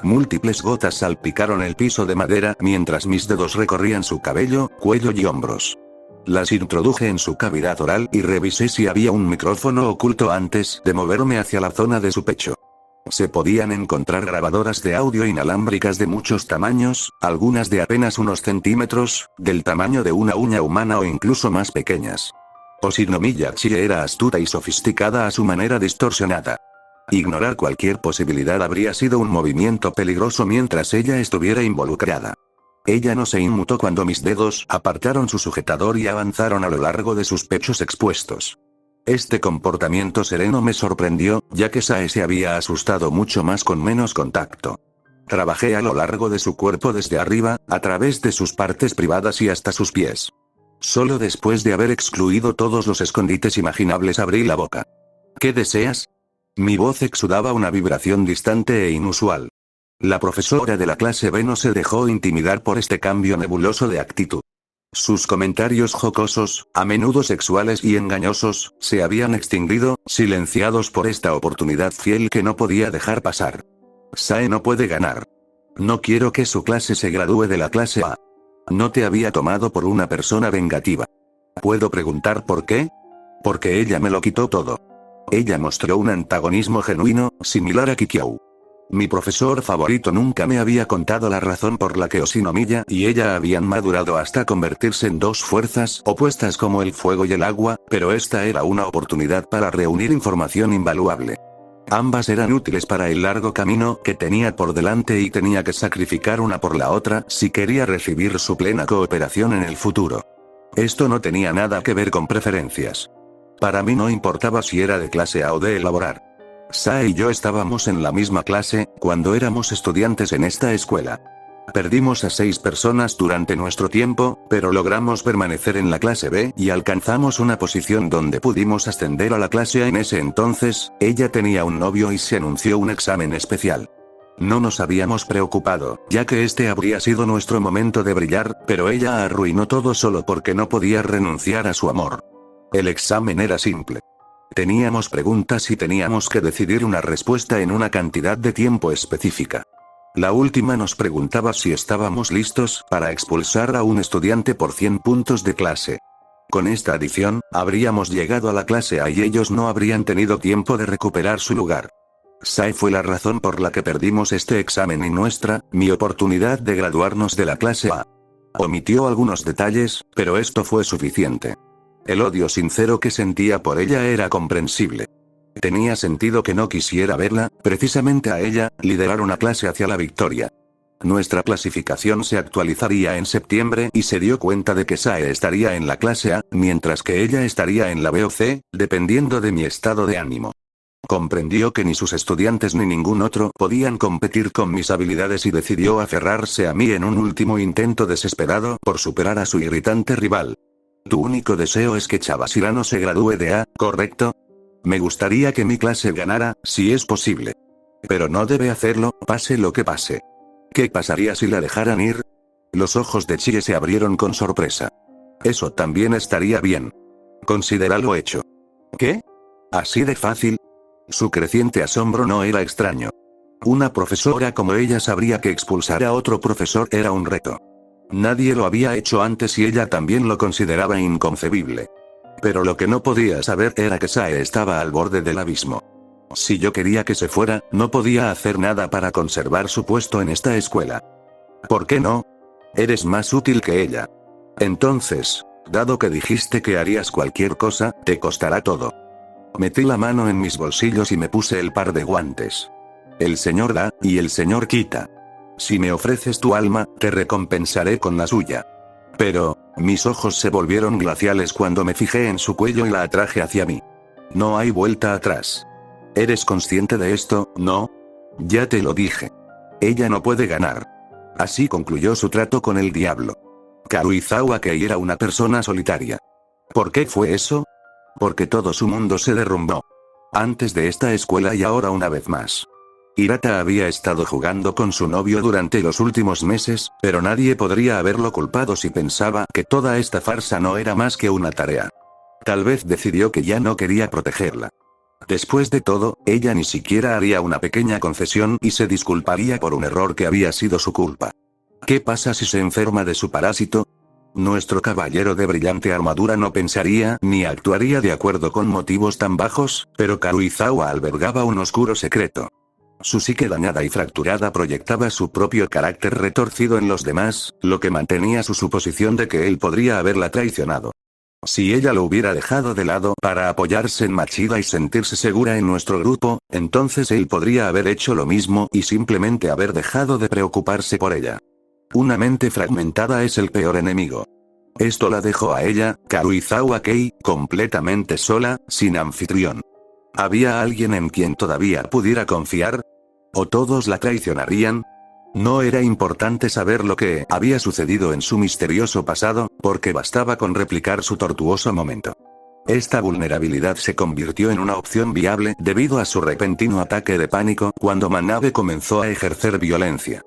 A: Múltiples gotas salpicaron el piso de madera mientras mis dedos recorrían su cabello, cuello y hombros. Las introduje en su cavidad oral y revisé si había un micrófono oculto antes de moverme hacia la zona de su pecho. Se podían encontrar grabadoras de audio inalámbricas de muchos tamaños, algunas de apenas unos centímetros, del tamaño de una uña humana o incluso más pequeñas. Oshinomiyachi era astuta y sofisticada a su manera distorsionada. Ignorar cualquier posibilidad habría sido un movimiento peligroso mientras ella estuviera involucrada. Ella no se inmutó cuando mis dedos apartaron su sujetador y avanzaron a lo largo de sus pechos expuestos. Este comportamiento sereno me sorprendió, ya que Sae se había asustado mucho más con menos contacto. Trabajé a lo largo de su cuerpo desde arriba, a través de sus partes privadas y hasta sus pies. Solo después de haber excluido todos los escondites imaginables abrí la boca. ¿Qué deseas? Mi voz exudaba una vibración distante e inusual. La profesora de la clase B no se dejó intimidar por este cambio nebuloso de actitud. Sus comentarios jocosos, a menudo sexuales y engañosos, se habían extinguido, silenciados por esta oportunidad fiel que no podía dejar pasar. Sae no puede ganar. No quiero que su clase se gradúe de la clase A. No te había tomado por una persona vengativa. ¿Puedo preguntar por qué? Porque ella me lo quitó todo. Ella mostró un antagonismo genuino, similar a Kikyou. Mi profesor favorito nunca me había contado la razón por la que Oshinomiya y ella habían madurado hasta convertirse en dos fuerzas opuestas como el fuego y el agua, pero esta era una oportunidad para reunir información invaluable. Ambas eran útiles para el largo camino que tenía por delante y tenía que sacrificar una por la otra si quería recibir su plena cooperación en el futuro. Esto no tenía nada que ver con preferencias. Para mí no importaba si era de clase A o de elaborar. Sae y yo estábamos en la misma clase, cuando éramos estudiantes en esta escuela. Perdimos a 6 personas durante nuestro tiempo, pero logramos permanecer en la clase B y alcanzamos una posición donde pudimos ascender a la clase A. En ese entonces, ella tenía un novio y se anunció un examen especial. No nos habíamos preocupado, ya que este habría sido nuestro momento de brillar, pero ella arruinó todo solo porque no podía renunciar a su amor. El examen era simple. Teníamos preguntas y teníamos que decidir una respuesta en una cantidad de tiempo específica. La última nos preguntaba si estábamos listos para expulsar a un estudiante por 100 puntos de clase. Con esta adición, habríamos llegado a la clase A y ellos no habrían tenido tiempo de recuperar su lugar. Sae fue la razón por la que perdimos este examen y mi oportunidad de graduarnos de la clase A. Omitió algunos detalles, pero esto fue suficiente. El odio sincero que sentía por ella era comprensible. Tenía sentido que no quisiera verla, precisamente a ella, liderar una clase hacia la victoria. Nuestra clasificación se actualizaría en septiembre y se dio cuenta de que Sae estaría en la clase A, mientras que ella estaría en la B o C, dependiendo de mi estado de ánimo. Comprendió que ni sus estudiantes ni ningún otro podían competir con mis habilidades y decidió aferrarse a mí en un último intento desesperado por superar a su irritante rival. Tu único deseo es que Chabashira se gradúe de A, ¿correcto? Me gustaría que mi clase ganara, si es posible. Pero no debe hacerlo, pase lo que pase. ¿Qué pasaría si la dejaran ir? Los ojos de Chie se abrieron con sorpresa. Eso también estaría bien. Considéralo hecho. ¿Qué? ¿Así de fácil? Su creciente asombro no era extraño. Una profesora como ella sabría que expulsar a otro profesor era un reto. Nadie lo había hecho antes y ella también lo consideraba inconcebible. Pero lo que no podía saber era que Sae estaba al borde del abismo. Si yo quería que se fuera, no podía hacer nada para conservar su puesto en esta escuela. ¿Por qué no? Eres más útil que ella. Entonces, dado que dijiste que harías cualquier cosa, te costará todo. Metí la mano en mis bolsillos y me puse el par de guantes. El señor da, y el señor quita. Si me ofreces tu alma, te recompensaré con la suya. Pero, mis ojos se volvieron glaciales cuando me fijé en su cuello y la atraje hacia mí. No hay vuelta atrás. ¿Eres consciente de esto, no? Ya te lo dije. Ella no puede ganar. Así concluyó su trato con el diablo. Karuizawa Kei era una persona solitaria. ¿Por qué fue eso? Porque todo su mundo se derrumbó. Antes de esta escuela y ahora una vez más. Hirata había estado jugando con su novio durante los últimos meses, pero nadie podría haberlo culpado si pensaba que toda esta farsa no era más que una tarea. Tal vez decidió que ya no quería protegerla. Después de todo, ella ni siquiera haría una pequeña concesión y se disculparía por un error que había sido su culpa. ¿Qué pasa si se enferma de su parásito? Nuestro caballero de brillante armadura no pensaría ni actuaría de acuerdo con motivos tan bajos, pero Karuizawa albergaba un oscuro secreto. Su psique dañada y fracturada proyectaba su propio carácter retorcido en los demás, lo que mantenía su suposición de que él podría haberla traicionado. Si ella lo hubiera dejado de lado para apoyarse en Machida y sentirse segura en nuestro grupo, entonces él podría haber hecho lo mismo y simplemente haber dejado de preocuparse por ella. Una mente fragmentada es el peor enemigo. Esto la dejó a ella, Karuizawa Kei, completamente sola, sin anfitrión. ¿Había alguien en quien todavía pudiera confiar? ¿O todos la traicionarían? No era importante saber lo que había sucedido en su misterioso pasado, porque bastaba con replicar su tortuoso momento. Esta vulnerabilidad se convirtió en una opción viable debido a su repentino ataque de pánico cuando Manabe comenzó a ejercer violencia.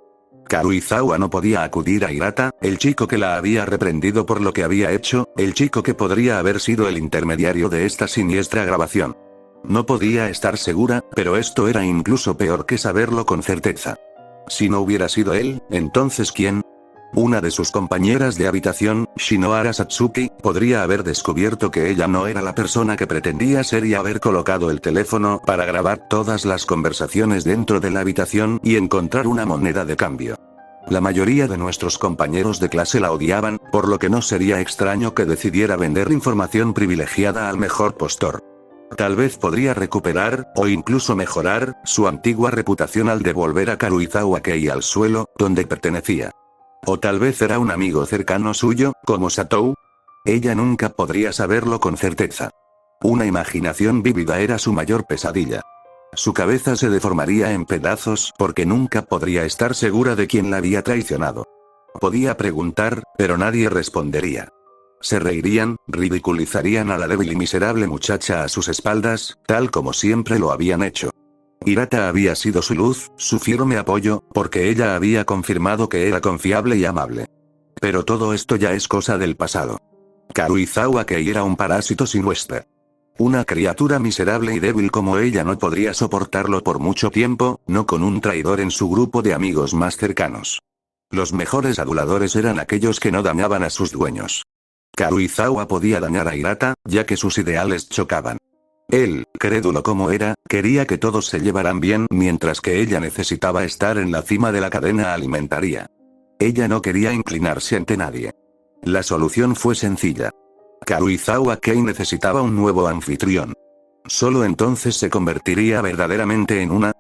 A: Karuizawa no podía acudir a Hirata, el chico que la había reprendido por lo que había hecho, el chico que podría haber sido el intermediario de esta siniestra grabación. No podía estar segura, pero esto era incluso peor que saberlo con certeza. Si no hubiera sido él, entonces ¿quién? Una de sus compañeras de habitación, Shinohara Satsuki, podría haber descubierto que ella no era la persona que pretendía ser y haber colocado el teléfono para grabar todas las conversaciones dentro de la habitación y encontrar una moneda de cambio. La mayoría de nuestros compañeros de clase la odiaban, por lo que no sería extraño que decidiera vender información privilegiada al mejor postor. Tal vez podría recuperar, o incluso mejorar, su antigua reputación al devolver a Karuizawa Kei al suelo, donde pertenecía. O tal vez era un amigo cercano suyo, como Satou. Ella nunca podría saberlo con certeza. Una imaginación vívida era su mayor pesadilla. Su cabeza se deformaría en pedazos porque nunca podría estar segura de quién la había traicionado. Podía preguntar, pero nadie respondería. Se reirían, ridiculizarían a la débil y miserable muchacha a sus espaldas, tal como siempre lo habían hecho. Hirata había sido su luz, su firme apoyo, porque ella había confirmado que era confiable y amable. Pero todo esto ya es cosa del pasado. Karuizawa Kei era un parásito sin huésped. Una criatura miserable y débil como ella no podría soportarlo por mucho tiempo, no con un traidor en su grupo de amigos más cercanos. Los mejores aduladores eran aquellos que no dañaban a sus dueños. Karuizawa podía dañar a Hirata, ya que sus ideales chocaban. Él, crédulo como era, quería que todos se llevaran bien mientras que ella necesitaba estar en la cima de la cadena alimentaria. Ella no quería inclinarse ante nadie. La solución fue sencilla. Karuizawa Kei necesitaba un nuevo anfitrión. Solo entonces se convertiría verdaderamente en una